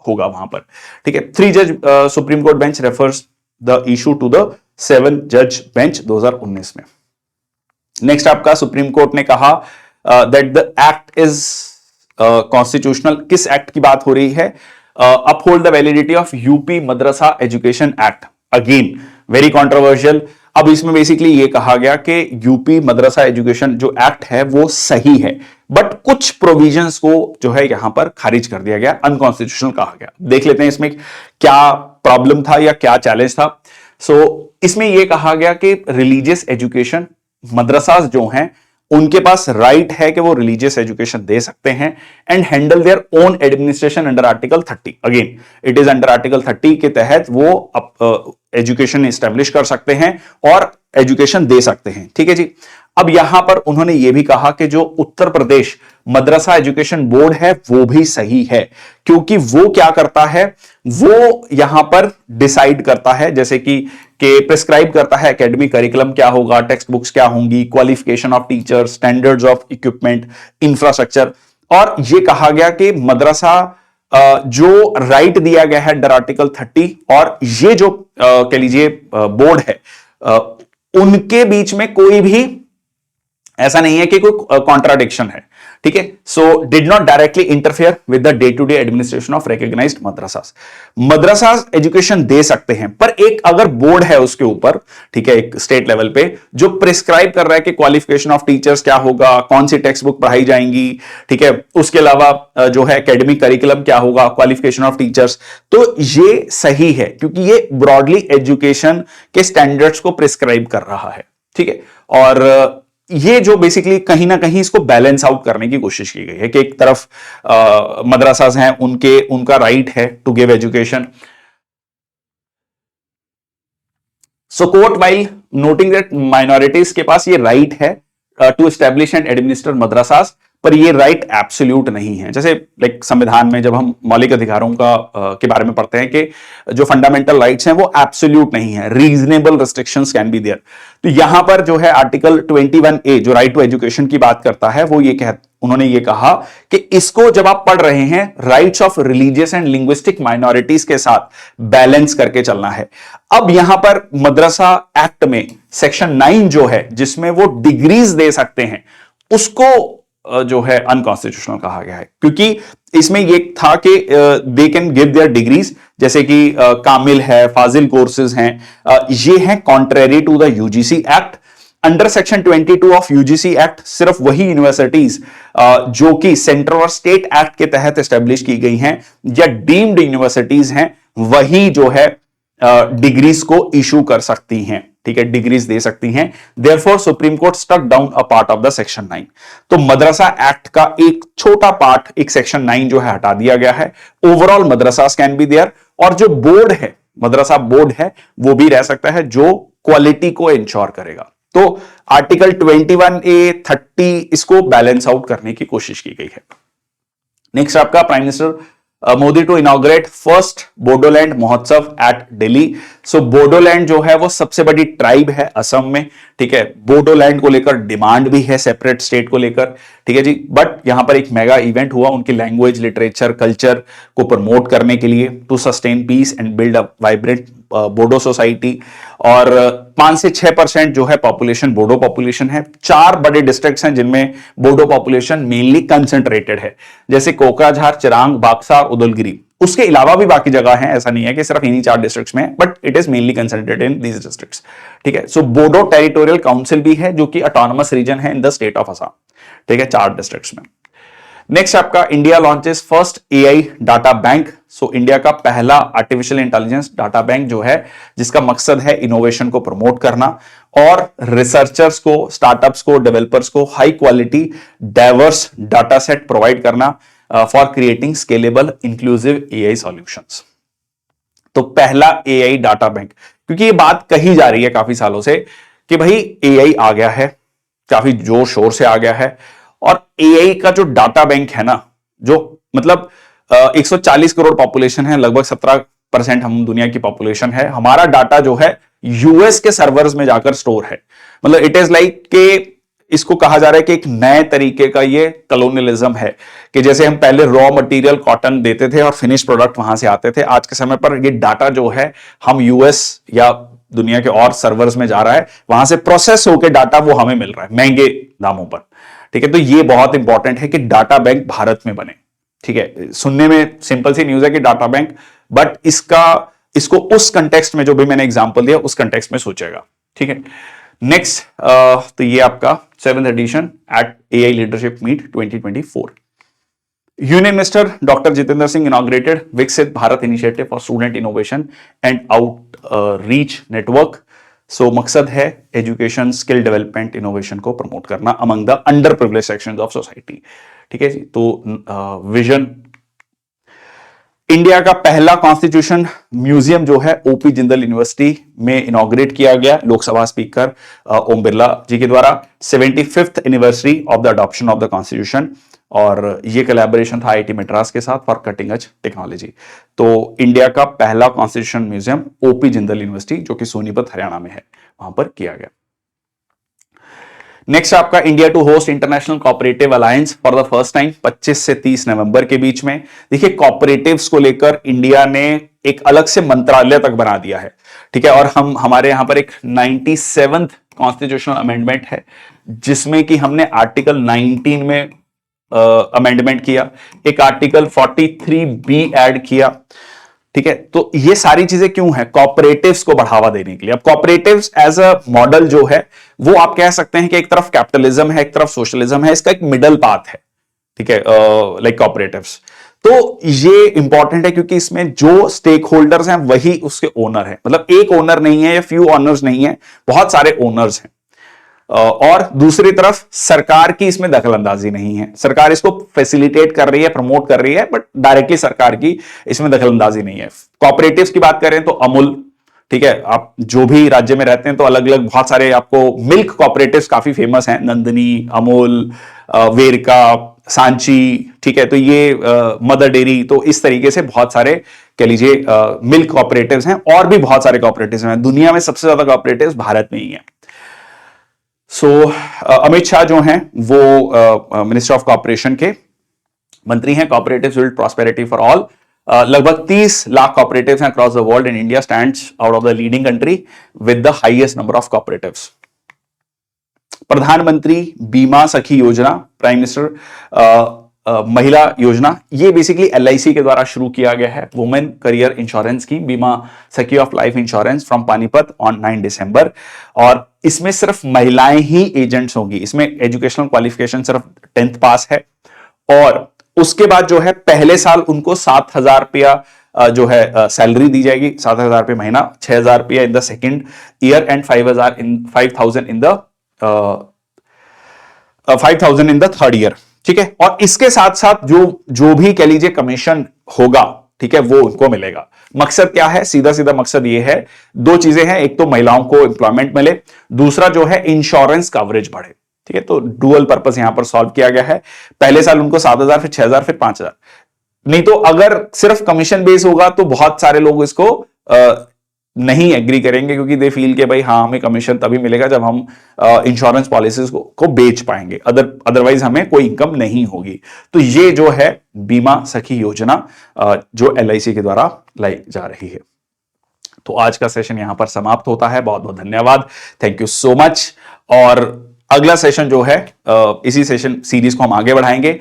होगा वहां पर, ठीक है। 3 जज Supreme Court bench refers the issue to the 7 जज बेंच 2019 में। नेक्स्ट आपका सुप्रीम कोर्ट ने कहा that the act is constitutional. किस एक्ट की बात हो रही है? Uphold the validity of UP Madrasa education act. Again very controversial. अब इसमें बेसिकली ये कहा गया कि यूपी मदरसा एजुकेशन जो एक्ट है वो सही है, बट कुछ प्रोविजंस को जो है यहां पर खारिज कर दिया गया, अनकॉन्स्टिट्यूशनल कहा गया। देख लेते हैं इसमें क्या प्रॉब्लम था या क्या चैलेंज था। इसमें यह कहा गया कि रिलीजियस एजुकेशन मदरसा जो हैं उनके पास राइट है कि वो रिलीजियस एजुकेशन दे सकते हैं and handle their own administration under article 30। Again it is under article 30 के तहत वो एजुकेशन एस्टेब्लिश कर सकते हैं और एजुकेशन दे सकते हैं, ठीक है जी। अब यहां पर उन्होंने ये भी कहा कि जो उत्तर प्रदेश मदरसा एजुकेशन बोर्ड है वो भी सही है, क्योंकि वो क्या करता है, वो यहां पर डिसाइड करता है, जैसे कि प्रिस्क्राइब करता है एकेडमिक करिकुलम क्या होगा, टेक्स्ट बुक्स क्या होंगी, qualification of teachers, standards of equipment, infrastructure. और ये कहा गया कि मदरसा जो राइट दिया गया है अंडर आर्टिकल 30 और ये जो कह लीजिए बोर्ड है, उनके बीच में कोई भी ऐसा नहीं है कि कोई कॉन्ट्राडिक्शन है, ठीक है। So did not directly interfere with the day to day administration of recognised madrasas. Madrasas education दे सकते हैं, पर एक अगर बोर्ड है उसके ऊपर, ठीक है, एक स्टेट लेवल पे जो प्रिस्क्राइब कर रहा है कि क्वालिफिकेशन ऑफ टीचर्स क्या होगा, कौन सी टेक्स्ट बुक पढ़ाई जाएंगी, ठीक है, उसके अलावा जो है एकेडमिक करिकुलम क्या होगा, क्वालिफिकेशन ऑफ टीचर्स, तो ये सही है क्योंकि ये ब्रॉडली एजुकेशन के स्टैंडर्ड्स को प्रिस्क्राइब कर रहा है, ठीक है। और ये जो बेसिकली कहीं ना कहीं इसको बैलेंस आउट करने की कोशिश की गई है कि एक तरफ मदरसास हैं, उनका राइट है to give education. So court while noting that minorities के पास ये राइट है to establish and administer madrasas, पर ये राइट एब्सोल्यूट नहीं है। जैसे लाइक संविधान में जब हम मौलिक अधिकारों के बारे में पढ़ते हैं कि जो फंडामेंटल राइट्स हैं वो एब्सोल्यूट नहीं है, reasonable restrictions can be there. तो यहां पर जो है आर्टिकल 21A जो राइट टू एजुकेशन की बात करता है, वो उन्होंने ये कहा कि इसको जब आप पढ़ रहे हैं rights of religious and linguistic minorities के साथ बैलेंस करके चलना है। अब यहां पर मदरसा एक्ट में सेक्शन 9 जो है जिसमें वो डिग्रीज दे सकते हैं, उसको जो है अनकॉन्स्टिट्यूशनल कहा गया है, क्योंकि इसमें ये था कि they can give their degrees, जैसे कि कामिल है, फाजिल कोर्सेज हैं, ये हैं contrary to the UGC act. Under section 22 of UGC act सिर्फ वही यूनिवर्सिटीज जो कि सेंट्रल और स्टेट एक्ट के तहत एस्टेब्लिश की गई हैं या डीम्ड यूनिवर्सिटीज हैं, वही जो है डिग्रीज को इशू कर सकती हैं, ठीक है, डिग्रीज दे सकती हैं। Therefore Supreme Court struck down a part of the section 9। तो मदरसा एक्ट का एक छोटा पार्ट, एक सेक्शन 9 जो है हटा दिया गया है। ओवरऑल मदरसास कैन बी देयर, और जो बोर्ड है, मदरसा बोर्ड है, वो भी रह सकता है जो क्वालिटी को इंश्योर करेगा। तो आर्टिकल 21A 30 इसको बैलेंस आउट करने की कोशिश की गई है। नेक्स्ट आपका prime minister Modi to inaugurate first Bodoland Mahotsav at Delhi. सो बोडोलैंड जो है वो सबसे बड़ी ट्राइब है असम में, ठीक है। बोडोलैंड को लेकर डिमांड भी है सेपरेट स्टेट को लेकर, ठीक है जी। बट यहां पर एक मेगा इवेंट हुआ उनकी लैंग्वेज, लिटरेचर, कल्चर को प्रमोट करने के लिए, to sustain peace and build a vibrant Bodo society. और 5 से 6% जो है पॉपुलेशन बोडो पॉपुलेशन है। 4 बड़े डिस्ट्रिक्ट्स हैं जिनमें बोडो पॉपुलेशन मेनली कंसंट्रेटेड है, जैसे कोकराझार, चिरांग, बाक्सा, उदलगिरी। उसके अलावा भी बाकी जगह हैं, ऐसा नहीं है कि सिर्फ इन्हीं 4 डिस्ट्रिक्ट्स में, but it is mainly concentrated in these districts, ठीक है। सो बोडो टेरिटोरियल काउंसिल भी है जो कि ऑटोनमस रीजन है इन द स्टेट ऑफ असम, ठीक है, 4 डिस्ट्रिक्ट्स में। नेक्स्ट आपका India launches first AI data bank. So India का पहला आर्टिफिशियल इंटेलिजेंस डाटा बैंक जो है, जिसका मकसद है इनोवेशन को प्रमोट करना और रिसर्चर्स को, स्टार्टअप्स को, डेवलपर्स को high quality diverse data set provide करना for creating scalable inclusive AI solutions. तो पहला एआई डाटा बैंक, क्योंकि ये बात कही जा रही है काफी सालों से कि भाई एआई आ गया है, काफी जोर शोर से आ गया है, और एआई का जो डाटा बैंक है ना, जो मतलब 140 करोड़ पॉपुलेशन है, लगभग 17% हम दुनिया की पॉपुलेशन है, हमारा डाटा जो है यूएस के सर्वर्स में जाकर स्टोर है। मतलब इट इज लाइक के इसको कहा जा रहा है कि एक नए तरीके का ये कॉलोनियलिज्म है कि जैसे हम पहले रॉ मटेरियल कॉटन देते थे और फिनिश प्रोडक्ट वहां से आते थे, आज के समय पर ये डाटा जो है हम यूएस या दुनिया के और सर्वर्स में जा रहा है, वहां से प्रोसेस होकर डाटा वो हमें मिल रहा है महंगे दामों पर, ठीक है। तो ये बहुत इंपॉर्टेंट है कि डाटा बैंक भारत में बने, ठीक है। सुनने में सिंपल सी न्यूज है कि डाटा बैंक, बट इसको उस कंटेक्स्ट में जो भी मैंने एग्जांपल दिया उस कंटेक्स्ट में सोचेगा, ठीक है। नेक्स्ट तो ये आपका 7th edition at AI leadership meet 2024। Union minister doctor Jitendra Singh inaugurated Viksit Bharat initiative for student innovation and outreach network. So मकसद है एजुकेशन, स्किल डेवलपमेंट, इनोवेशन को प्रमोट करना among the under privilege sections of society, ठीक है जी। तो विजन, इंडिया का पहला कॉन्स्टिट्यूशन म्यूजियम जो है ओपी जिंदल यूनिवर्सिटी में इनॉग्रेट किया गया लोकसभा स्पीकर ओम बिरला जी के द्वारा। 75th anniversary of the adoption of the constitution, और ये कोलैबोरेशन था आईआईटी मद्रास के साथ फॉर कटिंग एज टेक्नोलॉजी। तो इंडिया का पहला constitution museum OP Jindal university जो कि सोनीपत हरियाणा में है, वहां पर किया गया। नेक्स्ट आपका India to host International Cooperative Alliance for the first time 25 से 30 नवंबर के बीच में। देखिए कोऑपरेटिव्स को लेकर इंडिया ने एक अलग से मंत्रालय तक बना दिया है, ठीक है। और हमारे यहां पर एक 97th कॉन्स्टिट्यूशनल अमेंडमेंट है, जिसमें कि हमने आर्टिकल 19 में अमेंडमेंट किया, एक आर्टिकल 43 बी ऐड किया। ठीक है, तो ये सारी चीजें क्यों है? कॉपरेटिव्स को बढ़ावा देने के लिए। अब कॉपरेटिव्स एज अ मॉडल जो है वो आप कह सकते हैं कि एक तरफ कैपिटलिज्म है, एक तरफ सोशलिज्म है, इसका एक मिडल पाथ है। ठीक है, लाइक कॉपरेटिव्स। तो ये इंपॉर्टेंट है क्योंकि इसमें जो स्टेक होल्डर्स हैं वही उसके ओनर हैं, मतलब एक ओनर नहीं है या फ्यू ओनर्स नहीं है, बहुत सारे ओनर्स हैं। और दूसरी तरफ सरकार की इसमें दखलंदाजी नहीं है, सरकार इसको फैसिलिटेट कर रही है, प्रमोट कर रही है, बट डायरेक्टली सरकार की इसमें दखलंदाजी नहीं है। कॉपरेटिव्स की बात करें तो अमूल, ठीक है, आप जो भी राज्य में रहते हैं तो अलग अलग बहुत सारे आपको मिल्क कॉपरेटिव्स काफी फेमस हैं, नंदिनी, अमूल, वेरका, सांची। ठीक है, तो ये मदर डेयरी, तो इस तरीके से बहुत सारे कह लीजिए मिल्क कॉपरेटिव्स हैं, और भी बहुत सारे कॉपरेटिव्स हैं। दुनिया में सबसे ज्यादा कॉपरेटिव्स भारत में ही है। सो अमित शाह जो हैं वो मिनिस्टर ऑफ कॉर्पोरेशन के मंत्री हैं। Cooperatives build prosperity for all. लगभग 30 लाख कॉपरेटिव्स हैं across the world, and India stands out of the leading country with the highest number of cooperatives. प्रधानमंत्री बीमा सखी योजना, प्राइम मिनिस्टर महिला योजना, ये बेसिकली एलआईसी के द्वारा शुरू किया गया है, वुमेन करियर इंश्योरेंस स्कीम, बीमा सखी of life insurance from Panipat on 9 दिसंबर। और इसमें सिर्फ महिलाएं ही एजेंट्स होंगी। इसमें एजुकेशनल क्वालिफिकेशन सिर्फ 10th पास है, और उसके बाद जो है पहले साल उनको 7,000 रुपया जो है सैलरी दी जाएगी, 7,000 रुपये महीना, 6,000 रुपया in the second year, and 5,000 in the third year. ठीक है, और इसके साथ साथ जो भी कह लीजिए कमीशन होगा, ठीक है, वो उनको मिलेगा। मकसद क्या है? सीधा सीधा मकसद ये है, दो चीजें हैं, एक तो महिलाओं को एम्प्लॉयमेंट मिले, दूसरा जो है इंश्योरेंस कवरेज बढ़े। ठीक है, तो डुअल पर्पस यहां पर सॉल्व किया गया है। पहले साल उनको 7,000, फिर 6,000, फिर 5,000। नहीं तो अगर सिर्फ कमीशन बेस होगा तो बहुत सारे लोग इसको नहीं एग्री करेंगे, क्योंकि दे फील के भाई हाँ, हमें कमीशन तभी मिलेगा जब हम इंश्योरेंस पॉलिसीज को बेच पाएंगे, अदरवाइज हमें कोई इनकम नहीं होगी। तो ये जो है बीमा सखी योजना जो एलआईसी के द्वारा लाई जा रही है। तो आज का सेशन यहां पर समाप्त होता है। बहुत बहुत धन्यवाद, थैंक यू सो मच। और अगला सेशन जो है इसी सेशन सीरीज को हम आगे बढ़ाएंगे।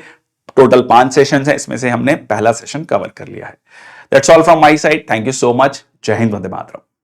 टोटल 5 सेशन है, इसमें से हमने पहला सेशन कवर कर लिया है। That's all from my side, thank you so much. जय हिंद, वंदे मातरम।